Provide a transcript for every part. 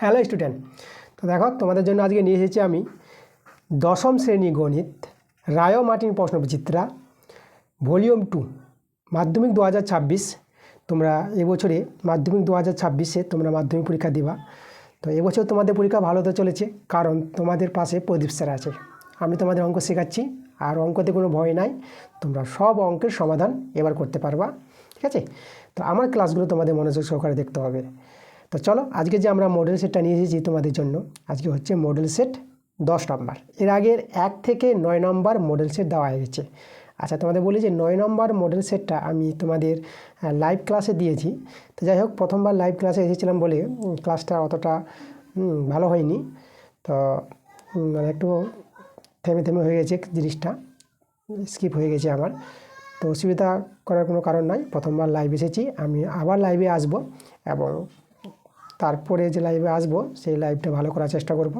Hello student, তো দেখো তোমাদের জন্য আজকে নিয়ে এসেছি আমি দশম শ্রেণী গণিত রায় মার্টিন প্রশ্নবিচিত্রা ভলিউম 2 মাধ্যমিক 2026। তোমরা এবছরে মাধ্যমিক 2026-এ তোমরা মাধ্যমিক পরীক্ষা দিবা। তো এবছর তোমাদের পরীক্ষা ভালো হতে চলেছে, কারণ তোমাদের পাশে প্রদীপ স্যার আছে। আমি তোমাদের অঙ্ক শেখাচ্ছি, আর অঙ্কতে কোনো ভয় নাই, তোমরা সব অঙ্কের সমাধান এবার করতে পারবা। ঠিক আছে? তো আমার ক্লাসগুলো তোমাদের মনোযোগ সহকারে দেখতে হবে। তো চলো, আজকে যে আমরা মডেল সেটটা নিয়ে এসেছি তোমাদের জন্য, আজকে হচ্ছে মডেল সেট 10 নম্বর। এর আগের 1 থেকে 9 নম্বর মডেল সেট দেওয়া হয়েছে। আচ্ছা, তোমাদের বলি যে 9 নম্বর মডেল সেটটা আমি তোমাদের লাইভ ক্লাসে দিয়েছি। তো যাই হোক, প্রথমবার লাইভ ক্লাসে এসেছিলাম বলে ক্লাসটা অতটা ভালো হয়নি। তো মানে একটু থেমে হয়ে গেছে জিনিসটা, স্কিপ হয়ে গেছে আমার। তো অসুবিধা করার কোনো কারণ নাই, প্রথমবার লাইভ এসেছি, আমি আবার লাইভে আসব এবং তারপরে যে লাইভে আসবো সেই লাইভটা ভালো করার চেষ্টা করব।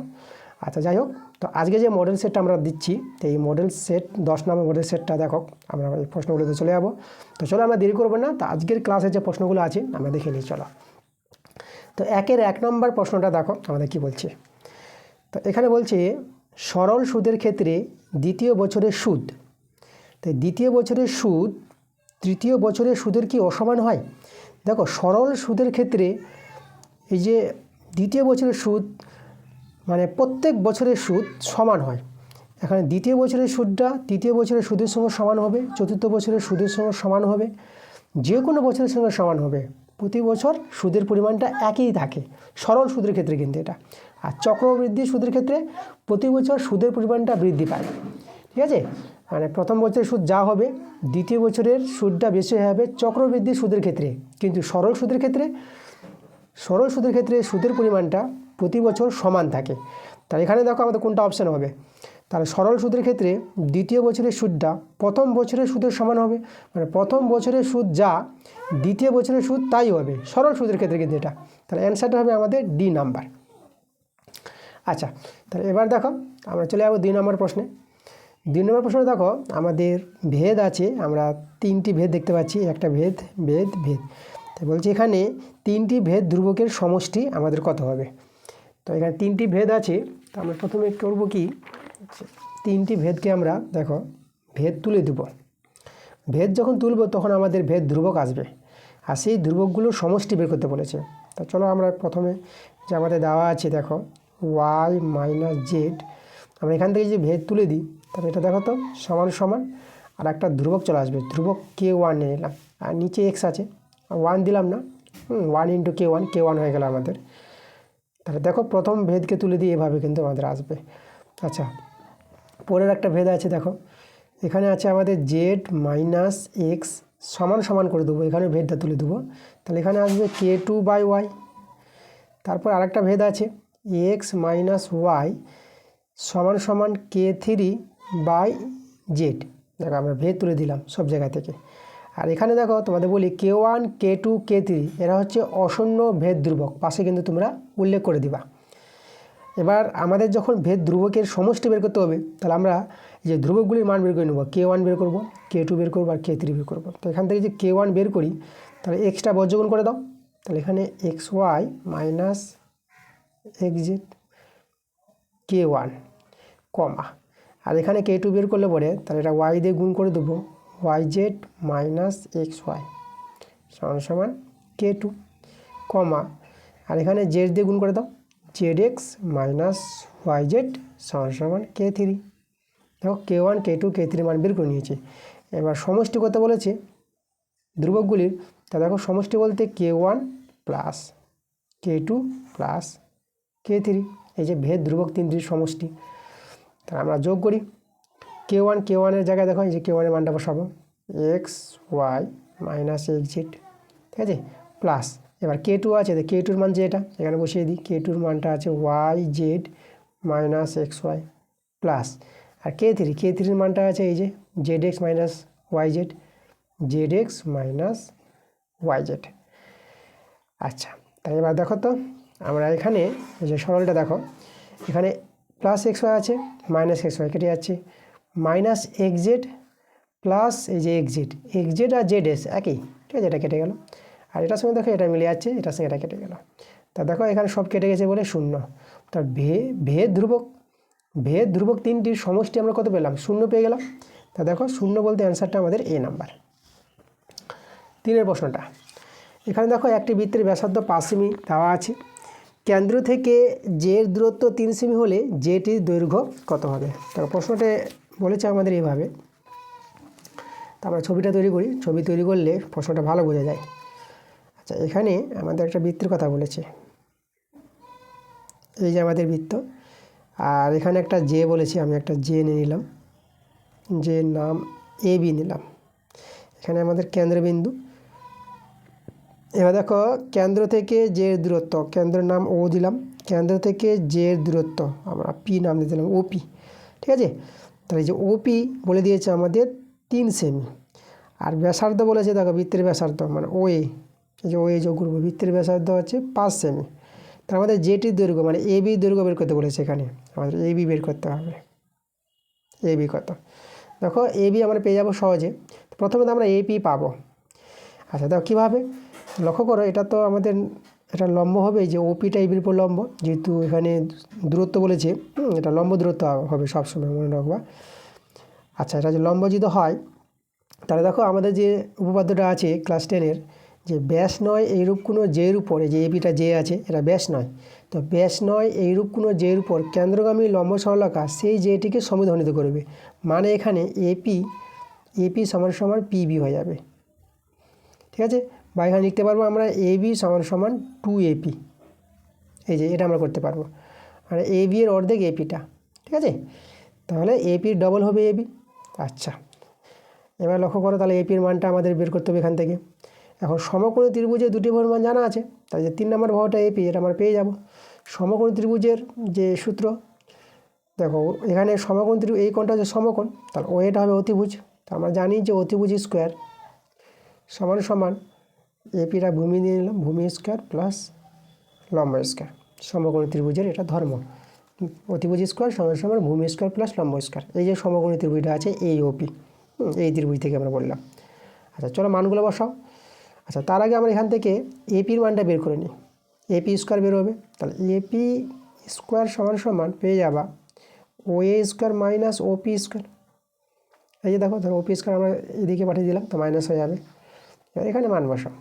আচ্ছা, যাই হোক, তো আজকে যে মডেল সেটটা আমরা দিচ্ছি, তো এই মডেল সেট 10 নম্বর মডেল সেটটা দেখো, আমরা এই প্রশ্নগুলোতে চলে যাবো। তো চলো, আমরা দেরি করবো না, তো আজকের ক্লাসে যে প্রশ্নগুলো আছে আমরা দেখে নিই। চলো, তো 1 নম্বর প্রশ্নটা দেখো আমাদের কি বলছে। তো এখানে বলছে সরল সুদের ক্ষেত্রে দ্বিতীয় বছরের সুদ, তো দ্বিতীয় বছরের সুদ তৃতীয় বছরের সুদের কি অসমান হয়? দেখো, সরল সুদের ক্ষেত্রে এই যে দ্বিতীয় বছরের সুদ মানে প্রত্যেক বছরের সুদ সমান হয়। এখানে দ্বিতীয় বছরের সুদটা তৃতীয় বছরের সুদের সঙ্গে সমান হবে, চতুর্থ বছরের সুদের সঙ্গে সমান হবে, যে কোনো বছরের সঙ্গে সমান হবে। প্রতি বছর সুদের পরিমাণটা একই থাকে সরল সুদের ক্ষেত্রে, কিন্তু এটা। আর চক্রবৃদ্ধি সুদের ক্ষেত্রে প্রতি বছর সুদের পরিমাণটা বৃদ্ধি পায়। ঠিক আছে? মানে প্রথম বছরের সুদ যা হবে, দ্বিতীয় বছরের সুদটা বেশি হবে চক্রবৃদ্ধি সুদের ক্ষেত্রে, কিন্তু সরল সুদের ক্ষেত্রে সুদের পরিমাণটা প্রতি বছর সমান থাকে। তাহলে এখানে দেখো আমাদের কোনটা অপশান হবে। তাহলে সরল সুদের ক্ষেত্রে দ্বিতীয় বছরের সুদটা প্রথম বছরের সুদের সমান হবে, মানে প্রথম বছরের সুদ যা দ্বিতীয় বছরের সুদ তাই হবে সরল সুদের ক্ষেত্রে, কিন্তু এটা। তাহলে অ্যান্সারটা হবে আমাদের ডি নাম্বার। আচ্ছা, তাহলে এবার দেখো আমরা চলে যাবো 2 নম্বর প্রশ্নে। 2 নম্বর প্রশ্নে দেখো আমাদের ভেদ আছে, আমরা 3টি ভেদ দেখতে পাচ্ছি, একটা ভেদ ভেদ ভেদ। তো বলছি এখানে 3টি ভেদ ধ্রুবকের সমষ্টি আমাদের কত হবে। তো এখানে 3টি ভেদ আছে, তো আমরা প্রথমে করবো কি, 3টি ভেদকে আমরা দেখো ভেদ তুলে দেব। ভেদ যখন তুলব তখন আমাদের ভেদ ধ্রুবক আসবে, আর সেই ধ্রুবকগুলোর সমষ্টি বের করতে বলেছে। তো চলো আমরা প্রথমে যে আমাদের দেওয়া আছে দেখো y - z, আমরা এখান থেকে যে ভেদ তুলে দিই, তাহলে এটা দেখো তো সমান সমান আর একটা ধ্রুবক চলে আসবে, ধ্রুবক k1 নিয়ে নিলাম, আর নিচে x আছে 1 দিলাম না, 1 × k1 হয়ে গেল আমাদের। তাহলে দেখো প্রথম ভেদকে তুলে দিয়ে এভাবে কিন্তু আমাদের আসবে। আচ্ছা, পরের একটা ভেদ আছে, দেখো এখানে আছে আমাদের z - x সমান সমান করে দেবো, এখানে ভেদটা তুলে দেবো, তাহলে এখানে আসবে k2/y। তারপর আরেকটা ভেদ আছে x - y সমান সমান k3/z। দেখো আমরা ভেদ তুলে দিলাম সব জায়গা থেকে। আর এখানে দেখো তোমাদের বলি k1 k2 k3 এরা হচ্ছে অশূন্য ভেদ ধ্রুবক, পাশে কিন্তু তোমরা উল্লেখ করে দিবা। এবার আমাদের যখন ভেদ ধ্রুবকের সমষ্টি বের করতে হবে, তাহলে আমরা যে ধ্রুবকগুলির মান বের করে নেব, k1 বের করব, k2 বের করব আর k3 বের করব। তো এখান থেকে যে k1 বের করি, তাহলে এক্সটা বর্জগুণ করে দাও, তাহলে এখানে xy - xz k1 কমা, আর এখানে k2 বের করলে পরে তাহলে এটা y দিয়ে গুণ করে দেবো, yz - xy সমান সমান k2 কমা, আর এখানে z দিয়ে গুণ করে দাও, zx - yz সমান সমান k3। দেখো k1 k2 k3 মান বের করে নিয়েছি। এবার সমষ্টি করতে বলেছে ধ্রুবকগুলির, তা দেখো সমষ্টি বলতে k1 plus k2 plus k3, এই যে ভেদ ধ্রুবক 3টির সমষ্টি। তা আমরা যোগ করি, k1 এর জায়গায় দেখো এই যে k1 এর মানটা বসাবো, xy - xz, ঠিক আছে, প্লাস এবার k2 আছে, তো k2 এর মান যেটা এখানে বসিয়ে দিই, k2 এর মানটা আছে yz - xy প্লাস, আর k3 এর মানটা আছে এই যে zx - yz, zx - yz। আচ্ছা, তাই এবার দেখো তো আমরা এখানে এই যে সরলটা দেখো, এখানে প্লাস xy আছে মাইনাস xy কেটে যাচ্ছে, মাইনাস xz প্লাস এই যে xz আর zs একই, ঠিক আছে, এটা কেটে গেল। আর এটার সঙ্গে দেখো এটা মিলে যাচ্ছে, এটার সঙ্গে এটা কেটে গেল। তা দেখো এখানে সব কেটে গেছে বলে 0। তা ভেদ ধ্রুবক তিনটির সমষ্টি আমরা কত পেলাম? 0 পেয়ে গেলাম। তা দেখো 0 বলতে অ্যান্সারটা আমাদের এ নাম্বার। 3 প্রশ্নটা, এখানে দেখো একটি বৃত্তের ব্যাসার্ধ 5 সেমি দেওয়া আছে। কেন্দ্র থেকে জের দূরত্ব 3 সেমি হলে জেটির দৈর্ঘ্য কত হবে? দেখো প্রশ্নটা বলেছে আমাদের এইভাবে। তা আমরা ছবিটা তৈরি করি, ছবি তৈরি করলে প্রশ্নটা ভালো বোঝা যায়। আচ্ছা, এখানে আমাদের একটা বৃত্তের কথা বলেছে, এই যে আমাদের বৃত্ত, আর এখানে একটা জে বলেছি, আমি একটা জে নিয়ে নিলাম, যে নাম এ বি নিলাম, এখানে আমাদের কেন্দ্রবিন্দু। এবার দেখো কেন্দ্র থেকে জের দূরত্ব, কেন্দ্রের নাম ও দিলাম, কেন্দ্র থেকে জের দূরত্ব আমরা পি নাম দিয়ে দিলাম, ওপি। ঠিক আছে, তাহলে যে ওপি বলে দিয়েছে আমাদের 3 সেমি, আর ব্যাসার্ধ বলেছে দেখো বৃত্তের ব্যাসার্ধ মানে ওএ, এই যে ওএ যোগ করবো, বৃত্তের ব্যাসার্ধ হচ্ছে 5 সেমি। তার আমাদের জেটির দৈর্ঘ্য মানে এ বি দৈর্ঘ্য বের করতে বলেছে, এখানে আমাদের এ বি বের করতে হবে। এ বি কত? দেখো এ বি আমরা পেয়ে যাবো সহজে। প্রথমে তো আমরা এপি পাবো। আচ্ছা দেখো কীভাবে, লক্ষ্য করো, এটা তো আমাদের এটা লম্ব হবে, যে ওপিটা এবির উপর লম্ব, যেহেতু এখানে দূরত্ব বলেছে, এটা লম্ব দূরত্ব হবে সবসময়, মনে রাখবা। আচ্ছা, এটা যে লম্ব যদি হয়, তাহলে দেখো আমাদের যে উপপাদ্যটা আছে ক্লাস 10-এর, যে ব্যাস নয় এইরূপ কোনো জের উপরে, যে এপিটা জে আছে এটা ব্যাস নয়, তো ব্যাস নয় এইরূপ কোনো জের উপর কেন্দ্রগামী লম্ব সরলরেখা সেই জেটিকে সমদ্বিখণ্ডিত করবে। মানে এখানে এপি সমান সমান পিবি হয়ে যাবে। ঠিক আছে, বা এখানে লিখতে পারবো আমরা এবি সমান সমান 2AP, এই যে এটা আমরা করতে পারবো, মানে এবি এর অর্ধেক এপিটা। ঠিক আছে, তাহলে এপির ডবল হবে এবি। আচ্ছা, এবার লক্ষ্য করো, তাহলে এপির মানটা আমাদের বের করতে হবে এখান থেকে। এখন সমকোণী ত্রিভুজের দুটি বাহুর মান জানা আছে, তাই যে 3 নম্বর বাহুটা এপি, এটা আমরা পেয়ে যাব। সমকোণী ত্রিভুজের যে সূত্র, দেখো এখানে সমকোণ ত্রিভুজ, এই কোণটা হচ্ছে সমকোণ, তাহলে ও এটা হবে অতিভুজ। তা আমরা জানি যে অতিভুজ স্কোয়ার সমান সমান এপিটা ভূমি নিয়ে নিলাম, ভূমি স্কোয়ার প্লাস লম্ব স্কোয়ার, সমকোণী ত্রিভুজের এটা ধর্ম। অতিভুজ স্কোয়ার সমান সমান ভূমি স্কোয়ার প্লাস লম্ব স্কোয়ার, এই যে সমকোণী ত্রিভুজটা আছে এই ওপি, এই ত্রিভুজ থেকে আমরা বললাম। আচ্ছা চলো মানগুলো বসাও। আচ্ছা, তার আগে আমরা এখান থেকে এপির মানটা বের করে নিই, এপি স্কোয়ার বের হবে, তাহলে এপি স্কোয়ার সমান সমান পেয়ে যাবা ও এ স্কোয়ার মাইনাস ওপি স্কোয়ার। এই যে দেখো, ধরো ওপি স্কোয়ার আমরা এদিকে পাঠিয়ে দিলাম, তো মাইনাস হয়ে যাবে। এবার এখানে মান বসাও,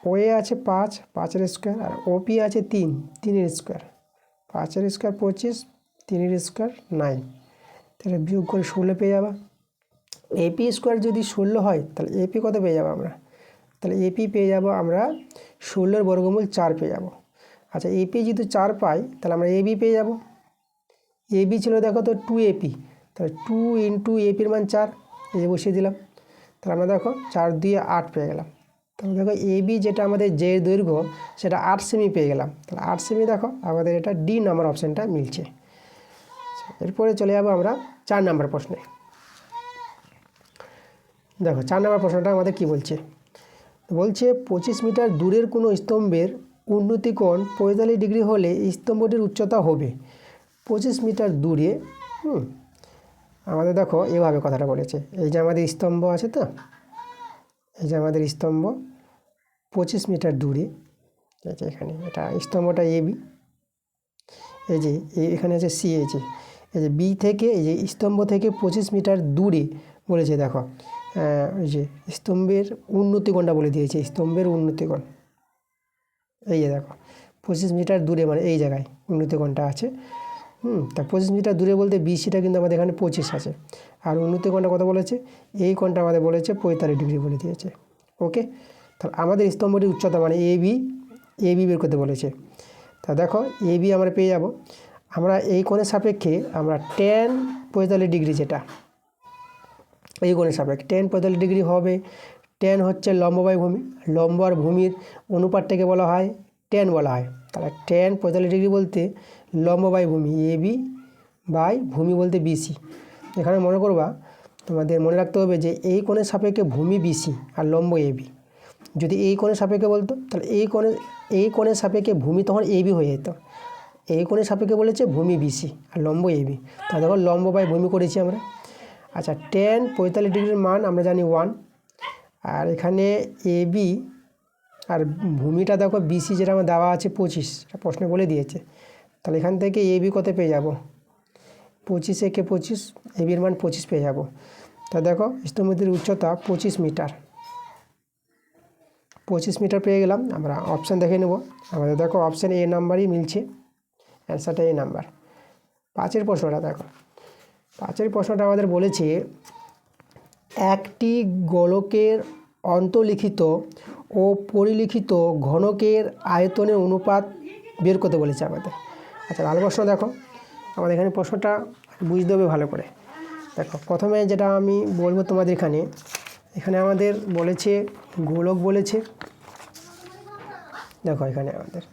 ওএ আছে 5, 5-এর স্কোয়ার, আর ওপি আছে 3, 3-এর স্কোয়ার, 5-এর স্কোয়ার 25, 3-এর স্কোয়ার 9, তাহলে বিয়োগ করে 16 পেয়ে যাবা। এপি স্কোয়ার যদি 16 হয়, তাহলে এপি কত পেয়ে যাবো আমরা? তাহলে এপি পেয়ে যাব আমরা 16-এর বর্গমূল 4 পেয়ে যাব। আচ্ছা, এপি যদি 4 পাই, তাহলে আমরা এবি পেয়ে যাব। এবি ছিল দেখো তো 2AP, তাহলে 2 ইন্টু এপির মান 4, এই যে বসিয়ে দিলাম, তাহলে আমরা দেখো 4 দিয়ে 8 পেয়ে গেলাম। তাহলে দেখো এবি যেটা আমাদের যে দৈর্ঘ্য সেটা 8 সেমি পেয়ে গেলাম, তাহলে 8 সেমি দেখো আমাদের এটা ডি নাম্বার অপশানটা মিলছে। এরপরে চলে যাবো আমরা 4 নম্বর প্রশ্নে। দেখো 4 নম্বর প্রশ্নটা আমাদের কি বলছে, বলছে 25 মিটার দূরের কোনো স্তম্ভের উন্নতি কোণ 45 ডিগ্রি হলে স্তম্ভটির উচ্চতা হবে। 25 মিটার দূরে, আমাদের দেখো এভাবে কথাটা বলেছে, এই যে আমাদের স্তম্ভ আছে, তো এই যে আমাদের স্তম্ভ 25 মিটার দূরে, এই যে এখানে এটা স্তম্ভটা এবি, এই যে এখানে আছে সি, এই যে বি থেকে, এই যে স্তম্ভ থেকে 25 মিটার দূরে বলেছে। দেখো এই যে স্তম্ভের উন্নতিকোণটা বলে দিয়েছে, স্তম্ভের উন্নতিকোণ, এই যে দেখো 25 মিটার দূরে, মানে এই জায়গায় উন্নতিকোণটা আছে। তা 25 মিটার দূরে বলতে বিসিটা কিন্তু আমাদের এখানে 25 আছে, আর উন্নতিকোণটা কত বলেছে, এই কোণটা আমাদের বলেছে 45 ডিগ্রি বলে দিয়েছে। ওকে, তাহলে আমাদের স্তম্ভটির উচ্চতা মানে এবি বের করতে বলেছে। তা দেখো এবি আমরা পেয়ে যাব, আমরা এই কোণের সাপেক্ষে আমরা tan 45 ডিগ্রি, যেটা এই কোণের সাপেক্ষে tan 45 ডিগ্রি হবে। tan হচ্ছে লম্ব বাই ভূমি, লম্ব আর ভূমির অনুপাতটাকে বলা হয় tan বলা হয়। তাহলে tan 45 ডিগ্রি বলতে লম্ব বাই ভূমি এবি বাই ভূমি বলতে বিসি। এখানে মনে করবা, তোমাদের মনে রাখতে হবে যে এই কোণের সাপেক্ষে ভূমি বিসি আর লম্ব এবি। যদি এই কোণের সাপেক্ষে বলতো, তাহলে এই কোণের সাপেক্ষে ভূমি তখন এবি হয়ে যেত। এই কোণের সাপেক্ষে বলেছে ভূমি বিসি আর লম্ব এবি, তাহলে দেখো লম্ব বাই ভূমি করেছি আমরা। আচ্ছা, tan 45 ডিগ্রির মান আমরা জানি 1, আর এখানে এবি আর ভূমিটা দেখো বিসি যেটা আমার দেওয়া আছে 25, প্রশ্নে বলে দিয়েছে। তাহলে এখান থেকে এবি কত পেয়ে যাব, 25 একে 25, এবির মান 25 পেয়ে যাব। তা দেখো স্তম্ভটির উচ্চতা 25 মিটার, 25 মিটার পেয়ে গেলাম। আমরা অপশান দেখে নেব। আমাদের দেখো অপশান এ নাম্বারই মিলছে, অ্যান্সারটা এ নাম্বার। 5 প্রশ্নটা দেখো, 5 প্রশ্নটা আমাদের বলেছে একটি গোলকের অন্তর্লিখিত ও পরিলিখিত ঘনকের আয়তনের অনুপাত বের করতে বলেছে আমাদের। আচ্ছা ভালো প্রশ্ন। দেখো আমাদের এখানে প্রশ্নটা বুঝতে হবে ভালো করে। দেখো প্রথমে যেটা আমি বলবো তোমাদের এখানে আমাদের বলেছে গোলক বলেছে। দেখো এখানে আমাদের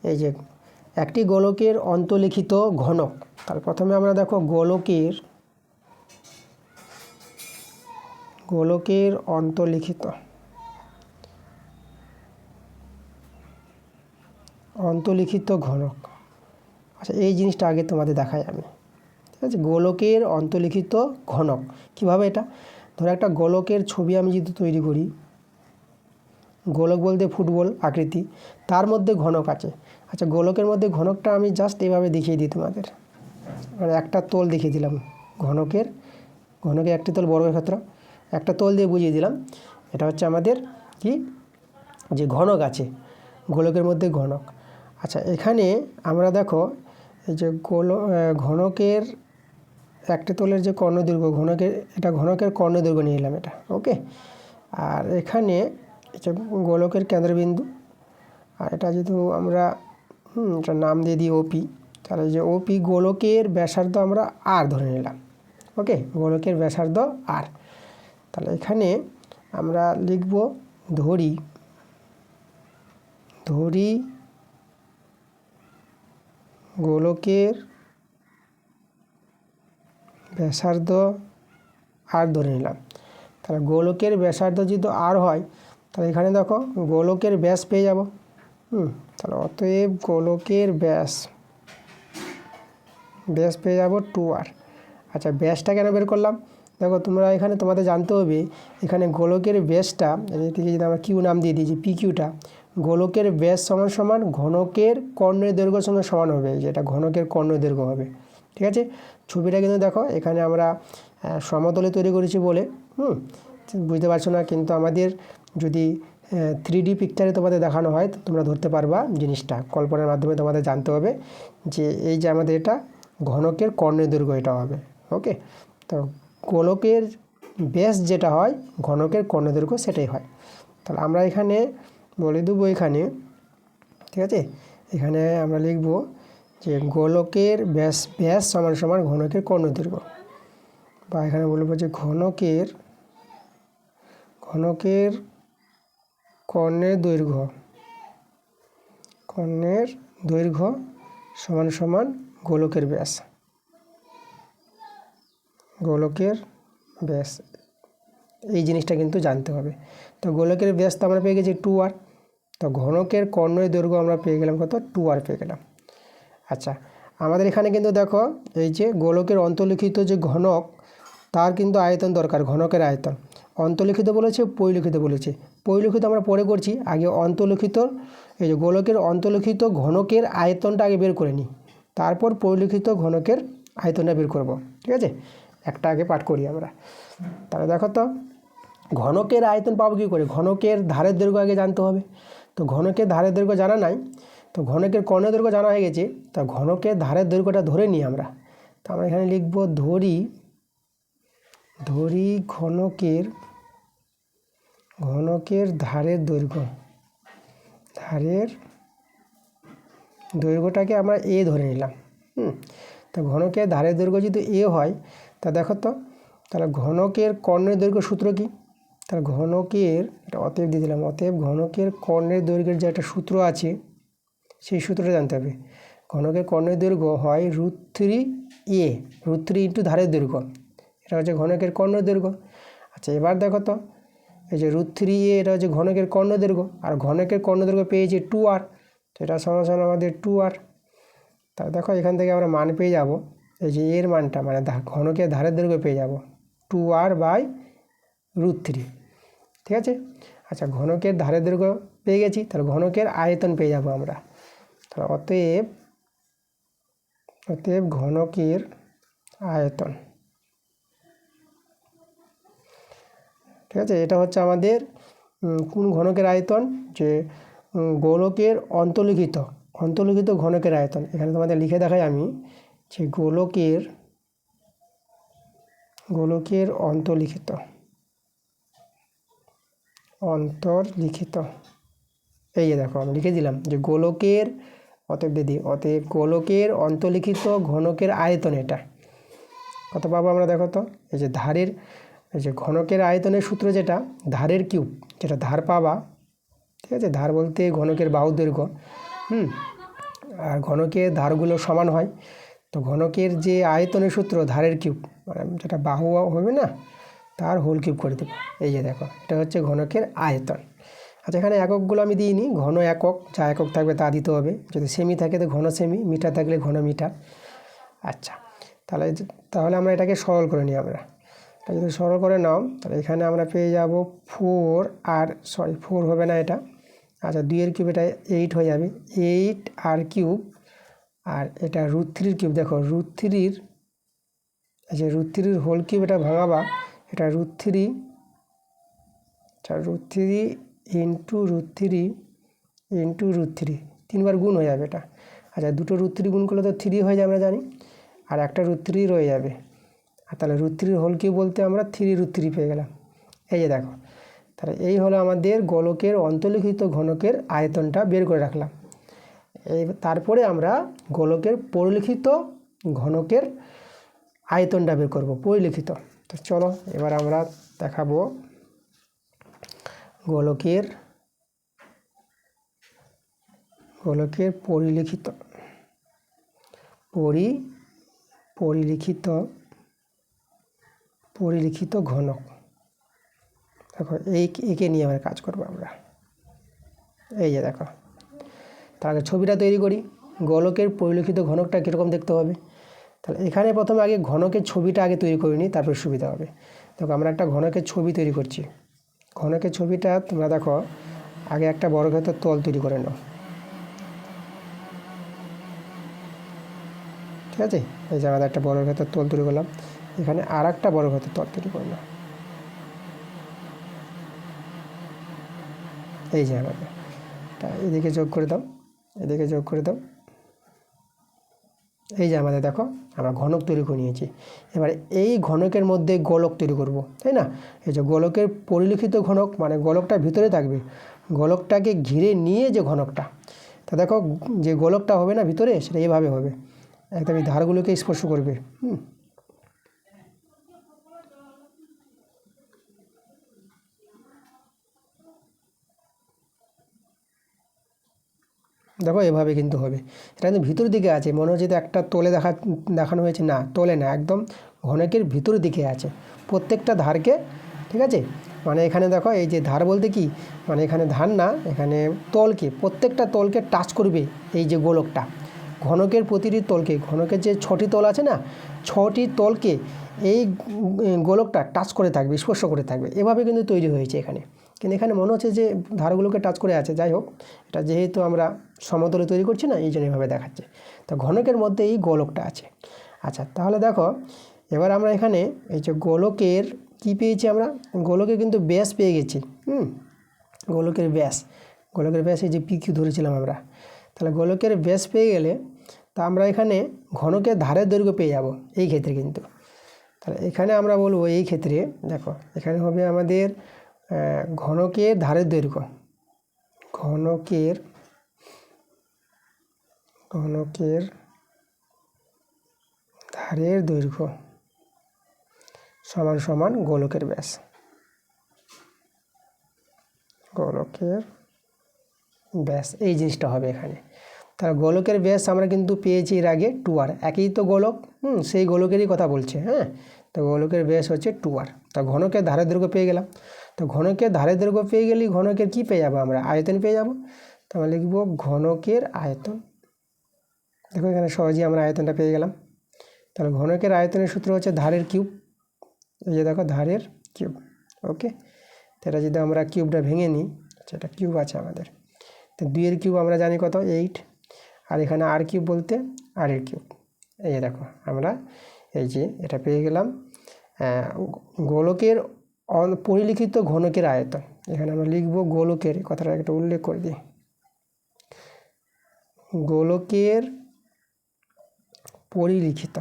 এই যে একটি গোলকের অন্তর্লিখিত ঘনক, তাহলে প্রথমে আমরা দেখো গোলকের অন্তর্লিখিত ঘনক। আচ্ছা এই জিনিসটা আগে তোমাদের দেখাই আমি, ঠিক আছে। গোলকের অন্তর্লিখিত ঘনক কীভাবে, এটা ধরো একটা গোলকের ছবি আমি যদি তৈরি করি, গোলক বলতে ফুটবল আকৃতি, তার মধ্যে ঘনক আছে। আচ্ছা গোলকের মধ্যে ঘনকটা আমি জাস্ট এভাবে দেখিয়ে দিই তোমাদের, মানে একটা তোল দেখিয়ে দিলাম ঘনকের একটি তোল বর্গক্ষেত্র, একটা তোল দিয়ে বুঝিয়ে দিলাম। এটা হচ্ছে আমাদের কি, যে ঘনক আছে গোলকের মধ্যে ঘনক। আচ্ছা এখানে আমরা দেখো এই যে ঘনকের একটি তোলের যে কর্ণদৈর্ঘ্য, এটা ঘনকের কর্ণদৈর্ঘ্য নিয়ে নিলাম এটা, ওকে। আর এখানে এটা গোলকের কেন্দ্রবিন্দু, আর এটা যেহেতু আমরা এটা নাম দিয়ে দিই ওপি, তাহলে যে ওপি গোলকের ব্যাসার্ধ আমরা আর ধরে নিলাম, ওকে। গোলকের ব্যাসার্ধ আর, তাহলে এখানে আমরা লিখব ধরি গোলকের ব্যাসার্ধ আর ধরে নিলাম। তাহলে গোলকের ব্যাসার্ধ যদি আর হয়, তাহলে এখানে দেখো গোলকের ব্যাস পেয়ে যাব। তাহলে অতএব গোলকের ব্যাস পেয়ে যাব 2r। আচ্ছা ব্যাসটা কেন বের করলাম, দেখো তোমরা এখানে তোমাদের জানতে হবে এখানে গোলকের ব্যাসটা এদিকে যদি আমরা কিউ নাম দিয়ে দিই, যে পি কিউটা, গোলকের ব্যাস সমান সমান ঘনকের কর্ণের দৈর্ঘ্যের সঙ্গে সমান হবে, যেটা ঘনকের কর্ণের দৈর্ঘ্য হবে, ঠিক আছে। ছবিটা কিন্তু দেখো এখানে আমরা সমতলে তৈরি করেছি বলে বুঝতে পারছো না, কিন্তু আমাদের যদি 3D পিকচারে তোমাদের দেখানো হয় তো তোমরা ধরতে পারবা জিনিসটা, কল্পনার মাধ্যমে তোমাদের জানতে হবে যে এই যে আমাদের এটা ঘনকের কর্ণের দৈর্ঘ্য এটা হবে, ওকে। তো গোলকের ব্যাস যেটা হয় ঘনকের কর্ণের দৈর্ঘ্য সেটাই হয়। তাহলে আমরা এখানে বলে দেবো এখানে, ঠিক আছে, এখানে আমরা লিখব যে গোলকের ব্যাস সমান সমান ঘনকের কর্ণের দৈর্ঘ্য, বা এখানে বলবো যে ঘনকের কর্ণের দৈর্ঘ্য সমান সমান গোলকের ব্যাস। এই জিনিসটা কিন্তু জানতে হবে। তো গোলকের ব্যাস তো আমরা পেয়ে গেছি 2r, তো ঘনকের কর্ণের দৈর্ঘ্য আমরা পেয়ে গেলাম কত, 2r পেয়ে গেলাম। আচ্ছা আমাদের এখানে কিন্তু দেখো এই যে গোলকের অন্তর্লিখিত যে ঘনক, তার কিন্তু আয়তন দরকার, ঘনকের আয়তন। অন্তর্লিখিত বলেছে, পরিলিখিত বলেছে। পরিলিখিত আমরা পরে করছি, আগে অন্তর্লিখিত, এই যে গোলকের অন্তর্লিখিত ঘনকের আয়তনটা আগে বের করে নিই, তারপর পরিলিখিত ঘনকের আয়তনটা বের করব, ঠিক আছে। একটা আগে পাঠ করি আমরা। তাহলে দেখো তো ঘনকের আয়তন পাবো কী করে, ঘনকের ধারের দৈর্ঘ্য আগে জানতে হবে। তো ঘনকের ধারের দৈর্ঘ্য জানা নাই, তো ঘনকের কর্ণের দৈর্ঘ্য জানা হয়ে গেছে, তা ঘনকের ধারের দৈর্ঘ্যটা ধরে নিই আমরা। তো আমরা এখানে লিখব ধরি ঘনকের ধারের দৈর্ঘ্যটাকে আমরা এ ধরে নিলাম। তো ঘনকের ধারের দৈর্ঘ্য যদি এ হয়, তা দেখো তো তাহলে ঘনকের কর্ণের দৈর্ঘ্য সূত্র কি, তাহলে ঘনকের, এটা অতএব দিয়ে দিলাম, অতএব ঘনকের কর্ণের দৈর্ঘ্যের যে একটা সূত্র আছে সেই সূত্রটা জানতে হবে। ঘনকের কর্ণের দৈর্ঘ্য হয় √3a, √3 ইন্টু ধারের দৈর্ঘ্য, এটা হচ্ছে ঘনকের কর্ণের দৈর্ঘ্য। আচ্ছা এবার দেখো তো এই যে √3a এটা হচ্ছে ঘনকের কর্ণের দৈর্ঘ্য, আর ঘনকের কর্ণের দৈর্ঘ্য পেয়েছি 2r, তো এটা সমান সমান আমাদের 2r। তা দেখো এখান থেকে আমরা মান পেয়ে যাব, এই যে এর মানটা মানে ঘনকের ধারের দৈর্ঘ্য পেয়ে যাব 2r/√3, ঠিক আছে। আচ্ছা ঘনকের ধারের দৈর্ঘ্য পেয়ে গেছি, তাহলে ঘনকের আয়তন পেয়ে যাব আমরা। তাহলে অতএব ঘনকের আয়তন, ঠিক আছে। এটা হচ্ছে আমাদের কোন ঘনকের আয়তন, যে গোলকের অন্তর্লিখিত ঘনকের আয়তন। এখানে তোমাদের লিখে দেখাই আমি, যে গোলকের অন্তর্লিখিত এই যে দেখো আমি লিখে দিলাম যে গোলকের, অতএব গোলকের অন্তর্লিখিত ঘনকের আয়তন। এটা কত পাবো আমরা দেখো তো, এই যে ধারের, এই যে ঘনকের আয়তনের সূত্র যেটা ধারের কিউব, যেটা ধার পাবা, ঠিক আছে। ধার বলতে ঘনকের বাহু দৈর্ঘ্য, আর ঘনকের ধারগুলো সমান হয়, তো ঘনকের যে আয়তনের সূত্র ধারের কিউব, মানে যেটা বাহু হবে না তার হোল কিউব করে দেবো। এই যে দেখো এটা হচ্ছে ঘনকের আয়তন। আচ্ছা, এখানে এককগুলো আমি দিইনি, ঘন একক, যা একক থাকবে তা দিতে হবে। যদি সেমি থাকে তো ঘন সেমি, মিটার থাকলে ঘন মিটার। আচ্ছা, তাহলে আমরা এটাকে সরল করে নিই আমরা। এটা যদি সরল করে নাও তাহলে এখানে আমরা পেয়ে যাব 4 হবে না এটা, আচ্ছা 2 এর কিউব, এটা 8 হয়ে যাবে, 8 আর কিউব, আর এটা √3 কিউব। দেখো √3 এই যে √3 হোল কিউব, এটা ভাঙাবা, এটা √3, আচ্ছা √3 ইন্টু √3 তিনবার গুণ হয়ে যাবে এটা। আচ্ছা, দুটো √3 গুণ করলে তো 3 হয়ে যাবে আমরা জানি, আর একটা √3 রয়ে যাবে, আর তাহলে √3 হোল কিউব বলতে আমরা 3√3 পেয়ে গেলাম। এই যে দেখো, তাহলে এই হলো আমাদের গোলকের অন্তর্লিখিত ঘনকের আয়তনটা বের করে রাখলাম। তারপরে আমরা গোলকের পরিলিখিত ঘনকের আয়তনটা বের করব, পরিলিখিত। তো চলো এবার আমরা দেখাবো গোলকের পরিলিখিত ঘনক। দেখো একে নিয়ে আমরা কাজ করবো আমরা। এই যে দেখো, তার আগে ছবিটা তৈরি করি, গোলকের পরিলিখিত ঘনকটা কীরকম দেখতে হবে। তাহলে এখানে প্রথমে আগে ঘনকের ছবিটা আগে তৈরি করে নিই, তারপর সুবিধা হবে। দেখো আমরা একটা ঘনকের ছবি তৈরি করছি। ঘনকের ছবিটা তোমরা দেখো, আগে একটা বর্গক্ষেত্রের তল তৈরি করে নাও, ঠিক আছে। এই যে আমাদের একটা বর্গক্ষেত্রের তল তৈরি করলাম, এখানে আর একটা বর্গক্ষেত্রের তল তৈরি করে নাও। এই যে আমাদের এদিকে যোগ করে দাও, এদিকে যোগ করে দাও। এই যে আমাদের দেখো আমরা ঘনক তৈরি করে নিয়েছি। এবার এই ঘনকের মধ্যে গোলক তৈরি করব, তাই না। এই যে গোলকের পরিলিখিত ঘনক, মানে গোলকটা ভিতরে থাকবে, গোলকটাকে ঘিরে নিয়ে যে ঘনকটা, তা দেখো যে গোলকটা হবে না ভিতরে, সেটা এইভাবে হবে, একদম এই ধারগুলোকে স্পর্শ করবে। দেখো এভাবে কিন্তু হবে, এটা কিন্তু ভিতর দিকে আছে, মনে হচ্ছে যে একটা তলে দেখানো হয়েছে, না তলে না, একদম ঘনকের ভিতর দিকে আছে প্রত্যেকটা ধারকে, ঠিক আছে। মানে এখানে দেখো এই যে ধার বলতে কি, মানে এখানে ধার না, এখানে তলকে, প্রত্যেকটা তলকে টাচ করবে এই যে গোলকটা, ঘনকের প্রতিটি তলকে, ঘনকের যে 6টি তল আছে না, 6টি তলকে এই গোলকটা টাচ করে থাকবে, স্পর্শ করে থাকবে। এভাবে কিন্তু তৈরি হয়েছে এখানে, কিন্তু এখানে মনে হচ্ছে যে ধারগুলোকে টাচ করে আছে। যাই হোক, এটা যেহেতু আমরা সমতলে তৈরি করছি না, এই জন্য এভাবে দেখাচ্ছে। তো ঘনকের মধ্যে এই গোলকটা আছে। আচ্ছা, তাহলে দেখো এবার আমরা এখানে এই যে গোলকের কি পেয়েছি, আমরা গোলকের কিন্তু ব্যাস পেয়ে গেছি। গোলকের ব্যাস এই যে PQ ধরেছিলাম আমরা, তাহলে গোলকের ব্যাস পেয়ে গেলে তা আমরা এখানে ঘনকের ধারের দৈর্ঘ্য পেয়ে যাব এই ক্ষেত্রে। কিন্তু তাহলে এখানে আমরা বলবো, এই ক্ষেত্রে দেখো এখানে হবে আমাদের ঘনকের ধারের দৈর্ঘ্য, ঘনকের ধারের দৈর্ঘ্য সমান সমান গোলকের ব্যাস, এই জিনিসটা হবে এখানে। তাহলে গোলকের ব্যাস আমরা কিন্তু পেয়েছি এর আগে 2r, একই তো গোলক, সেই গোলকেরই কথা বলছে, হ্যাঁ। তো গোলকের ব্যাস হচ্ছে 2r। তা ঘনকের ধারের দৈর্ঘ্য পেয়ে গেলাম। তো ঘনকের ধারের দৈর্ঘ্য পেয়ে গেলে ঘনকের কি পেয়ে যাবো আমরা, আয়তন পেয়ে যাব। তাহলে লিখব ঘনকের আয়তন। দেখো এখানে সহজেই আমরা আয়তনটা পেয়ে গেলাম। তাহলে ঘনকের আয়তনের সূত্র হচ্ছে ধারের কিউব, এই যে দেখো ধারের কিউব, ওকে। তো এটা যদি আমরা কিউবটা ভেঙে নিই, এটা কিউব আছে আমাদের, তো 2 এর কিউব আমরা জানি কত 8, আর এখানে আর কিউব বলতে আর এর কিউব। এই দেখো আমরা এই যে এটা পেয়ে গেলাম গোলকের পরিলিখিত ঘনকের আয়তন। এখানে আমরা লিখব গোলকের, কথাটা একটা উল্লেখ করে দিই, গোলকের পরিলিখিত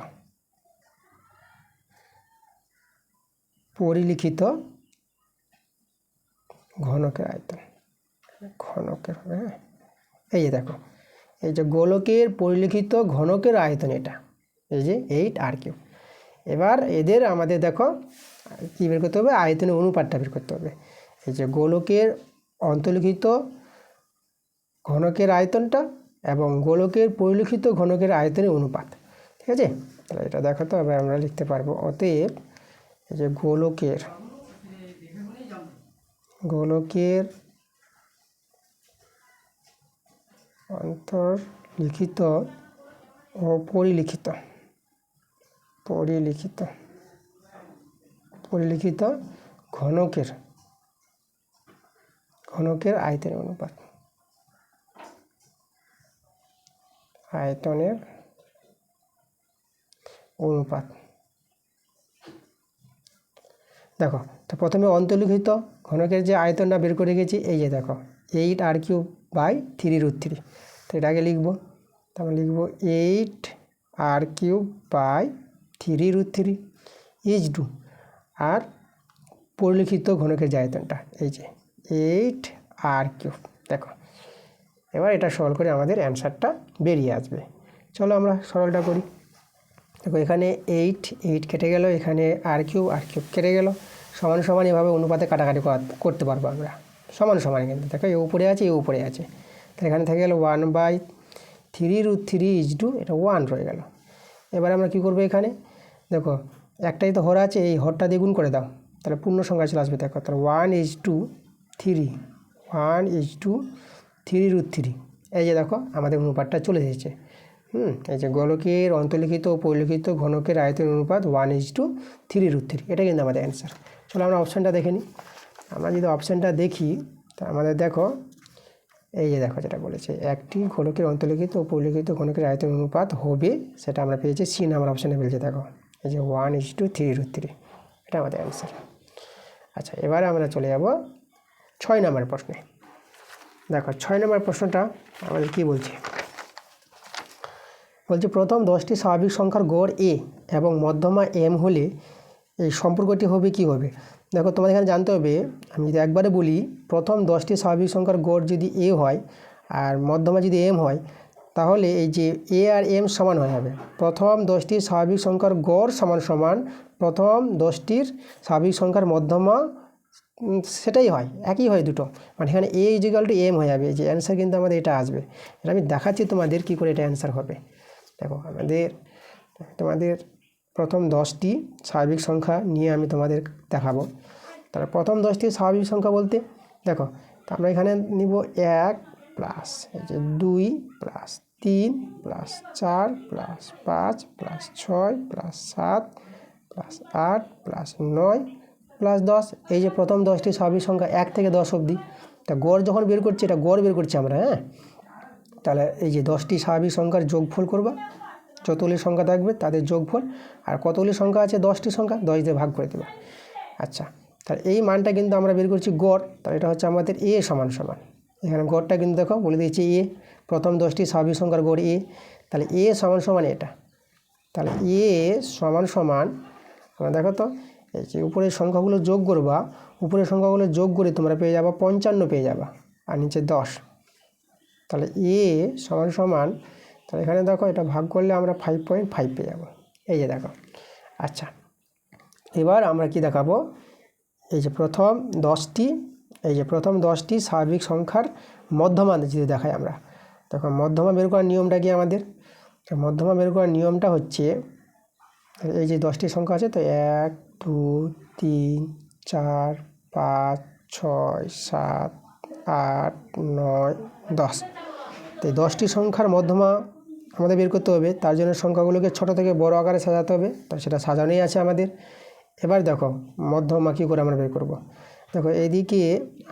ঘনকের আয়তন, ঘনকের হবে। হ্যাঁ, এই যে দেখো এই যে গোলকের পরিলিখিত ঘনকের আয়তন, এটা এই যে 8 আর কিউব। এবার এদের আমাদের দেখো কী বের করতে হবে, আয়তনের অনুপাতটা বের করতে হবে। এই যে গোলকের অন্তর্লিখিত ঘনকের আয়তনটা এবং গোলকের পরিলিখিত ঘনকের আয়তনের অনুপাত, ঠিক আছে। তাহলে এটা দেখো তো এবার আমরা লিখতে পারবো, অতএব এই যে গোলকের অন্তর্লিখিত ও পরিলিখিত ঘনকের আয়তনের অনুপাত, দেখো। তো প্রথমে অন্তর্লিখিত ঘনকের যে আয়তনটা বের করে গেছি, এই যে দেখো 8 আর কিউব বাই 3√3। তো এটা আগে লিখবো, তারপর লিখবো 8 আর কিউব বাই 3√3 ইজ টু, আর পরিলিখিত ঘনকের যে আয়তনটা এই যে 8 আর কিউব। দেখো এবার এটা সরল করে আমাদের অ্যান্সারটা বেরিয়ে আসবে। চলো আমরা সরলটা করি। দেখো এখানে 8 কেটে গেল, এখানে আর কিউব কেটে গেল, সমান সমান এভাবে অনুপাতে কাটাকাটি করতে পারবো আমরা, সমান সমান। কিন্তু দেখো এ উপরে আছে, এ উপরে আছে, তাহলে এখানে থেকে গেল 1/3√3 ইজ টু, এটা 1 রয়ে গেল। এবার আমরা কি করবো, এখানে দেখো একটাই তো হর আছে, এই হরটা দিয়ে গুণ করে দাও, তাহলে পূর্ণ সংখ্যা চলে আসবে। দেখো তাহলে 1:3 এই যে দেখো আমাদের অনুপাতটা চলে এসেছে। এই যে গোলকের অন্তর্লিখিত ও পরিলিখিত ঘনকের আয়তনের অনুপাত 1:3√3, এটা কিন্তু আমাদের অ্যান্সার। চলো আমরা অপশানটা দেখে নিই। আমরা যদি অপশানটা দেখি, তা আমাদের দেখো এই যে দেখো যেটা বলেছে, একটি গোলকের অন্তর্লিখিত ও পরিলিখিত ঘনকের আয়তনের অনুপাত হবে, সেটা আমরা পেয়েছি সি নাম্বার অপশানে পেয়েছি। দেখো এই যে 1:3√3, এটা আমাদের অ্যান্সার। আচ্ছা, এবারে আমরা চলে যাব 6 নম্বর প্রশ্নে। দেখো 6 নম্বর প্রশ্নটা আমাদের কি বলছে, প্রথম 10টি স্বাভাবিক সংখ্যার গড় এ এবং মধ্যমা এম হলে এই সম্পর্কটি হবে কি হবে। দেখো তোমাদের এখানে জানতে হবে, আমি যদি একবারে বলি, প্রথম 10টি স্বাভাবিক সংখ্যার গড় যদি এ হয় আর মধ্যমা যদি এম হয়, তাহলে এই যে এ আর এম সমান হয়ে যাবে। প্রথম 10টি স্বাভাবিক সংখ্যার গড় সমান প্রথম 10টির স্বাভাবিক সংখ্যার মধ্যমা, সেটাই হয়, একই হয় দুটো, মানে এখানে এ ইজিক্যাল টু এম হয়ে যাবে। যে অ্যান্সার কিন্তু আমাদের এটা আসবে। এটা আমি দেখাচ্ছি তোমাদের কী করে এটা অ্যান্সার হবে। দেখো তোমাদের প্রথম 10টি স্বাভাবিক সংখ্যা নিয়ে আমি তোমাদের দেখাবো। তাহলে প্রথম 10টি স্বাভাবিক সংখ্যা বলতে দেখো, তো আমরা এখানে নিব 1 প্লাস এই যে 2 plus 3 plus 4 plus 5 plus 6 plus 7 plus 8 plus 9 plus 10। এই যে প্রথম 10টি স্বাভাবিক সংখ্যা 1 থেকে 10 অবধি। তা গড় যখন বের করছি, এটা গড় বের করছি আমরা। হ্যাঁ, তাহলে এই যে 10টি স্বাভাবিক সংখ্যার যোগফল করবা, যতগুলি সংখ্যা থাকবে তাদের যোগফল, আর কতগুলি সংখ্যা আছে 10টি সংখ্যা 10 দিয়ে ভাগ করে দেবে। আচ্ছা, তাহলে এই মানটা কিন্তু আমরা বের করছি গড়, তাহলে এটা হচ্ছে আমাদের এ সমান। এখানে গড়টা কিন্তু দেখো বলে দিয়েছি এ, প্রথম 10টি স্বাভাবিক সংখ্যার গড় এ, তাহলে এ সমান এটা। তাহলে এ সমান আমরা দেখো তো এই যে উপরের সংখ্যাগুলো যোগ করবা, উপরের সংখ্যাগুলো যোগ করে তোমরা পেয়ে যাবা 55 পেয়ে যাবা, আর নিচে 10। তাহলে এ সমান তাহলে এখানে দেখো এটা ভাগ করলে আমরা 5.5 পেয়ে যাবো। এই যে দেখো। আচ্ছা, এবার আমরা কি দেখাবো, এই যে প্রথম 10টি স্বাভাবিক সংখ্যার মধ্যমা যদি দেখাই আমরা। দেখো মধ্যমা বের করার নিয়মটা কি আমাদের, মধ্যমা বের করার নিয়মটা হচ্ছে, এই যে 10টি সংখ্যা আছে, তো 1 2 3 4 5 6 7 8 9 10। তো এই 10টি সংখ্যার মধ্যমা আমাদের বের করতে হবে। তার জন্য সংখ্যাগুলোকে ছোট থেকে বড় আকারে সাজাতে হবে, তো সেটা সাজানোই আছে আমাদের। এবার দেখো মধ্যমা কী করে আমরা বের করব। দেখো এইদিকে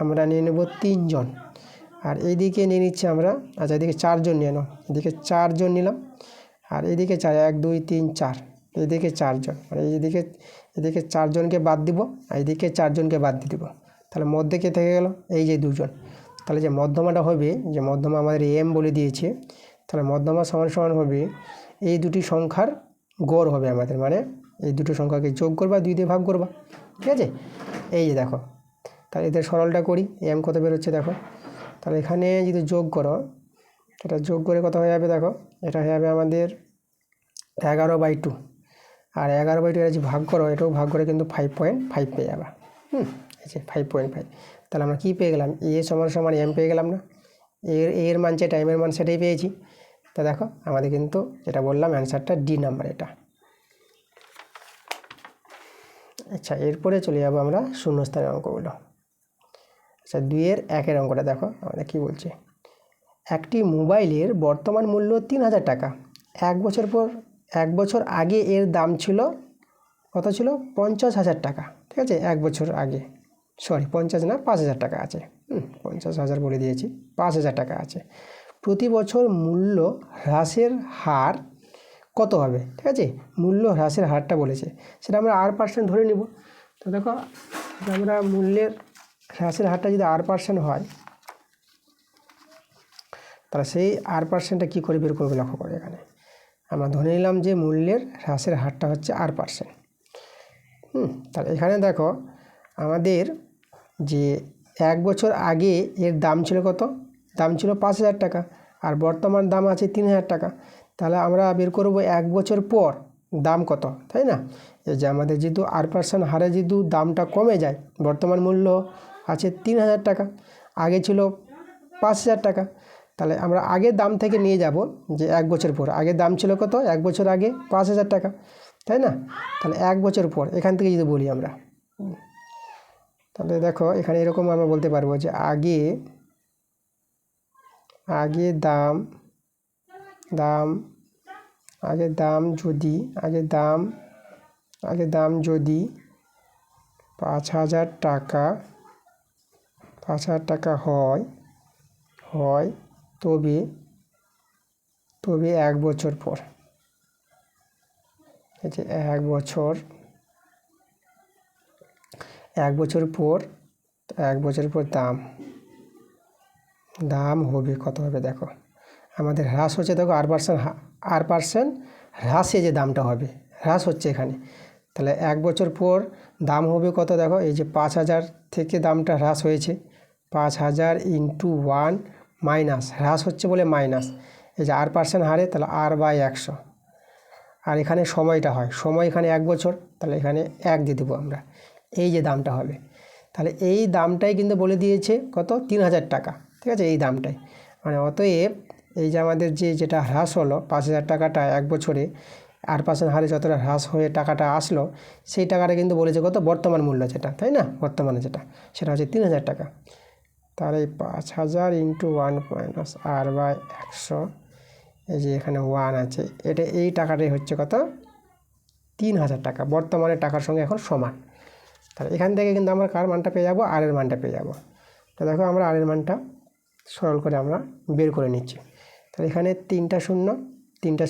আমরা নিয়ে নেব 3 জন, আর এইদিকে নিয়ে নিচ্ছি আমরা, আচ্ছা এদিকে 4 জন নিয়ে নাও, এদিকে 4 জন নিলাম, আর এদিকে 4, 1 2 3 4, এদিকে 4 জন, আর এদিকে 4 জনকে বাদ দিব, আর এদিকে 4 জনকে বাদ দিয়ে দিব। তাহলে মধ্যে কে থেকে গেল? এই যে 2 জন। তাহলে যে মধ্যমাটা হবে, যে মধ্যমা আমাদের এম বলে দিয়েছে, তাহলে মধ্যমা সমান সমান হবে এই দুটি সংখ্যার গড় হবে আমাদের, মানে এই দুটো সংখ্যাকে যোগ করবা, 2 দিয়ে ভাগ করবা, ঠিক আছে? এই যে দেখো, তাহলে এদের সরলটা করি, এম কত বেরোচ্ছে দেখো। তাহলে এখানে যদি যোগ করো, এটা যোগ করে কত হয়ে যাবে দেখো, এটা হয়ে যাবে আমাদের 11/2, আর 11/2 এটা যদি ভাগ করো, এটাও ভাগ করে কিন্তু 5.5 পেয়ে যাবা। এই যে 5.5। তাহলে আমরা কী পেয়ে গেলাম? এ সমান সমান এম পেয়ে গেলাম না? এর মান যেটা, এমের মান সেটাই পেয়েছি। তা দেখো আমাদের কিন্তু যেটা বললাম অ্যান্সারটা ডি নাম্বার এটা। আচ্ছা, এরপরে চলে যাবো আমরা শূন্যস্থানের অঙ্কগুলো। আচ্ছা, 2-এর 1-এর অঙ্কটা দেখো আমাদের কী বলছে। একটি মোবাইলের বর্তমান মূল্য 3000 টাকা। 1 বছর আগে এর দাম ছিল কত? ছিল 50,000 টাকা, ঠিক আছে? 1 বছর আগে, সরি 50 না, 5,000 টাকা আছে। 50,000 বলে দিয়েছি, 5,000 টাকা আছে। প্রতি বছর মূল্য হ্রাসের হার কত হবে? ঠিক আছে, মূল্য হ্রাসের হারটা বলেছে, সেটা আমরা R% ধরে নিব। তো দেখো, আমরা মূল্যের হ্রাসের হারটা যদি R% হয়, তাহলে সেই R%টা কী করে বের করবে লক্ষ্য করে। এখানে আমরা ধরে নিলাম যে মূল্যের হ্রাসের হারটা হচ্ছে R%। তাহলে এখানে দেখো আমাদের যে 1 বছর আগে এর দাম ছিল কত? দাম ছিল 5,000 টাকা, আর বর্তমান দাম আছে 3,000 টাকা। তাহলে আমরা বের করব 1 বছর পর দাম কত, তাই না? এই যে আমাদের যেহেতু R% হারে যেহেতু দামটা কমে যায়, বর্তমান মূল্য আছে 3,000 টাকা, আগে ছিল 5,000 টাকা। তাহলে আমরা আগের দাম থেকে নিয়ে যাব যে 1 বছর পর, আগের দাম ছিল কত? 1 বছর আগে 5,000 টাকা, তাই না? তাহলে 1 বছর পর এখান থেকে যদি বলি আমরা, তাহলে দেখো এখানে এরকম আমরা বলতে পারবো যে আগে দাম যদি 5,000 টাকা হয় তবে 1 বছর পর, এই যে 1 বছর পর দাম হবে কত হবে দেখো। আমাদের হ্রাস হচ্ছে দেখো R% হ্রাসে যে দামটা হবে, হ্রাস হচ্ছে এখানে। তাহলে 1 বছর পর দাম হবে কত দেখো, এই যে 5,000 থেকে দামটা হ্রাস হয়েছে, 5,000 × 1 মাইনাস, হ্রাস হচ্ছে বলে মাইনাস, এই যে R% হারে, তাহলে R/100। আর এখানে সময়টা হয়, সময় এখানে 1 বছর, তাহলে এখানে 1 দিয়ে দেবো আমরা, এই যে দামটা হবে। তাহলে এই দামটাই কিন্তু বলে দিয়েছে কত? 3,000 টাকা, ঠিক আছে? এই দামটাই, মানে অতএব এই যে আমাদের যেটা হ্রাস হলো 5,000 টাকাটা 1 বছরে R% হারে যতটা হ্রাস হয়ে টাকাটা আসলো, সেই টাকাটা কিন্তু বলেছে কত? বর্তমান মূল্য যেটা, তাই না? বর্তমানে যেটা, সেটা হচ্ছে 3,000 টাকা। তাহলে এই 5,000 × 1 মাইনাস R/100, এই যে এখানে 1 আছে, এই টাকাটাই হচ্ছে কত? 3,000 টাকা, বর্তমানে টাকার সঙ্গে এখন সমান। তাহলে এখান থেকে কিন্তু আমরা কার মানটা পেয়ে যাবো? R এর মানটা পেয়ে যাবো। তো দেখো আমরা R এর মানটা সরল করে আমরা বের করে নিচ্ছি। তাহলে এখানে 3টা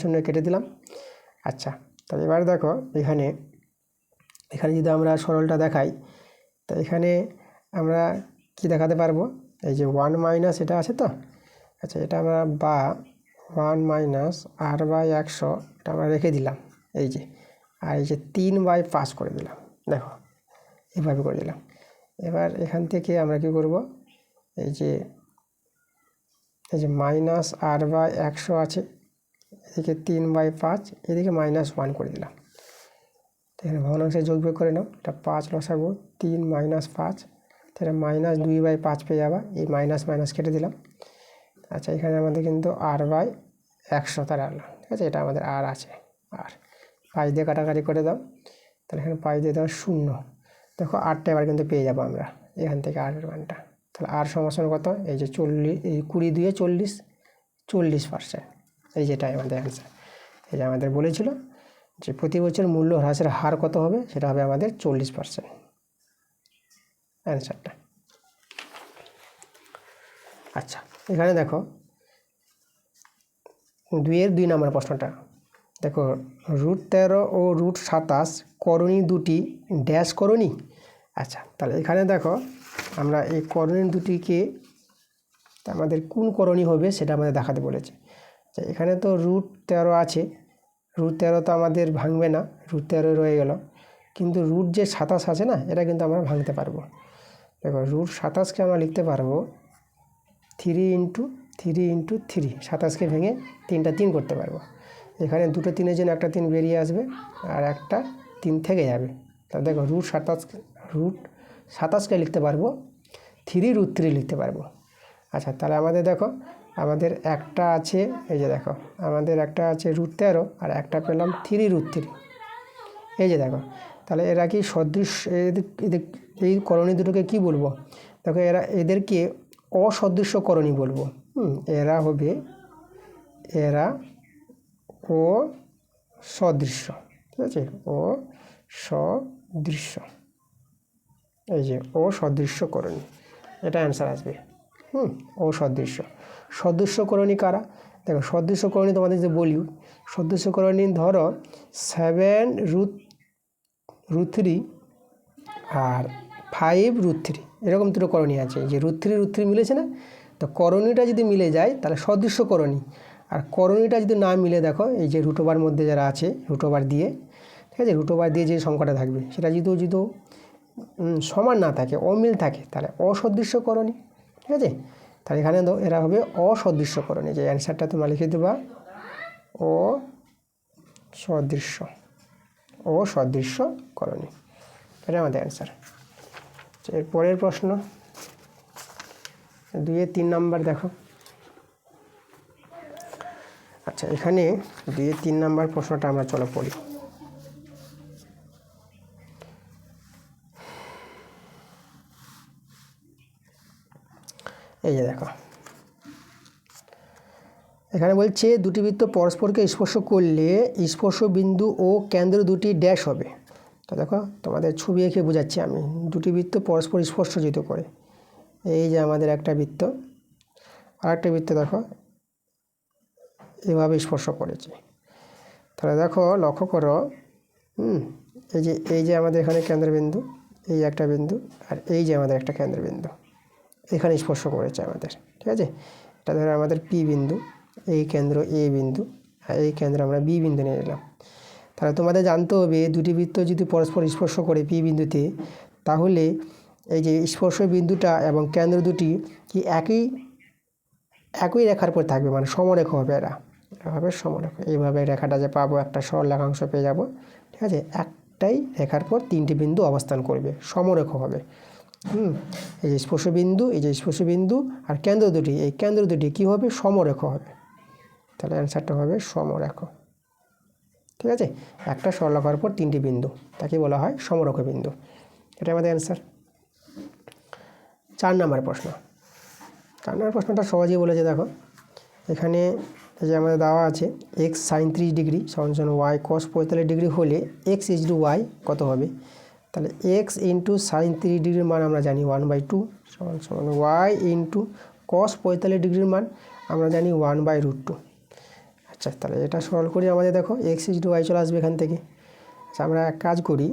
শূন্য কেটে দিলাম। আচ্ছা, তাহলে এবার দেখো এখানে যদি আমরা সরলটা দেখাই, তো এখানে আমরা কি দেখাতে পারবো? এই যে 1 মাইনাস এটা আছে তো, আচ্ছা এটা আমরা 1 মাইনাস R/100 এটা আমরা রেখে দিলাম, এই যে, আর এই যে 3/5 করে দিলাম, দেখো এভাবে করে দিলাম। এবার এখান থেকে আমরা কি করব, এই যে মাইনাস R/100 আছে, এদিকে 3/5, এদিকে -1 করে দিলাম। এখানে ভগ্নাংশে যোগ বিয়োগ করে নাও, এটা 5 লসাগু 3 - 5, তাহলে -2/5 পেয়ে যাবা, এই মাইনাস কেটে দিলাম। আচ্ছা, এখানে আমাদের কিন্তু R/100 তার আলো, ঠিক আছে? এটা আমাদের R আছে, আর পাই দিয়ে কাটাকাটি করে দাও, তাহলে এখানে পাই দিয়ে দাও 0। দেখো Rটা এবার কিন্তু পেয়ে যাবো আমরা এখান থেকে, R এর মানটা। তাহলে R সমান কত? এই যে 40, এই 20 দিয়ে 40%, এই যেটাই আমাদের অ্যান্সার। এই যে আমাদের বলেছিল যে প্রতি বছর মূল্য হ্রাসের হার কত হবে, সেটা হবে আমাদের 40% অ্যান্সারটা। আচ্ছা, এখানে দেখো 2-এর 2 নম্বর প্রশ্নটা দেখো, √13 ও √27 করণী দুটি ড্যাশ করণী। আচ্ছা, তাহলে এখানে দেখো আমরা এই করণী দুটিকে আমাদের কোন করণী হবে সেটা আমাদের দেখাতে বলেছে। আচ্ছা, এখানে তো √13 আছে, √13 তো আমাদের ভাঙবে না, √13 রয়ে গেল, কিন্তু √27 আছে না, এটা কিন্তু আমরা ভাঙতে পারবো। দেখো √27কে আমরা লিখতে পারবো 3 × 3 × 3, 27কে ভেঙে 3টা 3 করতে পারবো। এখানে দুটো 3-এর জন্য একটা 3 বেরিয়ে আসবে আর একটা 3 থেকে যাবে। তা দেখো √27কে লিখতে পারবো 3√3 লিখতে পারবো। আচ্ছা, তাহলে আমাদের দেখো আমাদের একটা আছে, এই যে দেখো আমাদের একটা আছে √13 আর একটা পেলাম 3√3। এই যে দেখো, তাহলে এরা কি সদৃশ্য, এই করণী দুটোকে কি বলবো? দেখো এদেরকে অসদৃশ্য করণী বলবো। এরা হবে অসদৃশ্য, ঠিক আছে, অসদৃশ্য, এই যে অসদৃশ্য করণী, এটা অ্যান্সার আসবে। অসদৃশ্য। সদৃশ্য করণী কারা? দেখো সদৃশ্য করণী তোমাদের যে বলি, সদৃশ্য করণী ধরো 7√3 আর 5√3, এরকম দুটো করণী আছে। যে √3 মিলেছে না, তো করণীটা যদি মিলে যায় তাহলে সদৃশ্য করণী, আর করণীটা যদি না মিলে, দেখো এই যে √ওভার মধ্যে যারা আছে, √ওভার দিয়ে, ঠিক আছে, √ওভার দিয়ে যে সংখ্যাটা থাকবে সেটা যদি সমান না থাকে, অমিল থাকে, তাহলে অসদৃশ্য করণী, ঠিক আছে। তাহলে এখানে এরা হবে অসদৃশ্য করণী। যে অ্যান্সারটা তোমরা লিখে দেবা অসদৃশ্য করণী, এটা আমাদের অ্যান্সার। এর পরের প্রশ্ন 2-এর 3 নম্বর দেখো। আচ্ছা, এখানে 2-এর 3 নম্বর প্রশ্নটা আমরা চলো পড়ি। এই যে দেখো, এখানে বলছে দুটি বৃত্ত পরস্পরকে স্পর্শ করলে স্পর্শ বিন্দু ও কেন্দ্র দুটি ড্যাশ হবে। তো দেখো তোমাদের ছবি এঁকে বোঝাচ্ছি আমি। দুটি বৃত্ত পরস্পর স্পর্শযুক্ত করে, এই যে আমাদের একটা বৃত্ত আর একটা বৃত্ত দেখো এভাবে স্পর্শ করেছে। তাহলে দেখো লক্ষ্য করো, এই যে আমাদের এখানে কেন্দ্রবিন্দু, এই একটা বিন্দু, আর এই যে আমাদের একটা কেন্দ্রবিন্দু এখানে স্পর্শ করেছে আমাদের, ঠিক আছে। এটা ধরো আমাদের পি বিন্দু, এই কেন্দ্র এ বিন্দু, আর এই কেন্দ্র আমরা বি বিন্দু নিয়ে নিলাম। তাহলে তোমাদের জানতে হবে দুটি বৃত্ত যদি পরস্পর স্পর্শ করে পি বিন্দুতে, তাহলে এই যে স্পর্শ বিন্দুটা এবং কেন্দ্র দুটি কি একই রেখার উপর থাকবে, মানে সমরেখা হবে, এরা হবে সমরেখা। এইভাবে রেখাটা যে পাবো একটা সরল রেখাংশ পেয়ে যাব, ঠিক আছে। একটাই রেখার পর 3টি বিন্দু অবস্থান করবে, সমরেখা হবে। এই যে স্পর্শবিন্দু, এই যে স্পর্শবিন্দু আর কেন্দ্র দুটি, এই কেন্দ্র দুটি কী হবে? সমরেখা হবে। তাহলে অ্যান্সারটা হবে সমরেখা, ঠিক আছে। একটা সরলরেখার পর 3টি বিন্দু, তাকে বলা হয় সমরেখা বিন্দু। এটা আমাদের অ্যান্সার। 4 নম্বর প্রশ্ন। 4 নম্বর প্রশ্নটা সহজেই বলেছে। দেখো এখানে এই যে আমাদের দেওয়া আছে x sin 30 ডিগ্রি সমান y cos 45 ডিগ্রি হলে x = y কত হবে? তাহলে x * sin 30 ডিগ্রির মান আমরা জানি 1/2 সমান y * cos 45 ডিগ্রির মান আমরা জানি 1/√2। আচ্ছা, তাহলে এটা সরল করি আমাদের দেখো x = y চলে আসবে এখান থেকে। আচ্ছা, আমরা এক কাজ করি,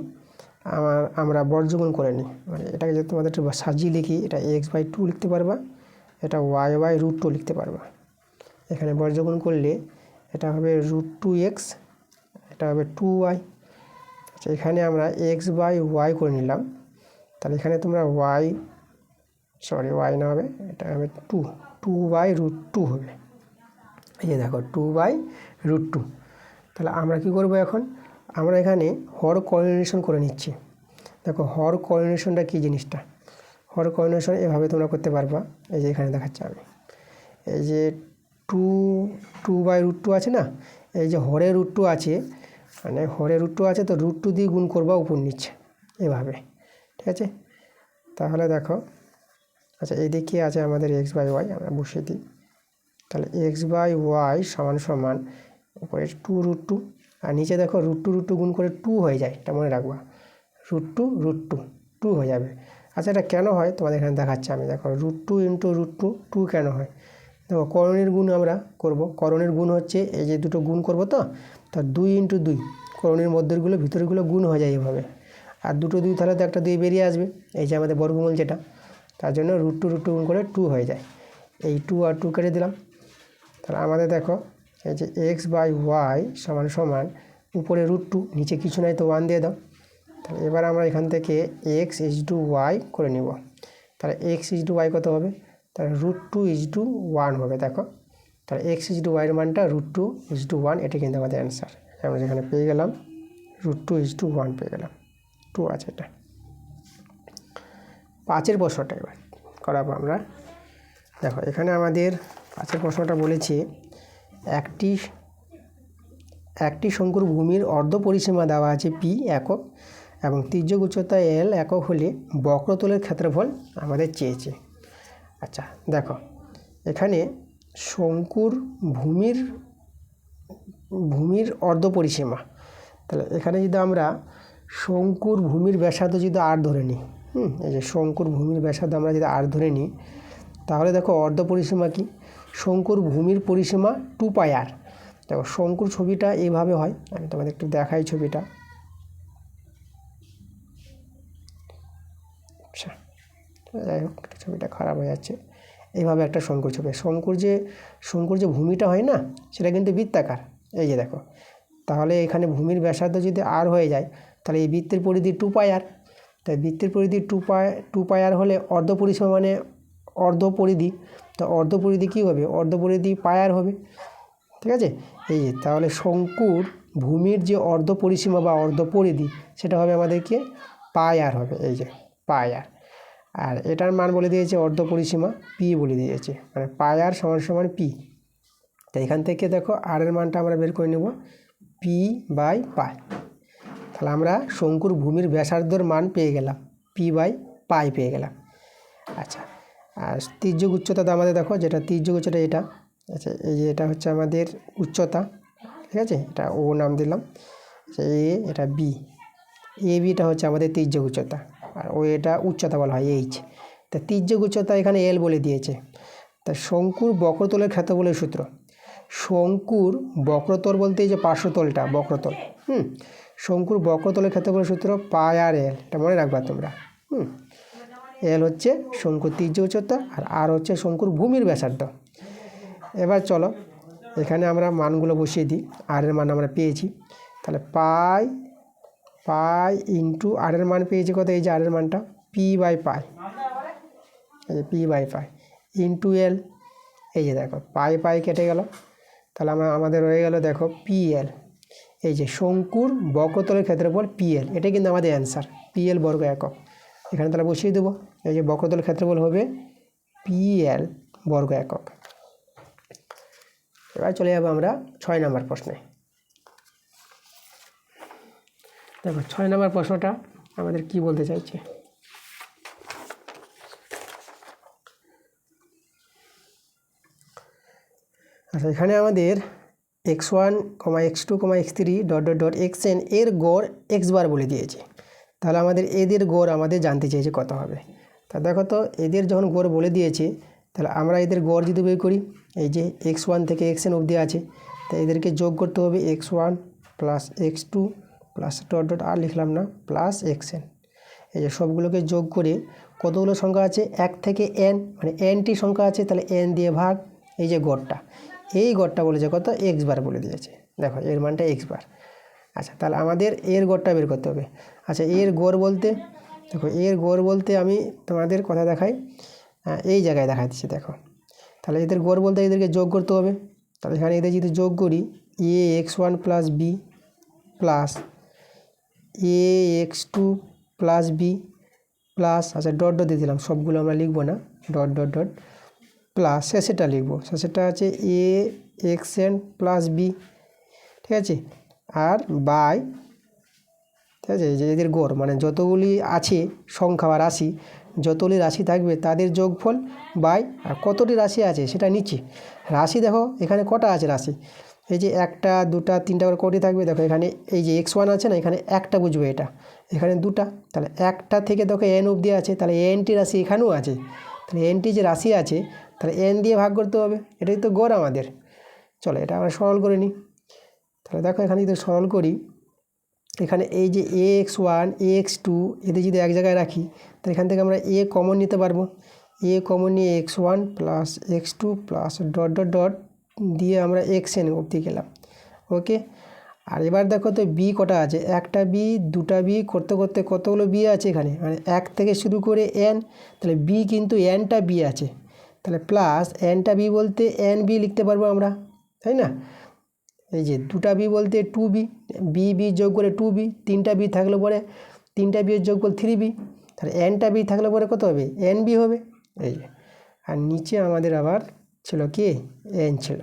আমরা বর্গমূল করে নিই, মানে এটাকে যদি তোমাদের একটু সাজিয়ে লিখি, এটা x/2 লিখতে পারবা, এটা y/√2 লিখতে পারবা। এখানে বর্গমূল করলে এটা হবে √2x, এটা হবে 2y। আচ্ছা, এখানে আমরা x/y করে নিলাম, তাহলে এখানে তোমরা y না হবে, এটা হবে 2/√2 হবে। এই যে দেখো 2/√2। তাহলে আমরা কি করব এখন? আমরা এখানে হর কোঅর্ডিনেশন করে নিচ্ছি। দেখো হর কোঅর্ডিনেশনটা কী জিনিসটা? হর কোঅর্ডিনেশন এভাবে তোমরা করতে পারবা। এই যে এখানে দেখাচ্ছি আমি, এই যে 2/√2 আছে না, এই যে হরে √2 আছে, মানে হরে √2 আছে, তো √2 দিয়ে গুণ করবা উপর নিচে এভাবে, ঠিক আছে। তাহলে দেখো, আচ্ছা এই দিকে আছে আমাদের x/y, আমরা বসিয়ে দিই। তাহলে x/y সমান উপরে 2√2, আর নিচে দেখো √2 গুণ করে 2 হয়ে যায়, এটা মনে রাখবা, √2 2 হয়ে যাবে। আচ্ছা, এটা কেন হয় তোমাদের এখানে দেখাচ্ছি আমি। দেখো √2 ইন্টু √2, 2 কেন হয়? দেখো করণের গুণ আমরা করব। করণের গুণ হচ্ছে এই যে দুটো গুণ করব, তো 2 ইন্টু 2, করণের মধ্যেরগুলো ভিতরেরগুলো গুণ হয়ে যায় এইভাবে। আর দুটো 2 তাহলে তো একটা 2 বেরিয়ে আসবে, এই যে আমাদের বর্গমূল যেটা, তার জন্য √2 গুণ করে 2 হয়ে যায়। এই 2 আর 2 কেটে দিলাম। তাহলে আমাদের দেখো এই যে x/y সমান সমান উপরে √2, নিচে কিছু নাই তো 1 দিয়ে দাও। তাহলে এবার আমরা এখান থেকে x/y করে নেব। তাহলে x/y কত হবে? তাহলে √2/1 হবে। দেখো তাহলে x/y এর মানটা √2/1, এটা কিন্তু আমাদের অ্যান্সার। আমরা যেখানে পেয়ে গেলাম √2/1 পেয়ে গেলাম, 2 আছে এটা। 5এর প্রশ্নটা এবার করাবো আমরা। দেখো এখানে আমাদের 5এর প্রশ্নটা বলেছে একটি শঙ্কুর ভূমির অর্ধ পরিসীমা দেওয়া আছে p একক এবং তির্যক উচ্চতা l একক হলে বক্রতলের ক্ষেত্রফল আমাদের চেয়েছে। আচ্ছা দেখো এখানে শঙ্কুর ভূমির অর্ধ পরিসীমা, তাহলে এখানে যদি আমরা শঙ্কুর ভূমির ব্যাসার্ধ যদি r ধরে নিই, এই যে শঙ্কুর ভূমির ব্যাসার্ধ আমরা যদি r ধরে নিই, তাহলে দেখো অর্ধ পরিসীমা কি? শঙ্কুর ভূমির পরিসীমা 2πr। দেখো শঙ্কুর ছবিটা এইভাবে হয়, আমি তোমাদের একটু দেখাই ছবিটা। আচ্ছা যাই হোক, ছবিটা খারাপ হয়ে যাচ্ছে। এইভাবে একটা শঙ্কুর ছবি। শঙ্কুর যে ভূমিটা হয় না, সেটা কিন্তু বৃত্তাকার। এই যে দেখো, তাহলে এখানে ভূমির ব্যাসার্ধ যদি r হয়ে যায়, তাহলে এই বৃত্তের পরিধি 2πr। তাই বৃত্তের পরিধি 2πr হলে অর্ধ পরিসীমা মানে অর্ধ পরিধি, তো অর্ধ পরিধি কী হবে? অর্ধ পরিধি πr হবে, ঠিক আছে? এই যে তাহলে শঙ্কুর ভূমির যে অর্ধ পরিসীমা বা অর্ধ পরিধি, সেটা হবে আমাদেরকে πr হবে, এই যে πr। আর এটার মান বলে দিয়েছে অর্ধ পরিসীমা p বলে দিয়েছে, মানে πr সমান p। তো এখান থেকে দেখো r এর মানটা আমরা বের করে নেব p/π। তাহলে আমরা শঙ্কুর ভূমির ব্যাসার্ধর মান পেয়ে গেলাম, p/π পেয়ে গেলাম। আচ্ছা, আর তির্যক উচ্চতা তো আমাদের দেখো, যেটা তির্যক উচ্চতা এটা, আচ্ছা এই যে এটা হচ্ছে আমাদের উচ্চতা, ঠিক আছে? এটা ও নাম দিলাম, এ এটা বি, বিটা হচ্ছে আমাদের তির্যক উচ্চতা, আর ও এটা উচ্চতা বলা হয় h। তা তির্যক উচ্চতা এখানে l বলে দিয়েছে। তা শঙ্কুর বক্রতলের ক্ষেত্রফলের সূত্র, শঙ্কুর বক্রতল বলতে এই যে পার্শ্বতলটা বক্রতল, শঙ্কুর বক্রতলের ক্ষেত্রফলের সূত্র πr l, এটা মনে রাখবা তোমরা। l হচ্ছে শঙ্কুর তির্যক উচ্চতা আর r হচ্ছে শঙ্কুর ভূমির ব্যাসার্ধ। এবার চলো এখানে আমরা মানগুলো বসিয়ে দিই। r এর মান আমরা পেয়েছি, তাহলে পাই ইন্টু r এর মান পেয়েছি কত? এই যে r এর মানটা p/π, এই যে p/π ইন্টু l, এই যে দেখো পাই কেটে গেল, তাহলে আমাদের রয়ে গেল দেখো pl। এই যে শঙ্কুর বক্রতলের ক্ষেত্রফল pl, এটা কিন্তু আমাদের অ্যান্সার, pl বর্গ একক। এখানে তাহলে বসিয়ে দেবো, এই যে বক্রতলের ক্ষেত্রফল হবে pl বর্গ একক। এবার চলে যাবো আমরা 6 নম্বর প্রশ্নে। দেখো 6 নম্বর প্রশ্নটা আমাদের কি বলতে চাইছে। আচ্ছা এখানে আমাদের x1, x2, x3 ... xn এর গড় x বার বলে দিয়েছে। তাহলে আমাদের এদের গড় আমাদের জানতে চেয়েছে কত হবে। তা দেখো তো এদের যখন গড় বলে দিয়েছে, তাহলে আমরা এদের গড় যদি বের করি, এই যে x1 থেকে xn অবধি আছে, তা এদেরকে যোগ করতে হবে x1 প্লাস x2 প্লাস ... আর লিখলাম না, প্লাস xn। এই যে সবগুলোকে যোগ করে কতগুলো সংখ্যা আছে? 1 থেকে n, মানে nটি সংখ্যা আছে, তাহলে n দিয়ে ভাগ, এই যে গড়টা, এই গড়টা বলেছে কত? x বার বলে দিয়েছে। দেখো এর মানটা x বার। আচ্ছা তাহলে আমাদের এর গড়টা বের করতে হবে। আচ্ছা এর গড় বলতে, দেখো এর গড় বলতে আমি তোমাদের কথা দেখাই, এই জায়গায় দেখাচ্ছি দেখো। তাহলে এদের গড় বলতে এদেরকে যোগ করতে হবে। তাহলে এখানে এদের যদি যোগ করি ax1 plus b plus ax2 plus b plus, আচ্ছা দিয়ে দিলাম, সবগুলো আমরা লিখবো না, প্লাস শেষেরটা লিখবো, শেষেরটা আছে axn প্লাস বি, ঠিক আছে? আর বাই, ঠিক আছে, যে এদের গড় মানে যতগুলি আছে সংখ্যা বা রাশি, যতগুলি রাশি থাকবে তাদের যোগফল বাই, আর কতটি রাশি আছে সেটা নিচে। রাশি দেখো এখানে কটা আছে রাশি, এই যে একটা দুটা তিনটা করে কোটি থাকবে, দেখো এখানে এই যে x1 আছে না, এখানে একটা বুঝবে, এটা এখানে দুটা, তাহলে একটা থেকে দেখো n অবধি আছে, তাহলে nটি রাশি এখানেও আছে, তাহলে nটি যে রাশি আছে তাহলে n দিয়ে ভাগ করতে হবে, এটাই তো গড় আমাদের। চলো এটা আমরা সরল করে নিই। তাহলে দেখো এখানে যদি সরল করি, এখানে এই যে ax1 ax2 এদের যদি এক জায়গায় রাখি, তাহলে এখান থেকে আমরা a কমন নিতে পারবো, a কমন নিয়ে x1 plus x2 plus dot dot dot দিয়ে আমরা xn অবধি গেলাম। ওকে, আর এবার দেখো তো বি কটা আছে, একটা বি দুটা বি করতে করতে কতগুলো বি আছে এখানে, মানে এক থেকে শুরু করে n, তাহলে বি কিন্তু nটা বি আছে, তাহলে প্লাস nটা বি বলতে n বি লিখতে পারবো আমরা, তাই না। এই যে দুটা বি বলতে টু বি, বি বি যোগ করে টু বি, তিনটা বি থাকলে পরে তিনটা বি যোগ করে থ্রি বি, তাহলে nটা বি থাকলে পরে কত হবে, এন বি হবে। এই যে, আর নিচে আমাদের আবার ছিল কি, এন ছিল।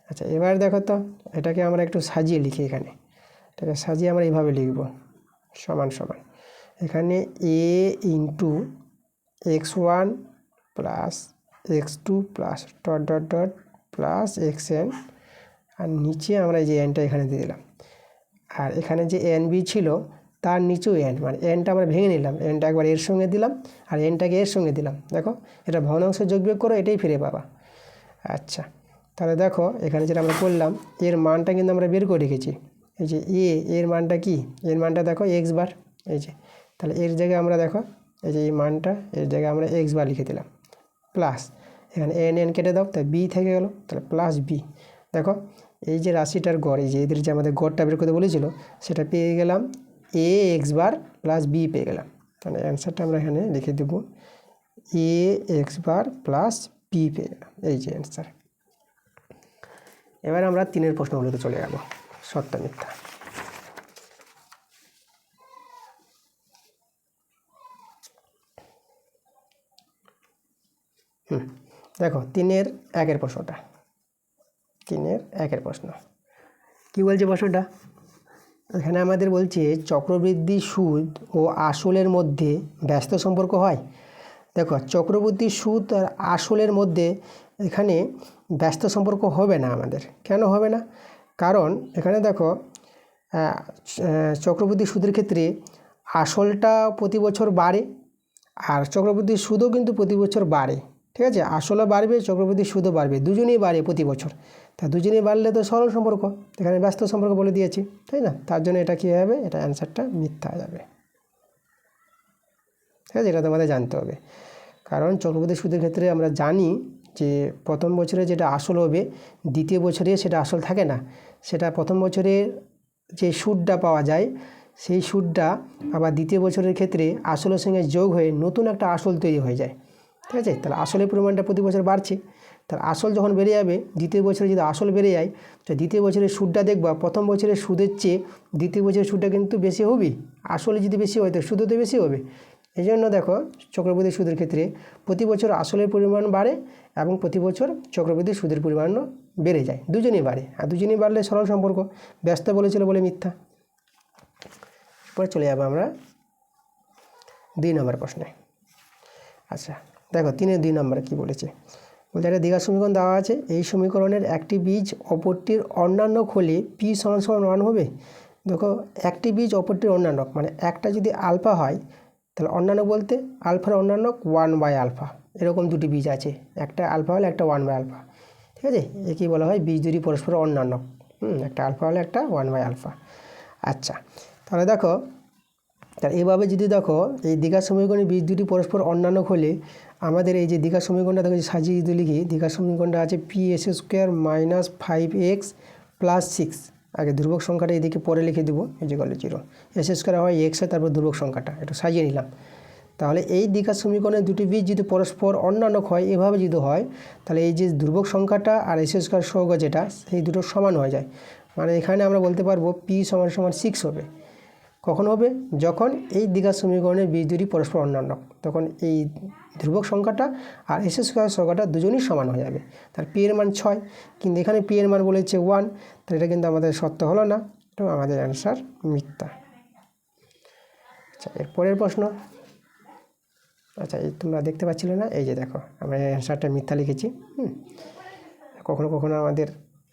আচ্ছা এবার দেখো তো এটাকে আমরা একটু সাজিয়ে লিখি, এখানে এটাকে সাজিয়ে আমরা এইভাবে লিখব, সমান সমান এখানে a into x1 plus x2 plus dot dot dot plus xn, আর নিচে আমরা এই যে এনটা এখানে দিয়ে দিলাম, আর এখানে যে এন বি ছিল তার নিচেও এন, মানে এনটা আমরা ভেঙে নিলাম, এনটা একবার এর সঙ্গে দিলাম আর এনটাকে এর সঙ্গে দিলাম, দেখো এটা ভগ্নাংশ যোগ বিয়োগ করো, এটাই ফিরে পাবা। আচ্ছা তাহলে দেখো এখানে যেটা আমরা করলাম, এর মানটা কিন্তু আমরা বের করে রেখেছি, এই যে এর মানটা কি, এর মানটা দেখো এক্স বার, এই যে তাহলে এর জায়গায় আমরা দেখো এই যে এই মানটা এর জায়গায় আমরা এক্স বার লিখে দিলাম, প্লাস এখানে এন এন কেটে দাও, তাই বি থেকে গেল, তাহলে প্লাস বি। দেখো এই যে রাশিটার গড়, এই যে এদের যে আমাদের গড়টা বের করতে বলেছিল সেটা পেয়ে গেলাম, এ এক্স বার প্লাস বি পেয়ে গেলাম, তাহলে অ্যান্সারটা আমরা এখানে লিখে দেবো এ এক্স বার প্লাস বি পেয়ে গেলাম, এই যে অ্যান্সার। এবার আমরা 3 প্রশ্নগুলোতে চলে যাব, সত্য মিথ্যা। দেখো 3-1 প্রশ্নটা, 3-1 প্রশ্ন কি বলছে প্রশ্নটা, এখানে আমাদের বলছে চক্রবৃদ্ধি সুদ ও আসলের মধ্যে ব্যস্ত সম্পর্ক হয়। দেখো চক্রবৃদ্ধি সুদ আর আসলের মধ্যে এখানে ব্যস্ত সম্পর্ক হবে না আমাদের, কেন হবে না, কারণ এখানে দেখো চক্রবৃদ্ধি সুদের ক্ষেত্রে আসলটা প্রতি বছর বাড়ে আর চক্রবৃদ্ধি সুদও কিন্তু প্রতি বছর বাড়ে, ঠিক আছে, আসলও বাড়বে চক্রবৃদ্ধি সুদও বাড়বে, দুজনেই বাড়ে প্রতি বছর, তা দুজনেই বাড়লে তো সরল সম্পর্ক, এখানে ব্যস্ত সম্পর্ক বলে দিয়েছি, তাই না, তার জন্য এটা কী হবে, এটা অ্যান্সারটা মিথ্যা হয়ে যাবে, ঠিক আছে, এটা তোমাদের জানতে হবে। কারণ চক্রবৃদ্ধি সুদের ক্ষেত্রে আমরা জানি যে প্রথম বছরে যেটা আসল হবে দ্বিতীয় বছরে সেটা আসল থাকে না, সেটা প্রথম বছরের যে সুদটা পাওয়া যায় সেই সুদটা আবার দ্বিতীয় বছরের ক্ষেত্রে আসলের সঙ্গে যোগ হয়ে নতুন একটা আসল তৈরি হয়ে যায়, ঠিক আছে, তাহলে আসলের পরিমাণটা প্রতি বছর বাড়ছে, তাহলে আসল যখন বেড়ে যাবে দ্বিতীয় বছরে যদি আসল বেড়ে যায় তো দ্বিতীয় বছরের সুদটা দেখবা প্রথম বছরের সুদের চেয়ে দ্বিতীয় বছরের সুদটা কিন্তু বেশি হবে, আসলে যদি বেশি হয় তো সুদও তো বেশি হবে। এই জন্য দেখো চক্রবৃদ্ধি সুদের ক্ষেত্রে প্রতি বছর আসলের পরিমাণ বাড়ে এবং প্রতি বছর চক্রবৃদ্ধি সুদের পরিমাণও বেড়ে যায়, দুজনেই বাড়ে, আর দুজনেই বাড়লে সরল সম্পর্ক, ব্যস্ত বলেছিল বলে মিথ্যা। পরে চলে যাবো আমরা 2 নম্বর প্রশ্নে। আচ্ছা দেখো 3-2 নম্বরে কী বলেছে, বলতে একটা দ্বিঘাত সমীকরণ দেওয়া আছে, এই সমীকরণের একটি বীজ অপরটির অন্যান্য হলে পি সমান সমান 1 হবে। দেখো একটি বীজ অপরটির অন্যান্য, মানে একটা যদি আলফা হয় তাহলে অন্যান্য বলতে আলফার অন্যান্য 1/α, এরকম দুটি বীজ আছে, একটা আলফা হলে একটা 1/α, ঠিক আছে, একেই বলা হয় বীজ দুটি পরস্পর অন্যান্য, একটা আলফা হলে একটা 1/α। আচ্ছা তাহলে দেখো, তার এইভাবে যদি দেখো এই দ্বিঘাত সমীকরণের বীজ দুটি পরস্পর অন্যান্য হলে আমাদের এই যে দ্বিঘাত সমীকরণটা দেখো সাজিয়ে যদি লিখি, দ্বিঘাত সমীকরণটা আছে p(s² - 5x + 6), আগে ধ্রুবক সংখ্যাটা এদিকে পরে লিখে দেবো, এই যে গেল 0, s² হয় x হয়, তারপর ধ্রুবক সংখ্যাটা একটু সাজিয়ে নিলাম। তাহলে এই দ্বিঘাত সমীকরণের দুটি বীজ যদি পরস্পর অন্যান্য হয় এভাবে যদি হয় তাহলে এই যে ধ্রুবক সংখ্যাটা আর s² সহগ যেটা সেই দুটো সমান হয়ে যায়, মানে এখানে আমরা বলতে পারবো p = 6 হবে। কখন হবে, যখন এই দ্বিঘাত সমীকরণের বীজ দুটি পরস্পর অন্যান্য, তখন এই ধ্রুবক সংখ্যাটা আর s² সংখ্যাটা দুজনই সমান হয়ে যাবে। তার p এর মান 6, কিন্তু এখানে p এর মান বলেছে 1, তাহলে এটা কিন্তু আমাদের সত্য হলো না, তো আমাদের অ্যান্সার মিথ্যা। আচ্ছা এরপরের প্রশ্ন, আচ্ছা এই তোমরা দেখতে পাচ্ছিলে না, এই যে দেখো আমরা অ্যান্সারটা মিথ্যা লিখেছি। কখনো কখনো আমাদের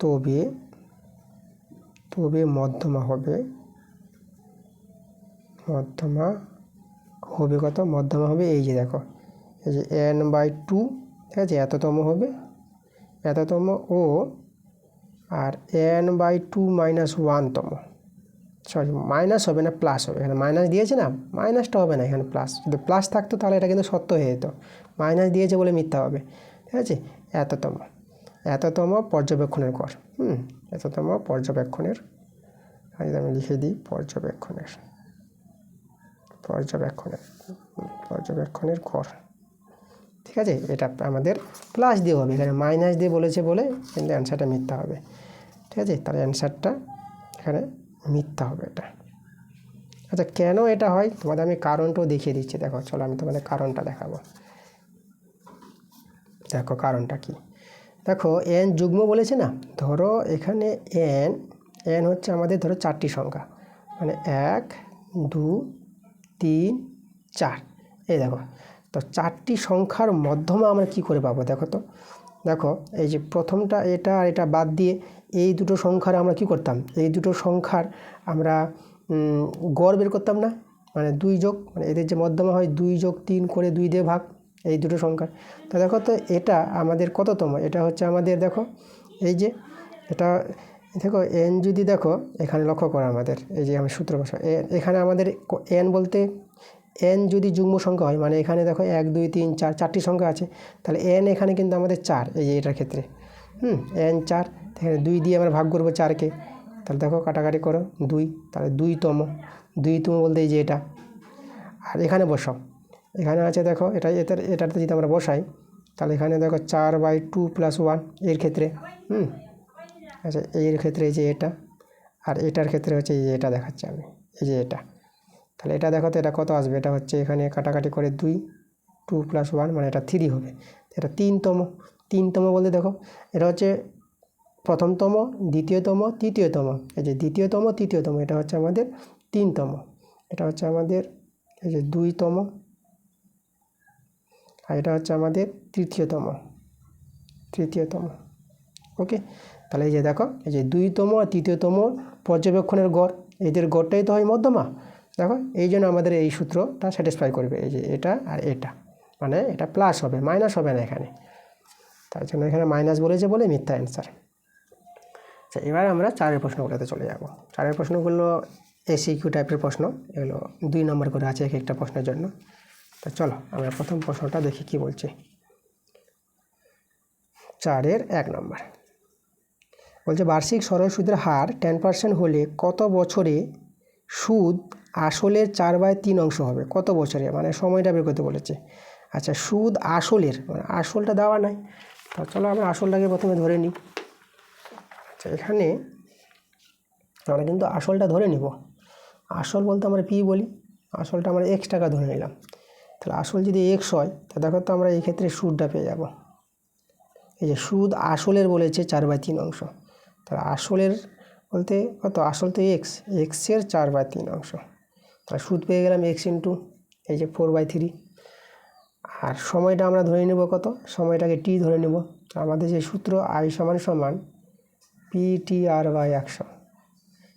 তবে তবে মধ্যমা হবে কত? মধ্যমা হবে এই যে দেখো, এই যে n/2, ঠিক আছে, এততম হবে, এততম ও আর n/2 - 1তম, সরি মাইনাস হবে না, প্লাস হবে। এখানে মাইনাস দিয়েছে না, মাইনাসটা হবে না, এখানে প্লাস। যদি প্লাস থাকতো তাহলে এটা কিন্তু সত্য হয়ে যেত, মাইনাস দিয়েছে বলে মিথ্যা হবে, ঠিক আছে। এততম পর্যবেক্ষণের গড়, এততম পর্যবেক্ষণের, যদি আমি লিখে দিই পর্যবেক্ষণের গড়, ঠিক আছে। এটা আমাদের প্লাস দিয়ে হবে, এখানে মাইনাস দিয়ে বলেছে বলে কিন্তু অ্যান্সারটা মিথ্যা হবে, ঠিক আছে। তাহলে অ্যান্সারটা এখানে মিথ্যা হবে এটা। আচ্ছা, কেন এটা হয় তোমাদের আমি কারণটাও দেখিয়ে দিচ্ছি। দেখো, চলো আমি তোমাদের কারণটা দেখাবো। দেখো কারণটা কি, দেখো n যুগ্ম বলেছে না, ধরো এখানে n হচ্ছে আমাদের ধরো 4টি সংখ্যা, মানে 1 2 3 4, এই দেখো। তো 4টি সংখ্যার মধ্যমা আমরা কি করে পাবো? দেখো এই যে প্রথমটা এটা আর এটা বাদ দিয়ে এই দুটো সংখ্যার আমরা কি করতাম, এই দুটো সংখ্যার আমরা গড় বের করতাম না, মানে 2 যোগ, মানে এদের যে মধ্যমা হয় 2 যোগ 3 করে 2 দিয়ে ভাগ এই দুটো সংখ্যা। তো দেখো তো এটা আমাদের কততম, এটা হচ্ছে আমাদের, দেখো এই যে এটা, দেখো n যদি, দেখো এখানে লক্ষ্য করো আমাদের, এই যে আমি সূত্র বসাই, এখানে আমাদের n বলতে n যদি যুগ্ম সংখ্যা হয়, মানে এখানে দেখো 1 2 3 4 4টি সংখ্যা আছে, তাহলে n এখানে কিন্তু আমাদের 4, এই যে এটার ক্ষেত্রে n 4, এখানে 2 দিয়ে আমরা ভাগ করবো 4কে, তাহলে দেখো কাটাকাটি করো 2, তাহলে 2তম বলতে এই যে এটা। আর এখানে বসাও, এখানে আছে দেখো এটাতে যদি আমরা বসাই, তাহলে এখানে দেখো 4/2 + 1 এর ক্ষেত্রে, আচ্ছা এর ক্ষেত্রে এই যে এটা, আর এটার ক্ষেত্রে হচ্ছে এই যে এটা দেখাচ্ছি আমি, এই যে এটা। তাহলে এটা দেখো তো এটা কত আসবে, এটা হচ্ছে এখানে কাটাকাটি করে 2 + 1 মানে এটা 3 হবে, এটা 3তম বলতে দেখো এটা হচ্ছে প্রথমতম, দ্বিতীয়তম, তৃতীয়তম, এই যে দ্বিতীয়তম তৃতীয়তম, এটা হচ্ছে আমাদের 3তম, এটা হচ্ছে আমাদের এই যে 2তম, আর এটা হচ্ছে আমাদের তৃতীয়তম। ওকে, তাহলে এই যে দেখো এই যে 2তম আর তৃতীয়তম পর্যবেক্ষণের গড়, এদের গড়টাই তো হয় মধ্যমা। দেখো এই জন্য আমাদের এই সূত্রটা স্যাটিসফাই করবে, এই যে এটা আর এটা, মানে এটা প্লাস হবে, মাইনাস হবে না এখানে, তার জন্য এখানে মাইনাস বলেছে বলে মিথ্যা অ্যান্সার। আচ্ছা, এবার আমরা 4এর প্রশ্নগুলোতে চলে যাব। 4এর প্রশ্নগুলো এসিকিউ টাইপের প্রশ্ন, এগুলো 2 নম্বর করে আছে এক একটা প্রশ্নের জন্য। তা চলো আমরা প্রথম প্রশ্নটা দেখি কি বলছে। 4-এর 1 নম্বর বলছে, বার্ষিক সরল সুদের হার 10% হলে কত বছরে সুদ আসলের 4/3 অংশ হবে? কত বছরে, মানে সময়টা বের করতে বলেছে। আচ্ছা, সুদ আসলের, মানে আসলটা দেওয়া নাই, তা চলো আমরা আসলটাকে প্রথমে ধরে নিই। আচ্ছা, এখানে আমরা কিন্তু আসলটা ধরে নিব। আসল বলতে আমরা পি বলি, আসলটা আমরা x টাকা ধরে নিলাম। তাহলে আসল যদি x হয়, তা দেখো তো আমরা এই ক্ষেত্রে সুদটা পেয়ে যাব। এই যে সুদ আসলের বলেছে 4/3 অংশ, তাহলে আসলের বলতে কত, আসল তো এক্সের 4/3 অংশ, তাহলে সুদ পেয়ে গেলাম x ইন্টু এই যে 4/3। আর সময়টা আমরা ধরে নেব কত, সময়টাকে t ধরে নেব। আমাদের যে সূত্র I = PTR/100,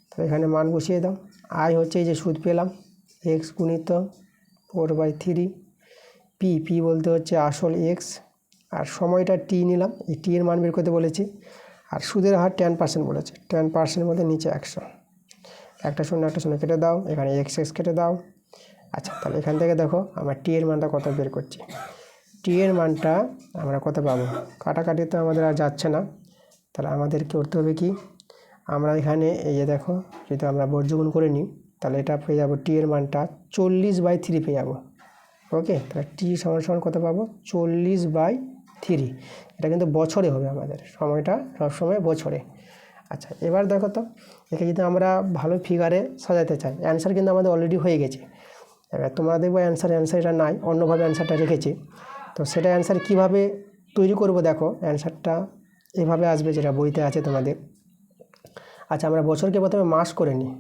তাহলে এখানে মান বসিয়ে দাও। I হচ্ছে এই যে সুদ পেলাম x গুণিত 4/3, পি বলতে হচ্ছে আসল x, আর সময়টা t নিলাম, এই t এর মান বের করতে বলেছি। আর সুদের হার 10% বলেছে, 10% বলতে নিচে 100, একটা শূন্য কেটে দাও, এখানে x কেটে দাও। আচ্ছা, তাহলে এখান থেকে দেখো আমরা t এর মানটা কত বের করছি। t এর মানটা আমরা কত পাবো, কাটাকাটি তো আমাদের আর যাচ্ছে না, তাহলে আমাদের করতে হবে কি, আমরা এখানে এই যে দেখো যদি আমরা বর্গমূল করে নিই, তাহলে এটা পেয়ে যাবো t এর মানটা 40/3 পেয়ে যাবো। ওকে, তাহলে t সমান কত পাবো, 40/3। এটা কিন্তু বছরে হবে, আমাদের সময়টা সবসময় বছরে। আচ্ছা, এবার দেখো তো একে যদি আমরা ভালো ফিগারে সাজাতে চাই, অ্যান্সার কিন্তু আমাদের অলরেডি হয়ে গেছে। এবার তোমরা দেখবো অ্যান্সার এটা নাই, অন্যভাবে অ্যান্সারটা রেখেছি। তো সেটা অ্যান্সার কীভাবে তৈরি করব, দেখো অ্যান্সারটা এভাবে আসবে যেটা বইতে আছে তোমাদের। আচ্ছা, আমরা বছরকে প্রথমে মাস করে নিই।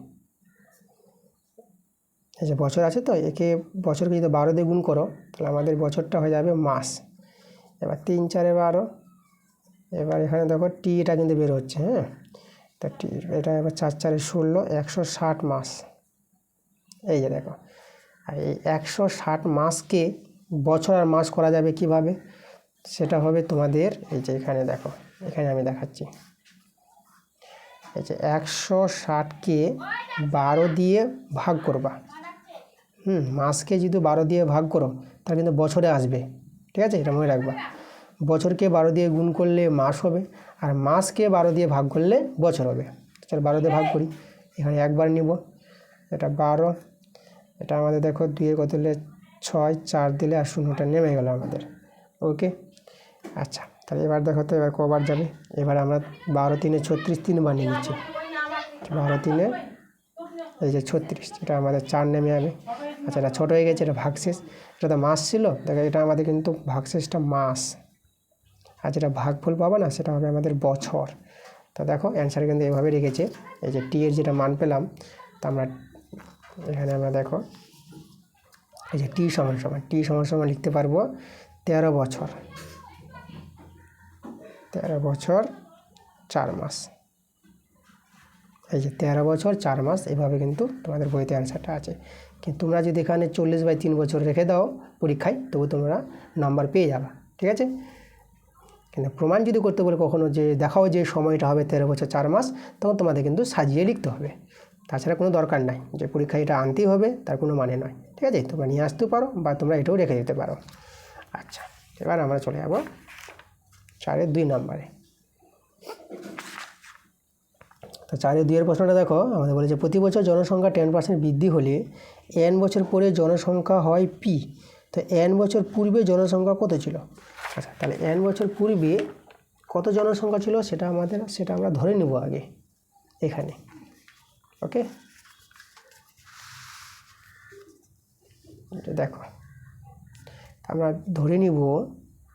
এই যে বছর আছে, তো একে বছরকে যদি 12 দিয়ে গুণ করো, তাহলে আমাদের বছরটা হয়ে যাবে মাস। এবার 3 4 12, এবার এখানে দেখো টি এটা কিন্তু বের হচ্ছে, হ্যাঁ। তা টি এটা এবার 4 4 16 160 মাস। এই যে দেখো, আর এই 160 মাসকে বছর আর মাস করা যাবে কিভাবে, সেটা হবে তোমাদের এই যে এখানে দেখো, এখানে আমি দেখাচ্ছি। এই যে 160কে 12 দিয়ে ভাগ করবা। মাসকে যদি 12 দিয়ে ভাগ করো তাহলে কিন্তু বছরে আসবে, ঠিক আছে, এটা মনে রাখবা। বছরকে 12 দিয়ে গুণ করলে মাস হবে, আর মাসকে 12 দিয়ে ভাগ করলে বছর হবে। চলো 12 দিয়ে ভাগ করি, এখানে একবার নিব, এটা 12, এটা আমাদের দেখো 2 কত দিলে 6, 4 দিলে আর 0টা নেমে গেল আমাদের। ওকে, আচ্ছা, তাহলে এবার দেখো তো এবার কবার যাবে। এবার আমরা 12 3 36 3বার নিয়ে নিচ্ছি। 12 3 এই যে 36, এটা আমাদের 4 নেমে যাবে। আচ্ছা, এটা ছোটো হয়ে গেছে, এটা ভাগশেষ। এটা তো মাস ছিল, দেখো এটা আমাদের কিন্তু ভাগশেষটা মাস, আর যেটা ভাগফল পাবো না সেটা হবে আমাদের বছর। তো দেখো অ্যান্সার কিন্তু এভাবে রেখেছে। এই যে টি এর যেটা মান পেলাম, তা আমরা এখানে আমরা দেখো এই যে টি সমান সমান লিখতে পারবো 13 বছর, 13 বছর 4 মাস। এই যে 13 বছর 4 মাস, এভাবে কিন্তু তোমাদের বইতে অ্যান্সারটা আছে। কিন্তু তোমরা যদি এখানে 40/3 বছর রেখে দাও পরীক্ষায়, তবু তোমরা নাম্বার পেয়ে যাবে, ঠিক আছে। কিন্তু প্রমাণ যদি করতে বলে কখনো যে দেখাও যে সময়টা হবে 13 বছর 4 মাস, তখন তোমাদের কিন্তু সাজিয়ে লিখতে হবে। তাছাড়া কোনো দরকার নাই যে পরীক্ষায় এটা আনতেই হবে, তার কোনো মানে নয়, ঠিক আছে। তোমরা নিয়ে আসতেও পারো বা তোমরা এটাও রেখে দিতে পারো। আচ্ছা, এবার আমরা চলে যাবো 4-এর 2 নম্বরে। তো 4-এর 2 প্রশ্নটা দেখো, আমাদের বলেছে প্রতি বছর জনসংখ্যা 10% বৃদ্ধি হলে n বছর পরে জনসংখ্যা হয় পি। তো n বছর পূর্বে জনসংখ্যা কত ছিল? আচ্ছা, তাহলে n বছর পূর্বে কত জনসংখ্যা ছিল সেটা আমরা ধরে নিব আগে এখানে। ওকে, এটা দেখো আমরা ধরে নিব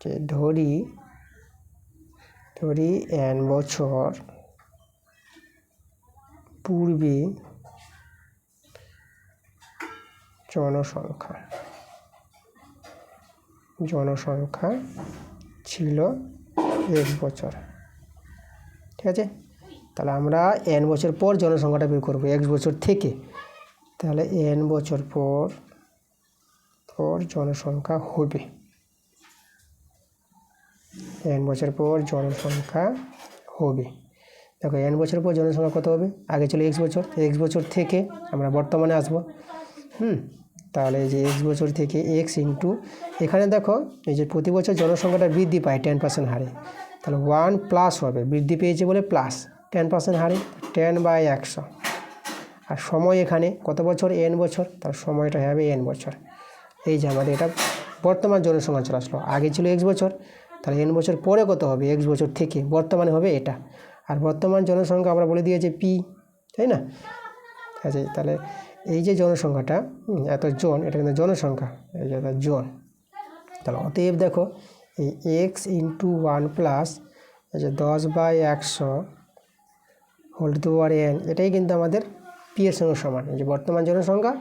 যে ধরি n বছর পূর্বে জনসংখ্যা ছিল 1 বছর, ঠিক আছে। তাহলে আমরা n বছর পর জনসংখ্যাটা বের করবো 1 বছর থেকে। তাহলে n বছর পর জনসংখ্যা হবে, n বছর পর জনসংখ্যা হবে। দেখো n বছর পর জনসংখ্যা কত হবে, আগে ছিল x বছর, x বছর থেকে আমরা বর্তমানে আসবো। তাহলে এই যে x বছর থেকে x ইন্টু, এখানে দেখো এই যে প্রতি বছর জনসংখ্যাটা বৃদ্ধি পায় 10% হারে, তাহলে 1 প্লাস হবে, বৃদ্ধি পেয়েছে বলে প্লাস 10% হারে 10/100। আর সময় এখানে কত বছর, n বছর, তার সময়টা হবে n বছর। এই যে আমাদের এটা বর্তমান জনসংখ্যা চলে আসলো, আগে ছিল x বছর, তাহলে n বছর পরে কত হবে, x বছর থেকে বর্তমানে হবে এটা। আর বর্তমান জনসংখ্যা আমরা বলে দিয়েছি পি, তাই না। আচ্ছা, তাহলে এই যে জনসংখ্যাটা এত জন, এটা কিন্তু জনসংখ্যা, এই যে জন। তাহলে অতএব দেখো এই এক্স ইন্টু 1 প্লাস এই যে 10/100 হোল টু পাওয়ার n, এটাই কিন্তু আমাদের পি এর সঙ্গে সমান, এই যে বর্তমান জনসংখ্যা।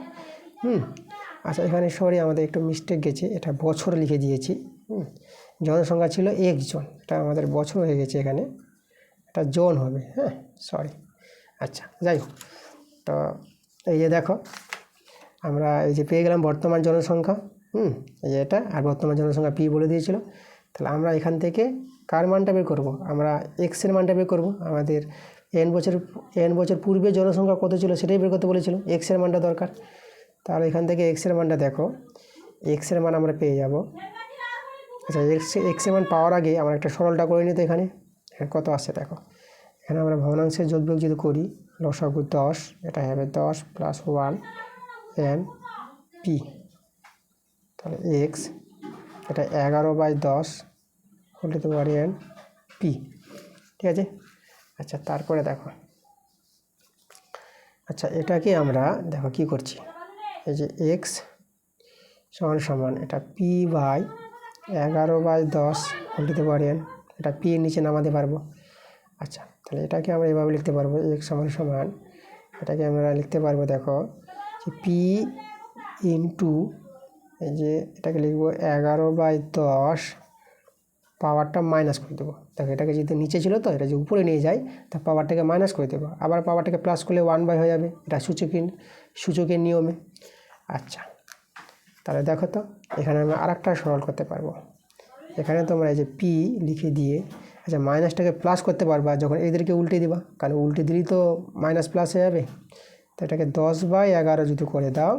আচ্ছা, এখানে সরি আমাদের একটু মিস্টেক গেছে, এটা বছর লিখে দিয়েছি। জনসংখ্যা ছিল 1 জন, এটা আমাদের বছর হয়ে গেছে, এখানে এটা জন হবে, হ্যাঁ সরি। আচ্ছা, যাই হোক, তো এই যে দেখো আমরা এই যে পেয়ে গেলাম বর্তমান জনসংখ্যা, এই যে এটা, আর বর্তমান জনসংখ্যা পি বলে দিয়েছিল। তাহলে আমরা এখান থেকে কার মানটা বের করবো, আমরা এক্সের মানটা বের করবো। আমাদের n বছর পূর্বে জনসংখ্যা কত ছিল সেটাই বের করতে বলেছিল, এক্সের মানটা দরকার। তাহলে এখান থেকে এক্সের মানটা দেখো, এক্সের মান আমরা পেয়ে যাব। আচ্ছা, এক্সের মান পাওয়ার আগে আমরা একটা সরলটা করে নিতে, এখানে কত আসছে দেখো। এখানে আমরা ভগ্নাংশের যোগ বিয়োগ যদি করি, লসাগু 10, এটা হবে 10 + 1 n পি। তাহলে এক্স এটা 11/10 whole to power n p, ঠিক আছে। আচ্ছা, তারপরে দেখো, আচ্ছা এটাকে আমরা দেখো কি করছি, এই যে এক্স সমান এটা p/11/10 whole to power n, এটা পি এর নিচে নামাতে পারবো। আচ্ছা, তাহলে এটাকে আমরা এভাবে লিখতে পারবো, এক্স সমান এটাকে আমরা লিখতে পারবো দেখো যে পি ইন্টু এই যে এটাকে লিখবো 11/10, পাওয়ারটা মাইনাস করে দেবো, দেখো এটাকে যদি নিচে ছিল তো এটা যে উপরে নিয়ে যায় তা পাওয়ারটাকে মাইনাস করে দেবো, আবার পাওয়ারটাকে প্লাস করলে 1/, হয়ে যাবে, এটা সূচকের নিয়মে। আচ্ছা, তাহলে দেখো তো এখানে আমরা আরেকটা সরল করতে পারবো। এখানে তোমরা এই যে পি লিখে দিয়ে আচ্ছা মাইনাসটাকে প্লাস করতে পারবা যখন এদেরকে উল্টে দিবা, কারণ উল্টে দিলেই তো মাইনাস প্লাস হয়ে যাবে। তো এটাকে 10/11 যদি করে দাও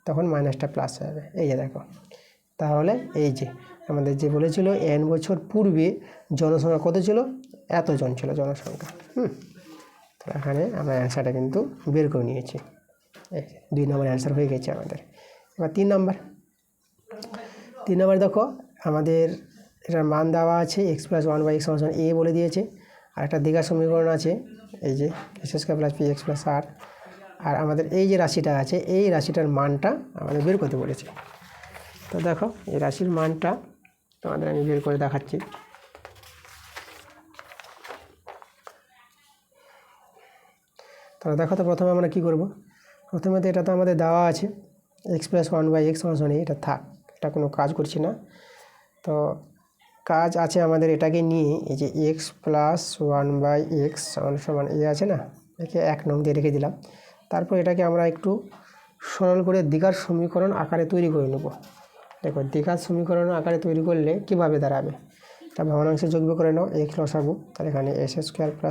তখন মাইনাসটা প্লাস হয়ে যাবে। এই যে দেখো, তাহলে এই যে আমাদের যে বলেছিল n বছর পূর্বে জনসংখ্যা কত ছিল, এতজন ছিল জনসংখ্যা। তো এখানে আমরা অ্যান্সারটা কিন্তু বের করে নিয়েছি। এই 2 নম্বর অ্যান্সার হয়ে গেছে আমাদের। এবার 3 নম্বর দেখো, আমাদের এটার মান দেওয়া আছে x + 1/x = a বলে দিয়েছে, আর একটা দ্বিঘাত সমীকরণ আছে এই যে s² + px + r, আর আমাদের এই যে রাশিটা আছে এই রাশিটার মানটা আমাদের বের করতে বলেছে। তো দেখো এই রাশির মানটা তোমাদের আমি বের করে দেখাচ্ছি। তাহলে দেখো তো প্রথমে আমরা কী করব, প্রথমে তো এটা তো আমাদের দেওয়া আছে x + 1/x = a, এটা থাক, এটা কোনো কাজ করছি না। তো কাজ আছে আমাদের এটাকে নিয়ে, এই যে x + 1/x = a আছে না, একে 1 নং দিয়ে রেখে দিলাম। তারপর এটাকে আমরা একটু সরল করে দ্বিঘাত সমীকরণ আকারে তৈরি করে নেব। দেখো দ্বিঘাত সমীকরণ আকারে তৈরি করলে কীভাবে দাঁড়াবে, তা ভগ্নাংশে যোগ করে নাও, x লসাগু, তাহলে এখানে s²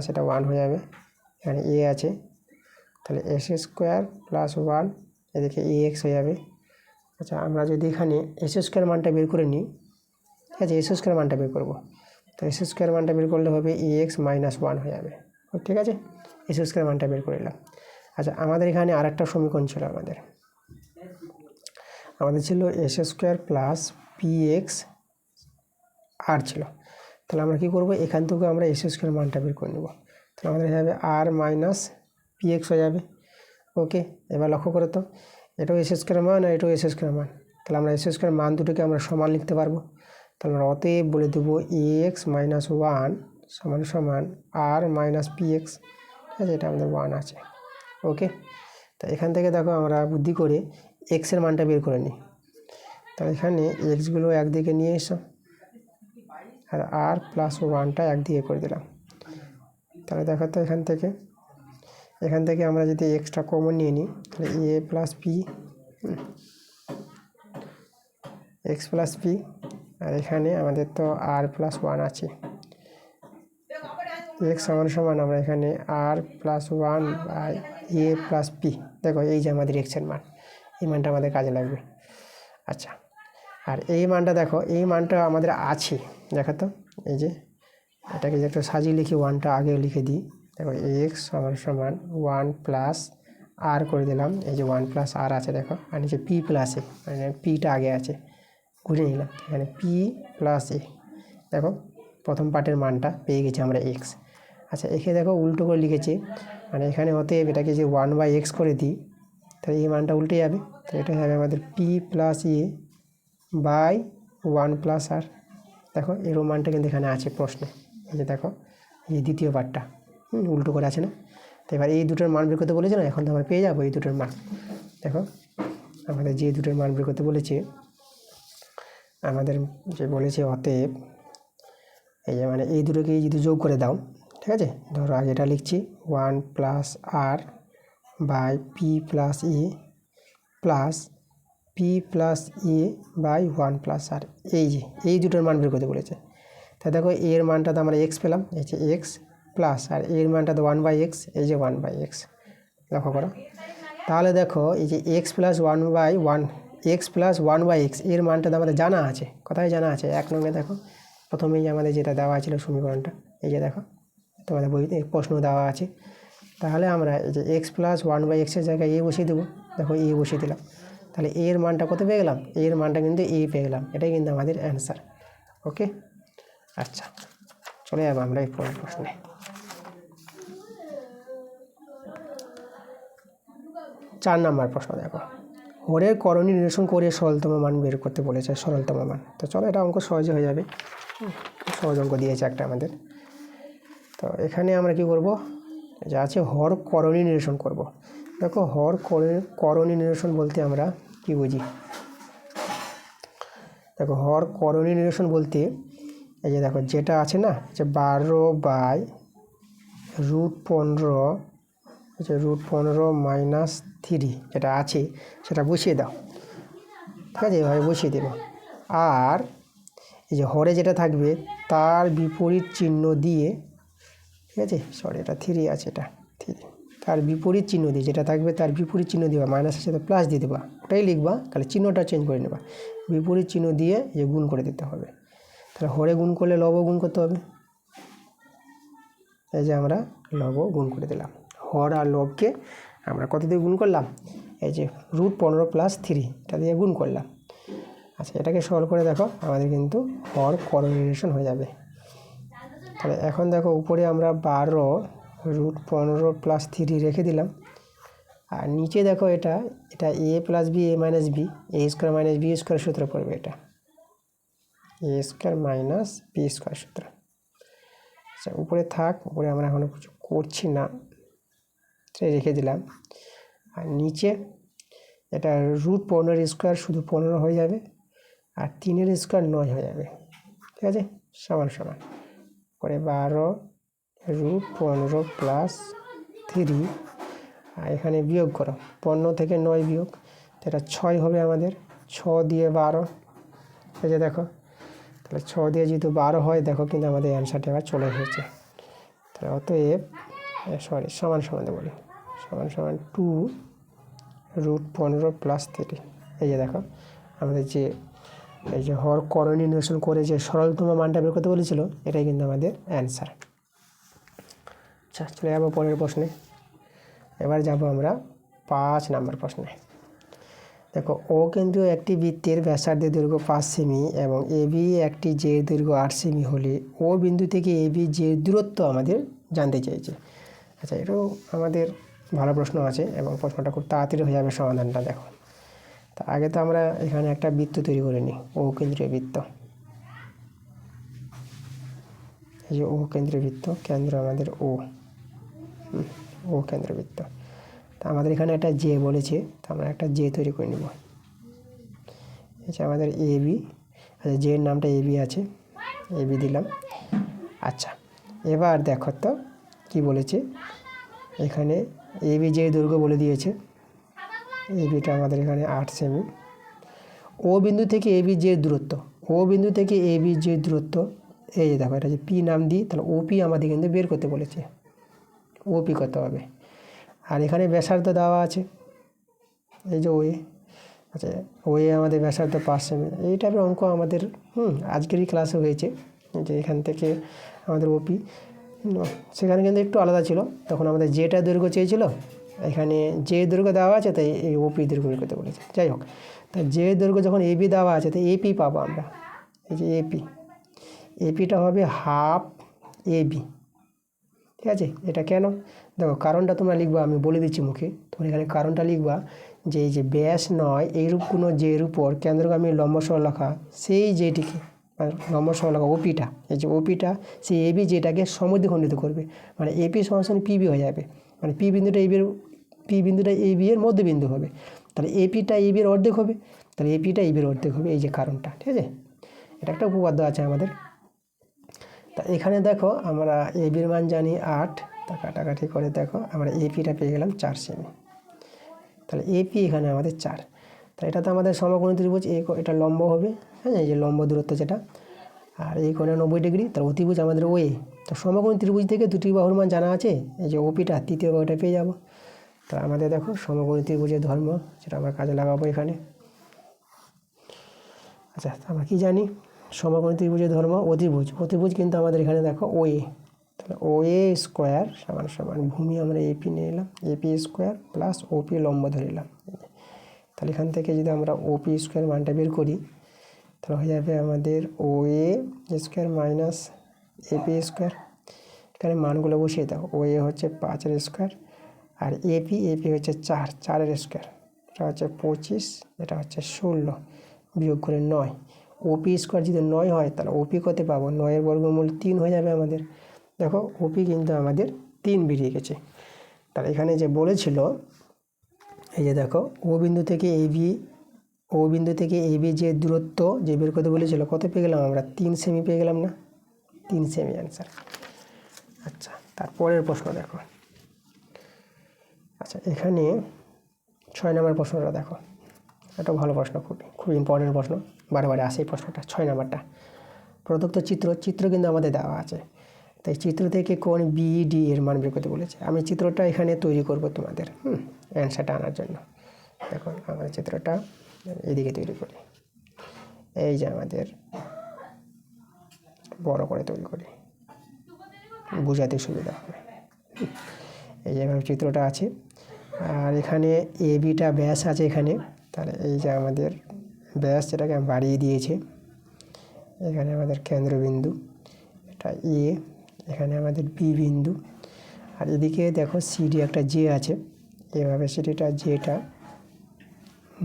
+ এটা 1 হয়ে যাবে, এখানে a আছে, তাহলে s² + 1 এদিকে ax হয়ে যাবে। আচ্ছা, আমরা যদি এখানে s² মানটা বের করে নিই, ঠিক আছে, s² মানটা বের করব, তো s² মানটা বের করলে হবে ax - 1 হয়ে যাবে। ঠিক আছে, s² মানটা বের করে নিলাম। আচ্ছা, আমাদের এখানে আরেকটা সমীকরণ ছিল, আমাদের ছিল s² + px r ছিল। তাহলে আমরা কী করব, এখান থেকে আমরা s² মানটা বের করে নেব, তাহলে আমাদের হয়ে যাবে r - px হয়ে যাবে। ওকে, এবার লক্ষ্য করো তো, এটাও s² মান আর এটাও s² মান, তাহলে আমরা s² মান দুটোকে আমরা সমান লিখতে পারবো। তাহলে আমরা অতএব বলে দেবো ax - 1 = r - px, ঠিক আছে, এটা আমাদের 1 আছে। ওকে, তো এখান থেকে দেখো আমরা বুদ্ধি করে এক্সের মানটা বের করে নিই। তাহলে এখানে এক্সগুলো একদিকে নিয়ে এসো, আর r + 1টা একদিকে করে দিলাম। তাহলে দেখো তো এখান থেকে আমরা যদি এক্সটা কমন নিয়ে নিই, তাহলে a + p, x + p, আর এখানে আমাদের তো r + 1 আছে, x = আমরা এখানে r + 1/a + p, দেখো এই যে আমাদের এক্সের মান, এই মানটা আমাদের কাজে লাগবে। আচ্ছা, আর এই মানটা দেখো, এই মানটা আমাদের আছে, দেখো তো এই যে এটাকে যে একটু সাজিয়ে লিখি, 1টা আগে লিখে দিই। দেখো x = 1 + r করে দিলাম, এই যে 1 + r আছে দেখো, আর নিচে p + a, মানে pটা আগে আছে, ঘুরে নিলাম, এখানে p + a, দেখো প্রথম পার্টের মানটা পেয়ে গেছি আমরা x। আচ্ছা, এখানে দেখো উল্টো করে লিখেছি, মানে এখানে অতএব এটাকে যে 1/x করে দিই, তাহলে এই মানটা উল্টে যাবে, তো এটা হবে আমাদের p + a/1 + r। দেখো এর মানটা কিন্তু এখানে আছে প্রশ্নে, এই যে দেখো এই দ্বিতীয় পার্টটা উল্টো করে আছে না। তো এবার এই দুটোর মান বের করতে বলেছে না, এখন তো আমরা পেয়ে যাবো এই দুটোর মান। দেখো আমাদের যে দুটোর মান বের করতে বলেছে, আমাদের যে বলেছে অতএব এই যে মানে এই দুটোকে যদি যোগ করে দাও, ঠিক আছে, ধরো আগে এটা লিখছি 1 + r/p + a plus p + a/1 + r, এই যে এই দুটোর মান বের করতে বলেছে। তা দেখো এর মানটা তো আমরা x পেলাম, এই যে x প্লাস, আর এর মানটা তো 1/x, এই যে 1/x, লক্ষ্য করো। তাহলে দেখো এই যে x + 1/x এর মানটা তো আমাদের জানা আছে, কোথায় জানা আছে, 1 নঙ্গে দেখো, প্রথমেই আমাদের যেটা দেওয়া ছিল সমীকরণটা, এই যে দেখো তোমাদের বইতে প্রশ্ন দেওয়া আছে। তাহলে আমরা এই যে x + 1/x এর জায়গায় a বসিয়ে দেবো, দেখো a বসিয়ে দিলাম, তাহলে এর মানটা কত পেয়ে গেলাম, এর মানটা কিন্তু a পেয়ে গেলাম, এটাই কিন্তু আমাদের অ্যান্সার। ওকে, আচ্ছা চলে যাবো আমরা এই পরের প্রশ্নে। 4 নম্বর প্রশ্ন দেখো, হরের করণী নিরসন করে সরলতম মান বের করতে বলেছে, সরলতম মান। তো চলো এটা অঙ্ক সহজে হয়ে যাবে, সহজ অঙ্ক দিয়েছে একটা আমাদের। তো এখানে আমরা কি করব, যা আছে হর করণী নিরসন করব। দেখো হর করণী নিরসন বলতে আমরা কি বুঝি, দেখো হর করণী নিরসন বলতে এই যে দেখো যেটা আছে না, যে 12/√15, যে √15 - 3 যেটা আছে সেটা বসিয়ে দাও। ঠিক আছে, এভাবে বসিয়ে দেবো। আর এই যে হরে যেটা থাকবে তার বিপরীত চিহ্ন দিয়ে, ঠিক আছে, সরি এটা 3 আছে, এটা 3, তার বিপরীত চিহ্ন দিয়ে যেটা থাকবে তার বিপরীত চিহ্ন দিবা, মাইনাসের সাথে প্লাস দিয়ে দেবা, ওটাই লিখবা, তাহলে চিহ্নটা চেঞ্জ করে নেবা, বিপরীত চিহ্ন দিয়ে যে গুণ করে দিতে হবে। তাহলে হরে গুণ করলে লব গুণ করতে হবে। এই যে আমরা লব গুণ করে দিলাম, হর আর লবকে আমরা কত দিয়ে গুণ করলাম, এই যে √15 + 3 এটা দিয়ে গুণ করলাম। আচ্ছা, এটাকে সলভ করে দেখো, আমাদের কিন্তু হর কোরিলেশন হয়ে যাবে। তাহলে এখন দেখো উপরে আমরা 12√15 + 3 রেখে দিলাম, আর নিচে দেখো এটা a + b a - b, a² - b² সূত্র পড়বে, এটা a² - b² সূত্র। আচ্ছা, উপরে থাক, উপরে আমরা এখনো কিছু করছি না, রেখে দিলাম। আর নিচে এটা √15 শুধু 15 হয়ে যাবে, আর 3 9 হয়ে যাবে। ঠিক আছে, সমান সমান করে 12√15 + 3, আর এখানে বিয়োগ করো 15 থেকে 9 বিয়োগ, এটা 6 হবে আমাদের, 6 দিয়ে 12, এই যে দেখো, তাহলে 6 দিয়ে যেহেতু 12 হয়, দেখো কিন্তু আমাদের অ্যান্সারটা এবার চলে এসেছে। তাহলে অতএব সমান সমান বলি, সমান সমান 2√15 + 3। এই যে দেখো আমাদের যে এই যে হর করণীয় নির্ণয় করে যে সরলতম মানটা বের করতে বলেছিল, এটাই কিন্তু আমাদের অ্যান্সার। আচ্ছা, চলে যাবো পরের প্রশ্নে। এবার যাব আমরা 5 নম্বর প্রশ্নে। দেখো, ও কেন্দ্রীয় একটি বৃত্তের ব্যাসার্ধের দৈর্ঘ্য 5 সেমি এবং এবি একটি জের দৈর্ঘ্য 8 সেমি হলে ও বিন্দু থেকে এবি জের দূরত্ব আমাদের জানতে চাইছে। আচ্ছা, এটাও আমাদের ভালো প্রশ্ন আছে এবং প্রশ্নটা খুব তাড়াতাড়ি হয়ে যাবে সমাধানটা। দেখো, তা আগে তো আমরা এখানে একটা বৃত্ত তৈরি করে নিই, ও কেন্দ্রীয় বৃত্ত। এই যে ও কেন্দ্রীয় বৃত্ত, কেন্দ্র আমাদের ও কেন্দ্রীয় বৃত্ত। তা আমাদের এখানে একটা জে বলেছে, তো আমরা একটা জে তৈরি করে নেব। এই যে আমাদের এবি, আচ্ছা জের নামটা এবি আছে, এবি দিলাম। আচ্ছা, এবার দেখো তো কি বলেছে এখানে, এবি যে দৈর্ঘ্য বলে দিয়েছে, এবিটা আমাদের এখানে 8 সেমি। ও বিন্দু থেকে এবি যে দূরত্ব, ও বিন্দু থেকে এবি যে দূরত্ব, এই যে দেখো এটা যে পি নাম দিই, তাহলে ওপি আমাদের কিন্তু বের করতে বলেছে, ওপি কত হবে। আর এখানে ব্যাসার্ধ দেওয়া আছে, এই যে ওয়ে, আচ্ছা ওয়ে আমাদের ব্যাসার্ধ 5 সেমি। এই টাইপের অঙ্ক আমাদের আজকেরই ক্লাসে হয়েছে, যে এখান থেকে আমাদের ওপি, সেখানে কিন্তু একটু আলাদা ছিল, তখন আমাদের যেটা দৈর্ঘ্য চেয়েছিল, এখানে যে দৈর্ঘ্য দেওয়া আছে তাই এই ওপি দৈর্ঘ্য বের করতে বলেছে। যাই হোক, তা যে দৈর্ঘ্য যখন এবি দেওয়া আছে, তো এপি পাবো আমরা, এই যে এপিটা হবে হাফ এবি। ঠিক আছে, এটা কেন দেখো, কারণটা তোমরা লিখবা, আমি বলে দিচ্ছি মুখে, তোমরা এখানে কারণটা লিখবা যে এই যে ব্যাস নয় এইরূপ কোনো জের উপর কেন্দ্রগামী লম্ব সরলরেখা, সেই যেটিকে লম্ব সরলরেখা ওপিটা, এই যে ওপিটা সেই এবি যেটাকে সমদ্বিখণ্ডিত করবে, মানে এপি সমান পিবি হয়ে যাবে, মানে পি বিন্দুটা এবি এর মধ্যবিন্দু হবে, তাহলে এপিটা এবি এর অর্ধেক হবে, তাহলে এপিটা এবি এর অর্ধেক হবে, এই যে কারণটা। ঠিক আছে, এটা একটা উপপাদ্য আছে আমাদের। তা এখানে দেখো আমরা এবির মান জানি 8, তা কাটাকাটি করে দেখো আমরা এপিটা পেয়ে গেলাম 4 সেমি। তাহলে এপি এখানে আমাদের 4, তাহলে এটা তো আমাদের সমকোণী ত্রিভুজ, এটা লম্ব হবে, হ্যাঁ, এই যে লম্ব দূরত্ব যেটা, আর এই কোণে 90 ডিগ্রি, তার অতিভুজ আমাদের ওয়ে। তো সমকোণী ত্রিভুজ থেকে দুটি বাহুর মান জানা আছে, এই যে ওপিটা তৃতীয় বাহুটা পেয়ে যাব। তা আমাদের দেখো সমকোণী ত্রিভুজের ধর্ম, যেটা আমরা কাজে লাগাবো এখানে। আচ্ছা, আমরা কি জানি, সমকোণী ত্রিভুজের ধর্ম অতিভুজ কিন্তু আমাদের এখানে দেখো ওয়ে, তাহলে ওএ স্কোয়ার সমান সমান ভূমি আমরা এপি নিয়ে এলাম, এপি স্কোয়ার প্লাস ওপি লম্ব ধরে নিলাম। তাহলে এখান থেকে যদি আমরা ওপি স্কোয়ার মানটা বের করি, তাহলে হয়ে যাবে আমাদের OA square minus AP square. এখানে মানগুলো বসিয়ে দাও, ওএ হচ্ছে 5 স্কোয়ার, আর এপি হচ্ছে 4 স্কোয়ার, এটা হচ্ছে 25, এটা হচ্ছে 16, বিয়োগ করে 9। ওপি স্কোয়ার যদি 9 হয়, তাহলে ওপি কত পাবো, 9 বর্গমূল 3 হয়ে যাবে আমাদের। দেখো ওপি কিন্তু আমাদের 3 বেরিয়ে গেছে। তাহলে এখানে যে বলেছিল, এই যে দেখো ও বিন্দু থেকে এবি যে দূরত্ব যে বের করতে বলেছিল, কত পেয়ে গেলাম আমরা, 3 সেমি পেয়ে গেলাম না। 3 সেমি অ্যান্সার। আচ্ছা, তারপরের প্রশ্ন দেখো। আচ্ছা, এখানে 6 নম্বর প্রশ্নটা দেখো। এটা ভালো প্রশ্ন, খুব ইম্পর্টেন্ট প্রশ্ন, বারে আসে এই প্রশ্নটা। 6 নম্বরটা, প্রদত্ত চিত্র কিন্তু আমাদের দেওয়া আছে। তাই চিত্র থেকে কোণ বিডি এর মান বের করতে বলেছে। আমি চিত্রটা এখানে তৈরি করব তোমাদের অ্যান্সারটা আনার জন্য। দেখো, আমরা চিত্রটা এদিকে তৈরি করি। এই যে আমাদের বড় করে তৈরি করি, বোঝাতে সুবিধা হবে। এই যেভাবে চিত্রটা আছে, আর এখানে এ বিটা ব্যাস আছে এখানে। তাহলে এই যে আমাদের ব্যাস, যেটাকে আমি বাড়িয়ে দিয়েছি। এখানে আমাদের কেন্দ্রবিন্দু, এটা এ, এখানে আমাদের বি বিন্দু, আর এদিকে দেখো সিডি একটা জে আছে। এভাবে সিডিটা জেটা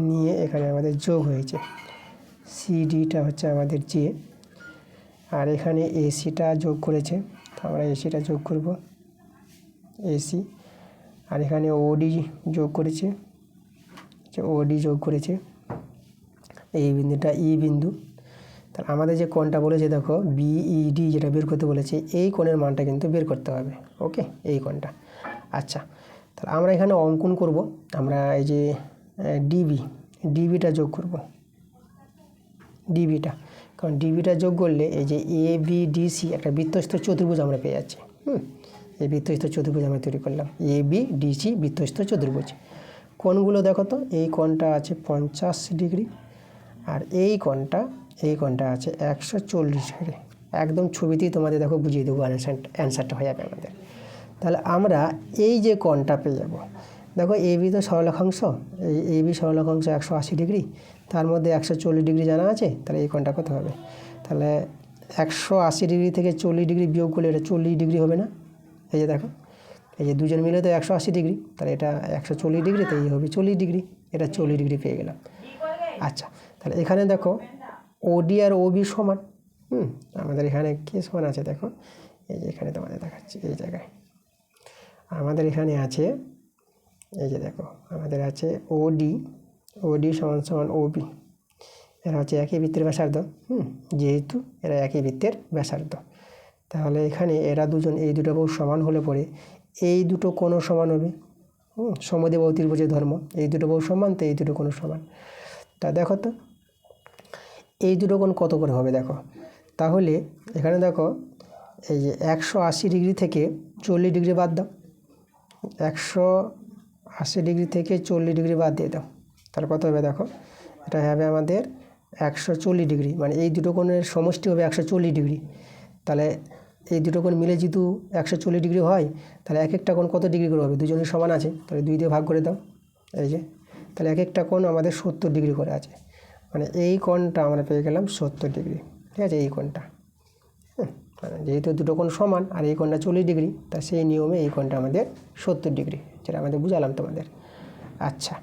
নিয়ে এখানে আমাদের যোগ হয়েছে। সিডিটা হচ্ছে আমাদের জে, আর এখানে এসিটা যোগ করেছে, তো আমরা এসিটা যোগ করব, এসি। আর এখানে ওডি যোগ করেছে, ওডি যোগ করেছে। এই বিন্দুটা ই বিন্দু। তাহলে আমাদের যে কোণটা বলেছে দেখো বিইডি, যেটা বের করতে বলেছে, এই কোণের মানটা কিন্তু বের করতে হবে। ওকে, এই কোণটা। আচ্ছা, তাহলে আমরা এখানে অঙ্কন করব। আমরা এই যে ডিবিটা যোগ করব, ডিবিটা। কারণ ডিবিটা যোগ করলে এই যে এ বি ডিসি একটা বৃত্তস্থ চতুর্ভুজ আমরা পেয়ে যাচ্ছি। এই বৃত্তস্থ চতুর্ভুজ আমরা তৈরি করলাম, এ বি ডিসি বৃত্তস্থ চতুর্ভুজ। কোণগুলো দেখো তো, এই কোণটা আছে 50 ডিগ্রি, আর এই কোণটা আছে 140 ডিগ্রি। একদম ছবিতেই তোমাদের দেখো বুঝিয়ে দেবো, অ্যান্সারটা হয়ে যাবে আমাদের। তাহলে আমরা এই যে কোণটা পেয়ে যাব, দেখো এ বি তো সরলরেখাংশ, এই এ বি সরলরেখাংশ 180 ডিগ্রি, তার মধ্যে 140 ডিগ্রি জানা আছে। তাহলে এই কোণটা কত হবে? তাহলে 180 ডিগ্রি থেকে 40 ডিগ্রি বিয়োগ করলে এটা 40 ডিগ্রি হবে না? এই যে দেখো, এই যে দুজন মিলে তো 180 ডিগ্রি, তাহলে এটা 140 ডিগ্রি, তো এই হবে 40 ডিগ্রি। এটা 40 ডিগ্রি পেয়ে গেলাম। আচ্ছা, তাহলে এখানে দেখো ওডি আর ওবি সমান। আমাদের এখানে কে সমান আছে দেখো, এই যে এখানে তোমাদের দেখাচ্ছি, এই জায়গায় আমাদের এখানে আছে, এই যে দেখো আমাদের আছে ওডি সমান সমান ওবি। এরা হচ্ছে একই বৃত্তের ব্যাসার্ধ। যেহেতু এরা একই বৃত্তের ব্যাসার্ধ, তাহলে এখানে এরা দুজন, এই দুটো বাহু সমান হলে পরে এই দুটো কোণও সমান হবে। সমদ্বিবাহু ত্রিভুজের ধর্ম, এই দুটো বাহু সমান, তো এই দুটো কোণও সমান। তা দেখো তো এই দুটো কোণ কত করে হবে দেখো। তাহলে এখানে দেখো এই যে 180 ডিগ্রি থেকে 40 ডিগ্রি বাদ দাও, 180 ডিগ্রি থেকে 40 ডিগ্রি বাদ দিয়ে দাও, তাহলে কত হবে দেখো, এটা হবে আমাদের 140 ডিগ্রি। মানে এই দুটো কোণের সমষ্টি হবে 140 ডিগ্রি। তাহলে এই দুটো কোণ মিলে যেহেতু 140 ডিগ্রি হয়, তাহলে এক একটা কোণ কত ডিগ্রি করে হবে? দুজনের সমান আছে, তাহলে 2 দিয়ে ভাগ করে দাও। এই যে, তাহলে এক একটা কোণ আমাদের 70 ডিগ্রি করে আছে। মানে এই কোণটা আমরা পেয়ে গেলাম 70 ডিগ্রি। ঠিক আছে, এই কোণটা। মানে যেহেতু দুটো কোণ সমান আর এই কোণটা 40 ডিগ্রি, তা সেই নিয়মে এই কোণটা আমাদের 70 ডিগ্রি, যেটা আমাদের বুঝালাম তোমাদের। আচ্ছা,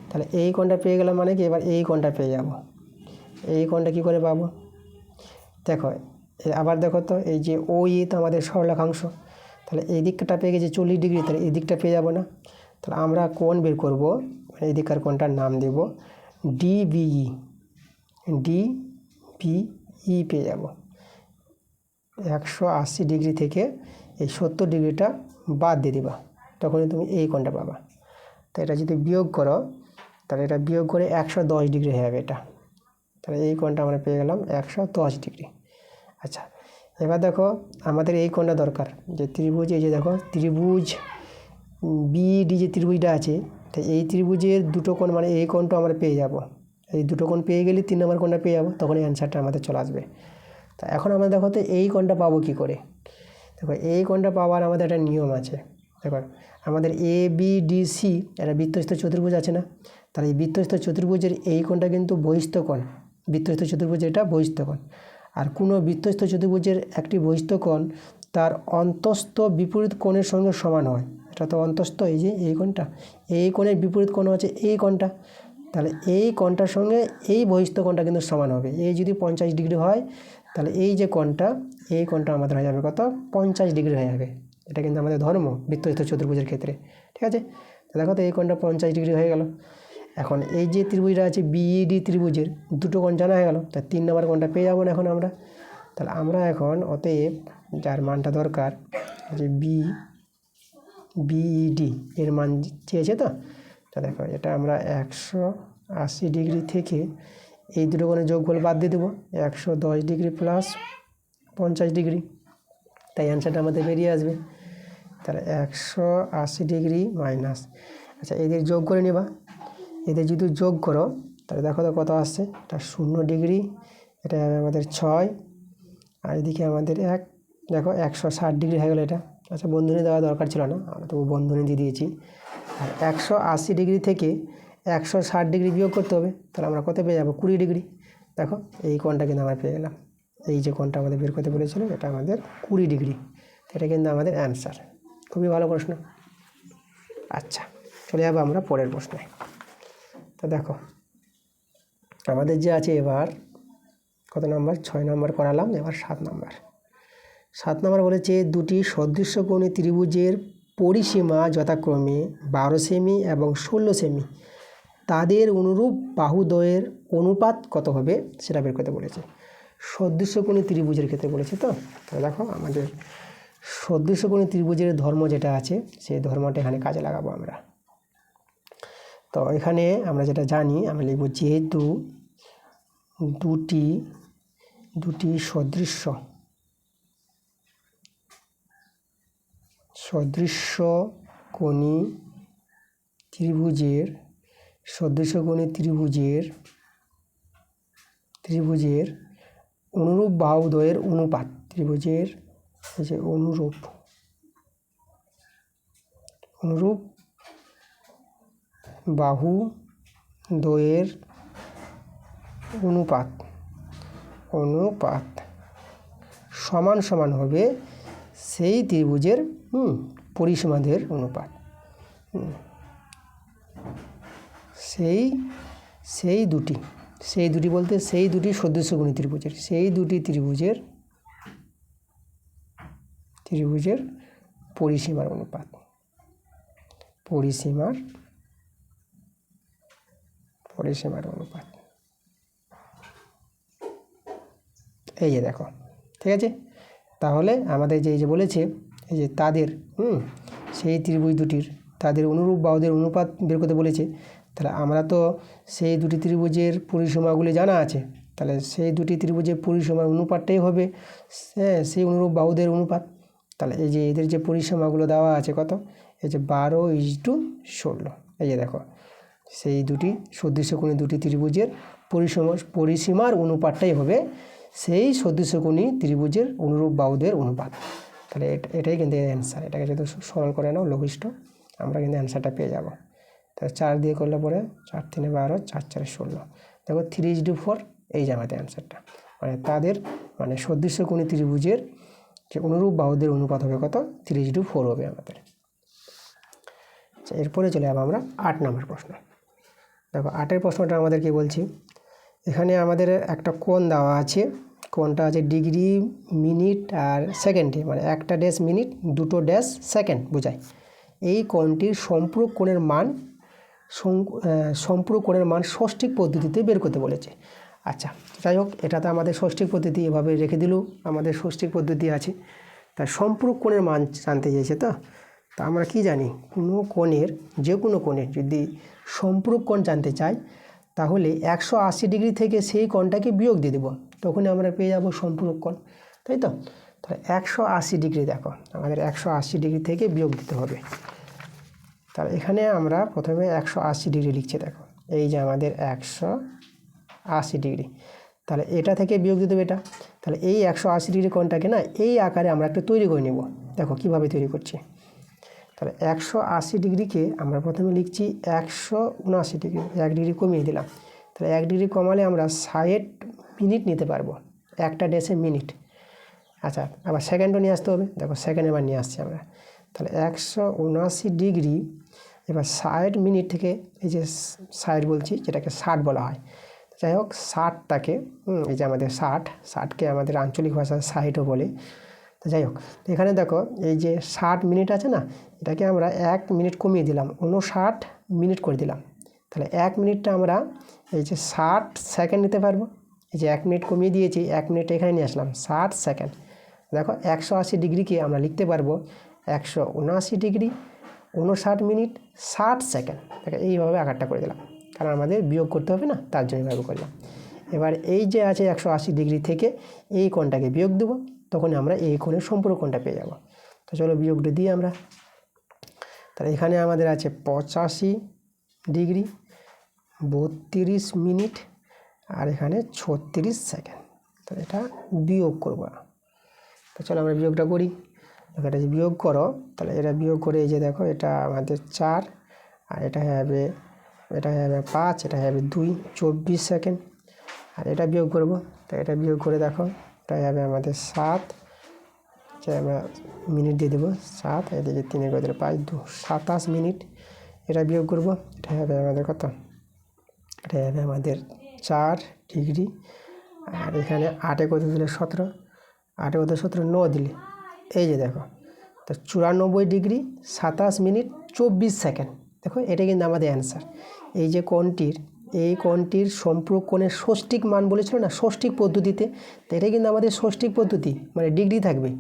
তাহলে এই কোণটা পেয়ে গেলাম, মানে কি এবার এই কোণটা পেয়ে যাব। এই কোণটা কী করে পাবো দেখো, আবার দেখো তো, এই যে ওই তো আমাদের সরলরেখাংশ, তাহলে এই দিকটা পেয়ে গেছে 40 ডিগ্রি, তাহলে এই দিকটা পেয়ে যাব না? তাহলে আমরা কোণ বের করব, মানে এই দিককার কোণটার নাম দেব ডিবিই। ডিবিই পেয়ে যাব। 180 ডিগ্রি থেকে এই 70 ডিগ্রিটা বাদ দিয়ে দিবা, তখনই তুমি এই কোণটা পাবা। তো এটা যদি বিয়োগ করো, তাহলে এটা বিয়োগ করে 110 ডিগ্রি হয়ে যাবে এটা। তাহলে এই কোণটা আমরা পেয়ে গেলাম 110 ডিগ্রি। আচ্ছা, এবার দেখো আমাদের এই কোণটা দরকার, যে ত্রিভুজ, এই যে দেখো ত্রিভুজ বিডি যে ত্রিভুজটা আছে, তো এই ত্রিভুজের দুটো কোণ, মানে এই কোণটা আমরা পেয়ে যাব। এই দুটো কোণ পেয়ে গেলে 3 নম্বর কোণটা পেয়ে যাবো, তখন এই অ্যান্সারটা আমাদের চলে আসবে। তা এখন আমরা দেখো তো এই কোণটা পাবো কী করে। দেখো এই কোণটা পাওয়ার আমাদের একটা নিয়ম আছে। দেখো আমাদের এ বি ডি সি একটা বৃত্তস্থ চতুর্ভুজ আছে না, তাহলে এই বৃত্তস্থ চতুর্ভুজের এই কোণটা কিন্তু বহিস্থ কোণ। বৃত্তস্থ চতুর্ভুজের এটা বহিস্থ কোণ। আর কোনো বৃত্তস্থ চতুর্ভুজের একটি বহিস্থ কোণ তার অন্তস্থ বিপরীত কোণের সঙ্গে সমান হয়। এটা তো অন্তস্থ, এই যে এই কোণটা, এই কোণের বিপরীত কোণ হচ্ছে এই কোণটা। তাহলে এই কোণটার সঙ্গে এই বহিস্থ কোণটা কিন্তু সমান হবে। এই যদি 50 ডিগ্রি হয়, তাহলে এই যে কোণটা, এই কোণটা আমাদের হয়ে যাবে কত? 50 ডিগ্রি হয়ে যাবে। এটা কিন্তু আমাদের ধর্ম বৃত্তস্থ চতুর্ভুজের ক্ষেত্রে। ঠিক আছে, তো দেখো তো এই কোণটা 50 ডিগ্রি হয়ে গেল। এখন এই যে ত্রিভুজটা আছে বিইডি ত্রিভুজের দুটো কোণ জানা হয়ে গেল, তা 3 নম্বর কোণটা পেয়ে যাবো না এখন আমরা। তাহলে আমরা এখন অতএব যার মানটা দরকার যে বিইডি এর মান চেয়েছে। তো দেখো এটা আমরা 180 থেকে এই দুটো কোণের যোগফল বাদ দিয়ে দেবো, 110 প্লাস 50, তাই অ্যান্সারটা আমাদের বেরিয়ে আসবে। তাহলে 180 মাইনাস, আচ্ছা এদের যোগ করে নেবা, এদের যদি যোগ করো তাহলে দেখো তো কত আসছে, এটা 0°, এটা আমাদের 6, আর এদিকে আমাদের দেখো 160° হয়ে গেলো এটা। আচ্ছা বন্ধনী দেওয়া দরকার ছিল না, আমরা তবু বন্ধনী দিয়ে দিয়েছি। আর 180 থেকে 160 বিয়োগ করতে হবে, তাহলে আমরা কত পেয়ে যাবো, 20°। দেখো এই কোণটা কিন্তু আমরা পেয়ে গেলাম, এই যে কোণটা আমাদের বের করতে বলেছিল এটা আমাদের 20°, এটা কিন্তু আমাদের অ্যান্সার। খুবই ভালো প্রশ্ন। আচ্ছা চলে যাবো আমরা পরের প্রশ্নে। তো দেখো আমাদের যে আছে এবার কত নাম্বার, 6 নাম্বার করালাম, এবার 7 নাম্বার বলেছে দুটি সদৃশ্যকোণী ত্রিভুজের পরিসীমা যথাক্রমে 12 সেমি এবং 16 সেমি, তাদের অনুরূপ বাহুদ্বয়ের অনুপাত কত হবে সেটা বের করতে বলেছে। সদৃশ্যকোণী ত্রিভুজের ক্ষেত্রে বলেছে। তো দেখো আমাদের সদৃশ্যকোণী ত্রিভুজের ধর্ম যেটা আছে সেই ধর্মটা এখানে কাজে লাগাবো আমরা। তো এখানে আমরা যেটা জানি আমরা লিখব, যেহেতু দুটি সদৃশ্যকোণী ত্রিভুজের অনুরূপ বাহুদ্বয়ের অনুপাত, ত্রিভুজের যে অনুরূপ বাহুদ্বয়ের অনুপাত সমান হবে সেই ত্রিভুজের পরিসীমাদের অনুপাত। সেই দুটি বলতে সেই দুটি সদৃশ্যকোণী ত্রিভুজের, ত্রিভুজের পরিসীমার অনুপাত, এই যে দেখো, ঠিক আছে। তাহলে আমাদের যে বলেছে এই যে তাদের সেই ত্রিভুজ দুটির তাদের অনুরূপ বাহুদের অনুপাত বের করতে বলেছে। তাহলে আমরা তো সেই দুটি ত্রিভুজের পরিসীমাগুলি জানা আছে, তাহলে সেই দুটি ত্রিভুজের পরিসীমার অনুপাতটাই হবে সেই অনুরূপ বাহুদের অনুপাত। তাহলে এই যে এদের যে পরিসীমাগুলো দেওয়া আছে কত, এই যে 12:16, এই যে দেখো সেই দুটি সদৃশ্যকোণী দুটি ত্রিভুজের পরিসীমার অনুপাতটাই হবে সেই সদৃশ্যকোণী ত্রিভুজের অনুরূপ বাহুদের অনুপাত। তাহলে এটাই কিন্তু অ্যান্সার। এটাকে যদি সরল করে নাও লঘিষ্ঠ, আমরা কিন্তু অ্যান্সারটা পেয়ে যাব। তাহলে 4 দিয়ে করলে পরে 4 × 3 = 12, 4 × 4 = 16, দেখো 3:4, এই যে আমাদের অ্যান্সারটা। মানে তাদের সদৃশ্যকোণী ত্রিভুজের যে অনুরূপ বাহুদের অনুপাত হবে কত, 3:4 হবে আমাদের। এরপরে চলে যাবো আমরা 8 নম্বর প্রশ্ন। দেখো 8 প্রশ্নটা আমাদের কি বলছি, এখানে আমাদের একটা কোণ দেওয়া আছে, কোণটা আছে ডিগ্রি, মিনিট আর সেকেন্ডে, মানে একটা ড্যাশ মিনিট, দুটো ড্যাশ সেকেন্ড বোঝায়। এই কোণটির সম্পূরক কোণের মান ষষ্ঠিক পদ্ধতিতে বের করতে বলেছে। আচ্ছা যাই হোক, এটা তো আমাদের ষষ্ঠিক পদ্ধতি, এভাবে রেখে দিলেও আমাদের ষষ্ঠিক পদ্ধতি আছে। তা সম্পূরক কোণের মান জানতে চেয়েছে। তো আমরা কি জানি, যে কোনো কোণের যদি সম্পূরক কোণ জানতে চাই তাহলে 180 থেকে সেই কোণটাকে বিয়োগ দিয়ে দেবো, তখনই আমরা পেয়ে যাব সম্পূরক কোণ, তাই তো। তাহলে 180, দেখো আমাদের 180 থেকে বিয়োগ দিতে হবে। তাহলে এখানে আমরা প্রথমে 180 লিখছি, দেখো এই যে আমাদের 180, তাহলে এটা থেকে বিয়োগ দিতে হবে এটা। তাহলে এই 180 কোণটাকে না এই আকারে আমরা একটু তৈরি করে নেব। দেখো কিভাবে তৈরি করছি। তাহলে 180কে আমরা প্রথমে লিখছি 179, 1° কমিয়ে দিলাম। তাহলে 1° কমালে আমরা 60 মিনিট নিতে পারবো, একটা ড্যাশে মিনিট। আচ্ছা আবার সেকেন্ডও নিয়ে আসতে হবে, দেখো সেকেন্ড এবার নিয়ে আসছি আমরা। তাহলে 179, এবার 60 মিনিট থেকে এই যে 60 বলছি, যেটাকে 60 বলা হয়। যাই হোক 60টাকে এই যে আমাদের 60কে আমাদের আঞ্চলিক ভাষায় 60ও বলে। তো যাই হোক, এখানে দেখো এই যে 60 মিনিট আছে না, এটাকে আমরা 1 মিনিট কমিয়ে দিলাম, 59 মিনিট করে দিলাম। তাহলে 1 মিনিটটা আমরা এই যে 60 সেকেন্ড নিতে পারবো। এই যে 1 মিনিট কমিয়ে দিয়েছি, 1 মিনিট এখানে নিয়ে আসলাম, 60 সেকেন্ড। দেখো 180 ডিগ্রিকে আমরা লিখতে পারবো 179 ডিগ্রি 59 মিনিট 60 সেকেন্ড। দেখো এইভাবে আকারটা করে দিলাম, কারণ আমাদের বিয়োগ করতে হবে না, তার জন্য এইভাবে করলাম। এবার এই যে আছে 180 ডিগ্রি থেকে এই কোণটাকে বিয়োগ দেবো, তখন আমরা এই কোণের সম্পূর্ণ কোণটা পেয়ে যাব। তো চলো বিয়োগটা দিই আমরা। তাহলে এখানে আমাদের আছে 85 ডিগ্রি 32 মিনিট আর এখানে 36 সেকেন্ড। তো এটা বিয়োগ করবো। তো চলো আমরা বিয়োগটা করি। এটা যে বিয়োগ করো, তাহলে এটা বিয়োগ করে এই যে দেখো এটা আমাদের 4 আর এটা হবে 5, এটা হবে 2, 24 সেকেন্ড। আর এটা বিয়োগ করব, তো এটা বিয়োগ করে দেখো এটা হবে আমাদের 7, আমরা মিনিট দিয়ে দেবো 7, এদিকে 3 করে দিলে 5, 2, 27 মিনিট। এটা বিয়োগ করব, এটা হবে আমাদের কত, এটা হবে আমাদের 4 ডিগ্রি আর এখানে 8 কত দিলে 17, 8 কত 17 9 দিলে এই যে দেখো, তো 94 ডিগ্রি 27 মিনিট 24 সেকেন্ড। দেখো এটা কিন্তু আমাদের অ্যান্সার। এই যে কোণটির সম্পূরক কোণের ষষ্ঠিক মান বলেছিল না, ষষ্ঠিক পদ্ধতিতে, তো এটা কিন্তু আমাদের ষষ্ঠিক পদ্ধতি, মানে ডিগ্রি থাকবে।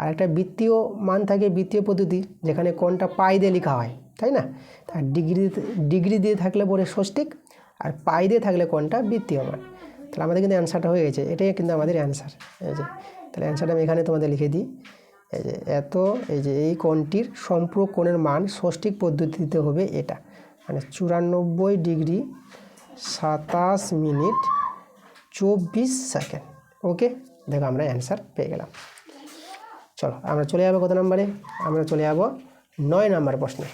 আর একটা বৃত্তীয় মান থাকে, বৃত্তীয় পদ্ধতি, যেখানে কোণটা পাই দিয়ে লেখা হয়, তাই না? তার ডিগ্রি দিয়ে থাকলে পরে ষষ্ঠিক, আর পাই দিয়ে থাকলে কোণটা বৃত্তীয় মান। তাহলে আমাদের কিন্তু অ্যান্সারটা হয়ে গেছে, এটাই কিন্তু আমাদের অ্যান্সার। এই যে তাহলে অ্যান্সারটা আমি এখানে তোমাদের লিখে দিই। এই যে এই কোণটির সম্পূরক কোণের মান ষষ্ঠিক পদ্ধতিতে হবে এটা, মানে 94 ডিগ্রি 27 মিনিট 24 সেকেন্ড। ওকে, দেখো আমরা অ্যান্সার পেয়ে গেলাম। চলো আমরা চলে যাবো কত নম্বরে, আমরা চলে যাবো 9 নম্বর প্রশ্নে।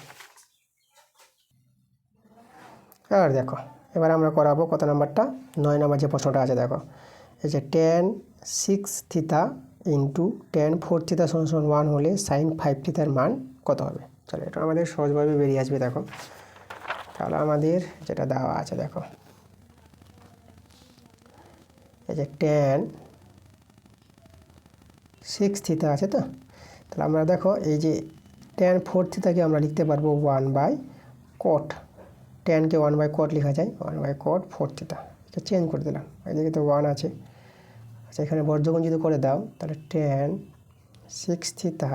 আর দেখো এবার আমরা করাবো কত নম্বরটা, 9 নম্বর যে প্রশ্নটা আছে। দেখো এই যে tan 6 theta into tan 4 theta সমান 1 হলে sin 5 থিটার মান কত হবে। চলো এটা আমাদের সহজভাবে বেরিয়ে আসবে। দেখো তাহলে আমাদের যেটা দেওয়া আছে, দেখো এই যে tan 6 থিটা আছে, তো তাহলে আমরা দেখো এই যে tan 4 থিটাকে আমরা লিখতে পারবো 1/cot, ট্যানকে 1/cot লেখা যায়, 1/cot 4 থিটা। এটা চেঞ্জ করে দিলাম, এদিকে তো 1 আছে। আচ্ছা এখানে বর্গমূল যদি করে দাও, তাহলে tan 6 থিটা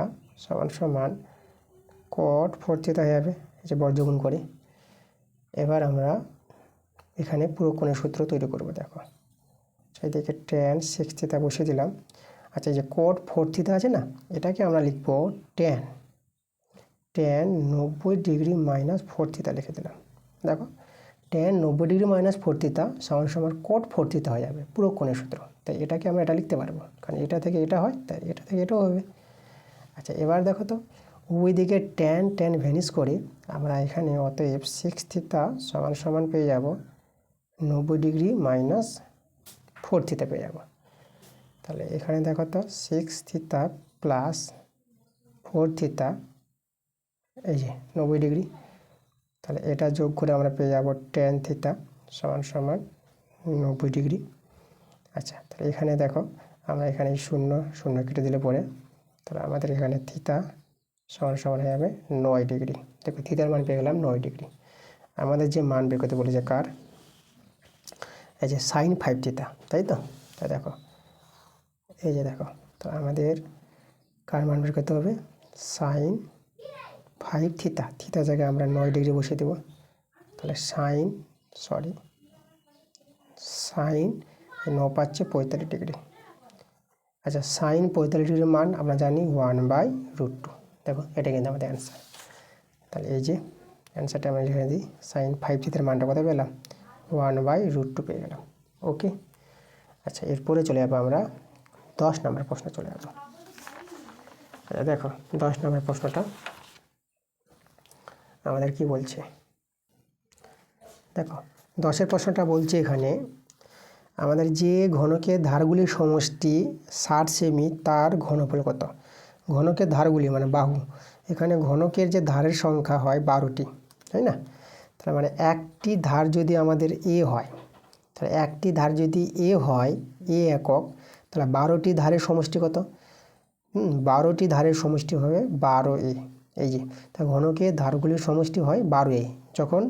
সমান cot 4 থিটা হয়ে যাবে, এই যে বর্গমূল করে। এবার আমরা এখানে পুরো কোণের সূত্র তৈরি করব। দেখো সেইদিকে tan 6 থিটা বসিয়ে দিলাম। আচ্ছা এই যে cot 4 থিটা আছে না, এটাকে আমরা লিখব tan 90 ডিগ্রি মাইনাস 4 থিটা লিখে দিলাম। দেখো tan 90 ডিগ্রি মাইনাস 4 থিটা সমান cot 4 থিটা হয়ে যাবে পুরো কোণের সূত্র। তাই এটাকে আমরা এটা লিখতে পারবো, কারণ এটা থেকে এটা হয়, তাই এটা থেকে এটাও হবে। আচ্ছা এবার দেখো তো ওই দিকে tan ভ্যানিশ করে আমরা এখানে অতএব 6 থিটা সমান পেয়ে যাব 90 ডিগ্রি মাইনাস 4 থিটা পেয়ে যাব। তাহলে এখানে দেখো তো 6 থিটা প্লাস 4 থিটা, এই যে 90 ডিগ্রি, তাহলে এটা যোগ করে আমরা পেয়ে যাব tan থিটা সমান 90 ডিগ্রি। আচ্ছা তাহলে এখানে দেখো আমরা এখানে শূন্য কেটে দিলে পরে, তাহলে আমাদের এখানে থিটা সমান হয়ে যাবে 9 ডিগ্রি। দেখো থিটার মান পেয়ে গেলাম 9 ডিগ্রি। আমাদের যে মান বের করতে বলেছে কার, এই যে sin 5 থিটা, তাই তো। তাই দেখো এই যে দেখো, তো আমাদের কার মান বের করতে হবে, sin 5 থিটা, থিটার জায়গায় আমরা 9 ডিগ্রি বসিয়ে দেবো। তাহলে sin 9 পাচ্ছে 45 ডিগ্রি। আচ্ছা sin 45 ডিগ্রির মান আমরা জানি 1/√2। দেখো এটা কিন্তু আমাদের অ্যান্সার। তাহলে এই যে অ্যান্সারটা আমরা লিখে দিই, sin 5 থিটার মানটা কত পেলাম, 1/√2 পেয়ে গেলাম। ওকে, আচ্ছা এরপরে চলে যাবো আমরা 10 নম্বর প্রশ্ন চলে যাবো। আচ্ছা দেখো 10 নম্বর প্রশ্নটা আমাদের কি বলছে। দেখো 10-এর প্রশ্নটা বলছে এখানে আমাদের যে ঘনকের ধারগুলির সমষ্টি 60 সেমি, তার ঘনফল কত। ঘনকের ধারগুলি মানে বাহু, এখানে ঘনকের যে ধারের সংখ্যা হয় 12টি, তাই না। তার মানে একটি ধার যদি আমাদের এ হয়, তাহলে একটি ধার যদি এ হয়, এ একক, তাহলে 12টি ধারের সমষ্টি কত, 12টি ধারের সমষ্টি হবে 12a। এই যে তা ঘনকের ধারগুলির সমষ্টি হয় 12a, যখন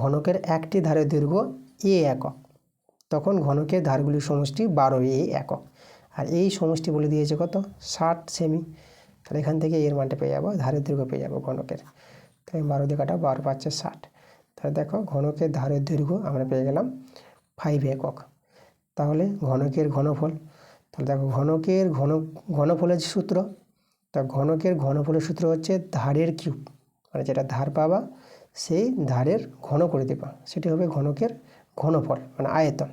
ঘনকের একটি ধারের দৈর্ঘ্য এ একক, তখন ঘনকের ধারগুলির সমষ্টি 12a একক। আর এই সমষ্টি বলে দিয়েছে কত 60 সেমি। তাহলে এখান থেকে এর মানটা পেয়ে যাবো, ধারের দৈর্ঘ্য পেয়ে যাবো ঘনকের। তাহলে 12 দিয়ে কাটা 12 5 60। তাহলে দেখো ঘনকের ধারের দৈর্ঘ্য আমরা পেয়ে গেলাম 5 একক। তাহলে ঘনকের ঘনফল, তাহলে দেখো ঘনকের ঘনফলের সূত্র, তা ঘনকের ঘনফলের সূত্র হচ্ছে ধারের কিউব, মানে যেটা ধার পাবা সেই ধারের ঘন করে দেবা, সেটি হবে ঘনকের ঘনফল মানে আয়তন।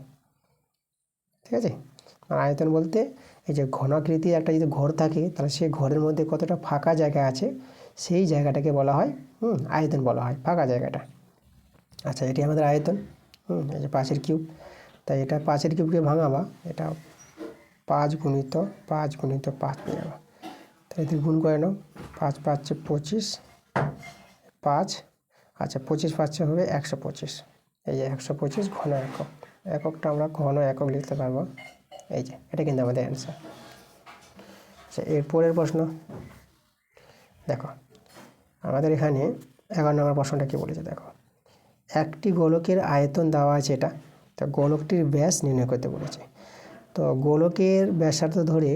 ঠিক আছে, আর আয়তন বলতে এই যে ঘনাকৃতির একটা যদি ঘর থাকে তাহলে সেই ঘরের মধ্যে কতটা ফাঁকা জায়গা আছে সেই জায়গাটাকে বলা হয় আয়তন বলা হয়, ফাঁকা জায়গাটা। আচ্ছা, এটি আমাদের আয়তন। এই যে 5 কিউব, তাই এটা 5 কিউবকে ভাঙাবা, এটা 5 গুণিত 5 গুণিত 5 পেয়ে যাবা। তাহলে এদের গুণ করে নাও, 5 5 25, 5, আচ্ছা 25 5 হবে 125। এই যে 125 ঘন একক, এককটা আমরা ঘন একক লিখতে পারবো। এই যে এটা কিন্তু আমাদের অ্যান্সার। আচ্ছা, এর পরের প্রশ্ন দেখো, আমাদের এখানে 11 নম্বর প্রশ্নটা কী বলেছে দেখো, একটি গোলকের আয়তন দেওয়া আছে এটা, তো গোলকটির ব্যাস নির্ণয় করতে বলেছে। তো গোলকের ব্যাসার্ধ ধরে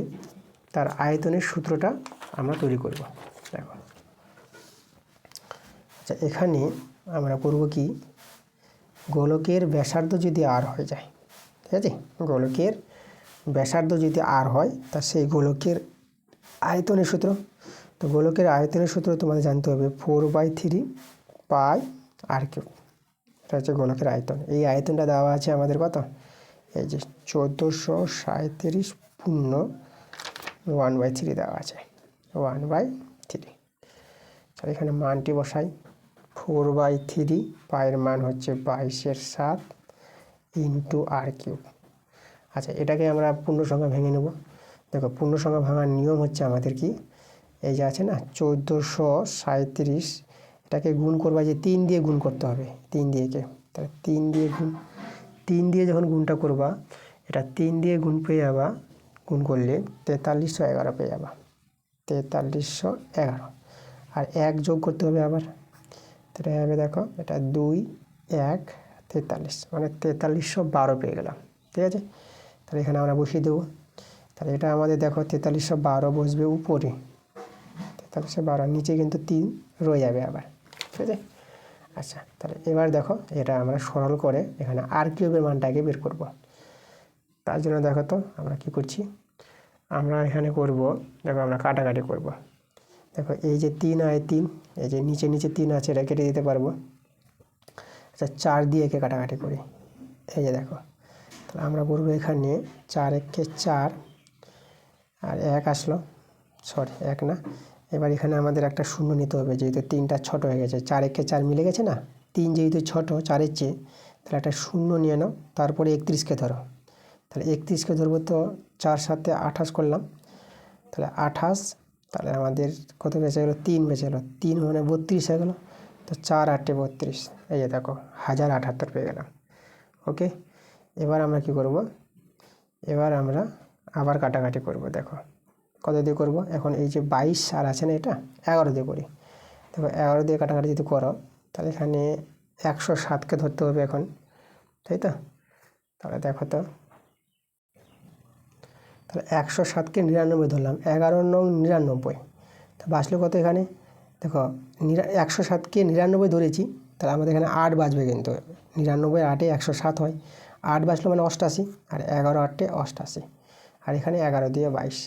তার আয়তনের সূত্রটা আমরা তৈরি করব। দেখো, আচ্ছা এখানে আমরা করব কি, গোলকের ব্যাসার্ধ যদি আর হয়ে যায়, ঠিক আছে, গোলকের ব্যাসার্ধ যদি আর হয় তা সেই গোলকের আয়তনের সূত্র, তো গোলকের আয়তনের সূত্র তোমাদের জানতে হবে 4/3 পাই আর কিউব। এটা হচ্ছে গোলকের আয়তন। এই আয়তনটা দেওয়া আছে আমাদের কত, এই যে 1437 পূর্ণ 1/3 দেওয়া আছে, 1/3। তাহলে এখানে মানটি বসাই, 4/3 পায়ের মান হচ্ছে 22/7 ইন্টু আর কিউব। আচ্ছা, এটাকে আমরা পূর্ণ সংখ্যা ভেঙে নেব। দেখো, পূর্ণ সংখ্যা ভাঙার নিয়ম হচ্ছে আমাদের কি, এই যে আছে না 1437, এটাকে গুণ করবা, যে 3 দিয়ে গুণ করতে হবে, 3 দিয়ে কে, তাহলে 3 দিয়ে গুণ, 3 দিয়ে যখন গুণটা করবা, এটা 3 দিয়ে গুণ পেয়ে যাবা, গুণ করলে 4311 পেয়ে যাবা, 4311। আর 1 যোগ করতে হবে আবার, এটা হবে দেখো, এটা 2 1 43, মানে 4312 পেয়ে গেলাম। ঠিক আছে, তাহলে এখানে আমরা বসিয়ে দেবো। তাহলে এটা আমাদের দেখো 4312 বসবে উপরে, 4312, নিচে কিন্তু 3 রয়ে যাবে আবার। ঠিক আছে, আচ্ছা তাহলে এবার দেখো, এটা আমরা সরল করে এখানে আর কিউবের মানটাকে বের করব। তার জন্য দেখো তো আমরা কি করছি, আমরা এখানে করব, দেখো আমরা কাটাকাটি করব। দেখো এই যে 3 আর 3, এই যে নিচে নিচে 3 আছে, এটা কেটে দিতে পারবো। আচ্ছা 4 দিয়ে একে কাটাকাটি করি, এই যে দেখো, তাহলে আমরা করবো এখানে 4 একে 4 আর 1 আসলো, সরি 1 না, এবার এখানে আমাদের একটা শূন্য নিতে হবে, যেহেতু 3টা ছোট হয়ে গেছে, 4 একে 4 মিলে গেছে না, 3 যেহেতু ছোট 4-এর চেয়ে, তাহলে একটা শূন্য নিয়ে নাও, তারপরে 31কে ধরো। তাহলে 31কে ধরবো, তো 4 7 28 করলাম, তাহলে 28, তাহলে আমাদের কত বেঁচে গেলো, 3 বেঁচে গেলো, 3 মানে 32 হয়ে গেলো, তো 4 8 32, এই যে দেখো 1078 পেয়ে গেলাম। ওকে, এবার আমরা কি করব, এবার আমরা আবার কাটাকাটি করব। দেখো কত দিয়ে করব, এখন এই যে 22 আর আছে না, এটা 11 দিয়ে করি। দেখো 11 দিয়ে কাটাকাটি যদি করো, তাহলে এখানে 107কে ধরতে হবে এখন, তাই তো। তাহলে দেখো তো, তাহলে 107কে 99 ধরলাম, 11 নং 99, তা বাঁচলো কত এখানে, দেখো 107কে 99 ধরেছি, তাহলে আমাদের এখানে 8 বাজবে, কিন্তু 99 8-এ 107 হয়, 8 বাজলো মানে 88, আর 11 8-এ 88, আর এখানে 11 দিয়ে 22।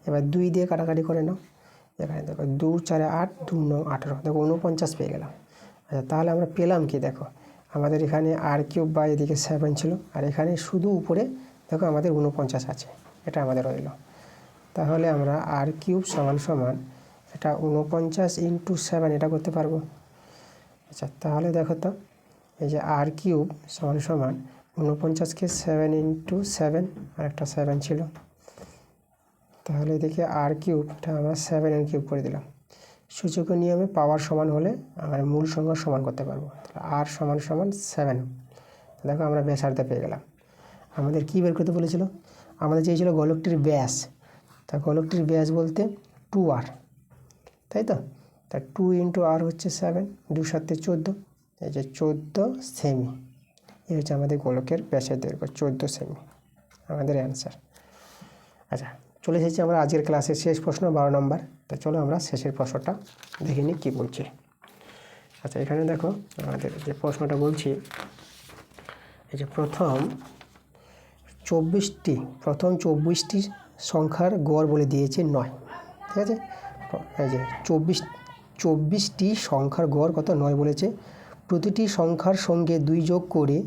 এবার 2 দিয়ে কাটাকাটি করে নাও, এখানে দেখো 2 4 8 2 9 18, দেখো 49 পেয়ে গেলাম। আচ্ছা তাহলে আমরা পেলাম কি, দেখো আমাদের এখানে আর কিউব বা এদিকে 7 ছিল, আর এখানে শুধু উপরে দেখো আমাদের 49 আছে, এটা আমাদের রইল। তাহলে আমরা আর কিউব সমান সমান এটা 49 ইন্টু 7 এটা করতে পারবো। আচ্ছা তাহলে দেখো তো, এই যে আর কিউব সমান সমান 49কে 7 ইন্টু 7, আর একটা 7 ছিল, তাহলে এদিকে আর কিউবটা আমরা 7 কিউব করে দিলাম। সূচকের নিয়মে পাওয়ার সমান হলে আমরা মূল সংখ্যা সমান করতে পারবো। তাহলে আর সমান সমান 7, দেখো আমরা ব্যাসার্ধ পেয়ে গেলাম। আমাদের কী বের করতে বলেছিল, আমাদের চেয়েছিল গোলকটির ব্যাস, তা গোলকটির ব্যাস বলতে 2r, তাই তো। তা 2 ইন্টু আর হচ্ছে 7, 2 7 14, এই যে 14 সেমি, এই হচ্ছে আমাদের গোলকের ব্যাসের দৈর্ঘ্য 14 সেমি, আমাদের অ্যান্সার। আচ্ছা, চলে এসেছি আমরা আজকের ক্লাসের শেষ প্রশ্ন 12 নম্বর। তো চলো আমরা শেষের প্রশ্নটা দেখে নিই কী বলছে। আচ্ছা, এখানে দেখো আমাদের যে প্রশ্নটা বলছি, এই যে প্রথম 24টি সংখ্যার গড় বলে দিয়েছে 9। ঠিক আছে, এই যে 24টি সংখ্যার গড় কত 9 বলেছে। প্রতিটি সংখ্যার সঙ্গে 2 যোগ করে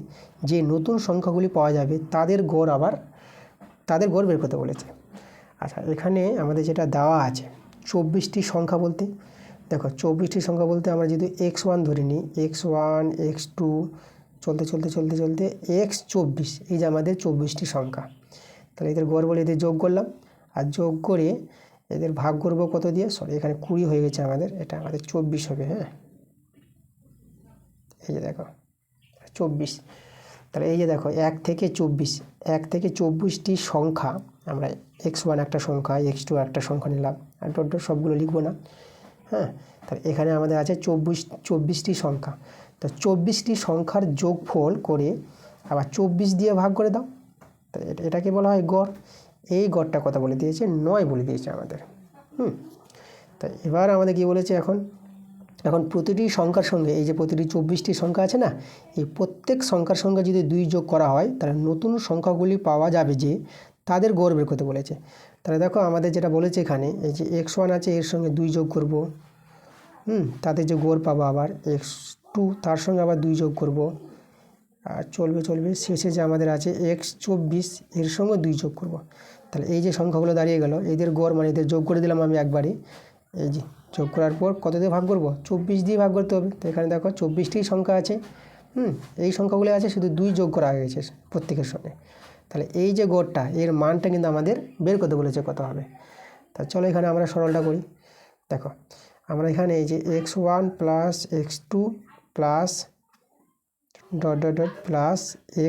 যে নতুন সংখ্যাগুলি পাওয়া যাবে তাদের গড় বের করতে বলেছে। আচ্ছা, এখানে আমাদের যেটা দেওয়া আছে 24টি সংখ্যা বলতে, দেখো 24টি সংখ্যা বলতে আমরা যদি x1 ধরে নিই, x1 x2 চলতে x24, এই যে আমাদের 24টি সংখ্যা। তাহলে এদের গড় বলে এদের যোগ করলাম, আর যোগ করে এদের ভাগ করবো কত দিয়ে, এখানে 20 হয়ে গেছে আমাদের, এটা আমাদের 24 হবে। হ্যাঁ, এই যে দেখো 24। তাহলে এই যে দেখো 1 থেকে 24টি সংখ্যা, আমরা x1 একটা সংখ্যা, x2 একটা সংখ্যা নিলাম, আর ডট সবগুলো লিখবো না। হ্যাঁ, তাহলে এখানে আমাদের আছে 24টি সংখ্যা। তো 24টি সংখ্যার যোগফল করে আবার 24 দিয়ে ভাগ করে দাও, তো এটাকে বলা হয় গড়। এই গড়টা কথা বলে দিয়েছে 9 বলে দিয়েছে আমাদের। তো এবার আমাদের কি বলেছে, এখন প্রতিটি সংখ্যার সঙ্গে, এই যে প্রতিটি 24টি সংখ্যা আছে না, এই প্রত্যেক সংখ্যার সঙ্গে যদি 2 যোগ করা হয় তাহলে নতুন সংখ্যাগুলি পাওয়া যাবে যে তাদের গড় বের করতে বলেছে। তাহলে দেখো আমাদের যেটা বলেছে এখানে, এই যে x1 আছে, এর সঙ্গে 2 যোগ করব, তাদের যে গড় পাবো, আবার x2 তার সঙ্গে আবার 2 যোগ করব, আর চলবে শেষে যে আমাদের আছে x24, এর সঙ্গে 2 যোগ করব। তাহলে এই যে সংখ্যাগুলো দাঁড়িয়ে গেল, এদের গড় মানে এদের যোগ করে দিলাম আমি একবারে। এই যে যোগ করার পর কত দিয়ে ভাগ করব, 24 দিয়ে ভাগ করতে হবে। তো এখানে দেখো 24টি সংখ্যা আছে, এই সংখ্যাগুলো আছে, শুধু 2 যোগ করা হয়ে গেছে প্রত্যেকের সঙ্গে। তাহলে এই যে গড়টা, এর মানটা কিন্তু আমাদের বের করতে বলেছে কত হবে। তা চলো এখানে আমরা সরলটা করি। দেখো আমরা এখানে এই যে x1 plus x2 plus dot plus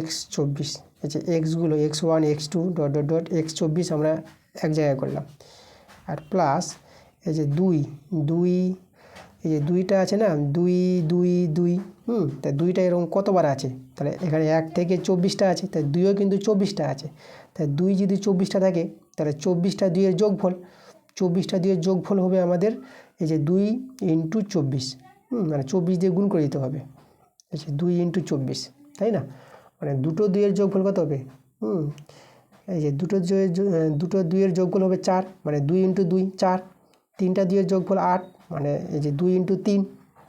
x24, এই যে এক্সগুলো x1 x2 ডট x24 আমরা এক জায়গায় করলাম, আর প্লাস এই যে 2, এই যে 2টা আছে না, 2, তাই 2টা এরকম কতবার আছে, তাহলে এখানে 1 থেকে 24টা আছে, তাই 2ও কিন্তু 24টা আছে। তাই 2 যদি 24টা থাকে তাহলে 24টা 2 এর যোগফল, 24টা 2 এর যোগফল হবে আমাদের এই যে 2 × 24, মানে 24 দিয়ে গুণ করে দিতে হবে, এই যে 2 × 24, তাই না, মানে দুটো 2 এর যোগফল কত হবে, এই যে দুটো 2 এর যোগফল হবে 4, মানে 2 × 2 4, 3টা 2 এর যোগফল 8, মানে এই যে 2 × 3,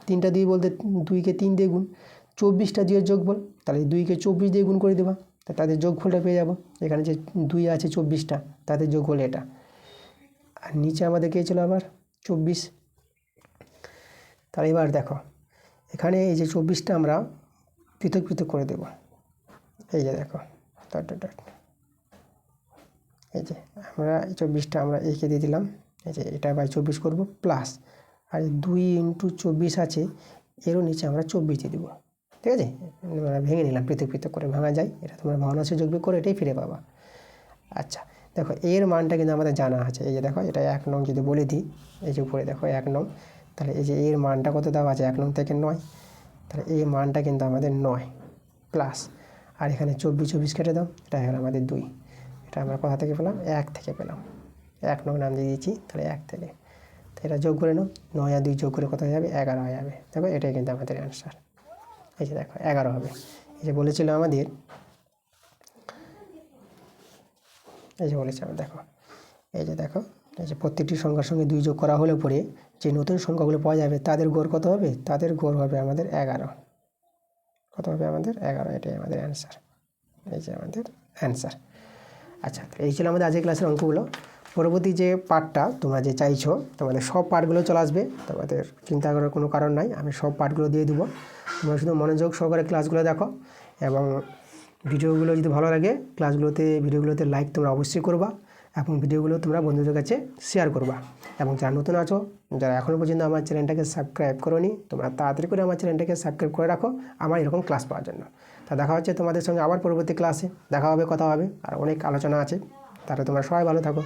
3টা 2 বলতে 2কে 3 দিয়ে গুণ, 24টা 2 এর যোগফল, তাহলে 2কে 24 দিয়ে গুণ করে দেবা, তা তাদের যোগফলটা পেয়ে যাব। এখানে যে 2 আছে 24টা, তাদের যোগফল এটা, আর নিচে আমাদের কে ছিল আবার 24। তাহলে এবার দেখো এখানে এই যে 24টা আমরা পৃথক করে দেব। এই যে দেখো ডট, এই যে আমরা 24টা আমরা এঁকে দিয়ে দিলাম, এই যে এটা বাই 24 করব, প্লাস আর 2 × 24 আছে, এরও নিচে আমরা 24 দিয়ে দেবো। ঠিক আছে, আমরা ভেঙে নিলাম, পৃথক করে ভাঙা যায়, এটা তোমরা ভগ্নাংশে যোগ করে এটাই ফিরে পাবা। আচ্ছা দেখো এর মানটা কিন্তু আমাদের জানা আছে, এই যে দেখো এটা 1 নং যদি বলে দিই, এই যে উপরে দেখো 1 নং, তাহলে এই যে এর মানটা কত দেওয়া আছে 1 নং থেকে 9, তাহলে এই মানটা কিন্তু আমাদের 9 প্লাস, আর এখানে 24 কেটে দাও, এটা হলো আমাদের 2, এটা আমরা কোথা থেকে পেলাম 1 থেকে পেলাম, 1 নং নাম দিয়ে দিয়েছি, তাহলে 1 থেকে, তো এটা যোগ করে নাও, 9 আর 2 যোগ করে কত হয়ে যাবে 11 হয়ে যাবে। দেখো এটাই কিন্তু আমাদের অ্যান্সার, এই যে দেখো 11 হবে। এই যে বলেছিল আমাদের, এই যে বলেছে আমরা দেখো, এই যে দেখো এই যে প্রত্যেকটি সংখ্যার সঙ্গে 2 যোগ করা হলে পরে যে নতুন সংখ্যাগুলো পাওয়া যাবে তাদের গড় কত হবে, তাদের গড় হবে আমাদের 11, কত হবে আমাদের 11, এটাই আমাদের অ্যান্সার, এই যে আমাদের অ্যান্সার। আচ্ছা, এই ছিল আমাদের আজকের ক্লাসের অঙ্কগুলো। পরবর্তী যে পার্টটা তোমরা যে চাইছো, তোমাদের সব পার্টগুলো চলে আসবে, তোমাদের চিন্তা করার কোনো কারণ নাই, আমি সব পার্টগুলো দিয়ে দেবো, তোমরা শুধু মনোযোগ সহকারে ক্লাসগুলো দেখো, এবং ভিডিওগুলো যদি ভালো লাগে ভিডিওগুলোতে লাইক তোমরা অবশ্যই করবা, এবং ভিডিওগুলো তোমরা বন্ধুদের কাছে শেয়ার করবা, এবং যারা নতুন আছো, যারা এখনও পর্যন্ত আমার চ্যানেলটাকে সাবস্ক্রাইব করোনি, তোমরা তাড়াতাড়ি করে আমার চ্যানেলটাকে সাবস্ক্রাইব করে রাখো আমার এরকম ক্লাস পাওয়ার জন্য। তা দেখা হচ্ছে তোমাদের সঙ্গে আবার পরবর্তী ক্লাসে, দেখা হবে, কথা হবে, আর অনেক আলোচনা আছে। তাহলে তোমরা সবাই ভালো থাকো।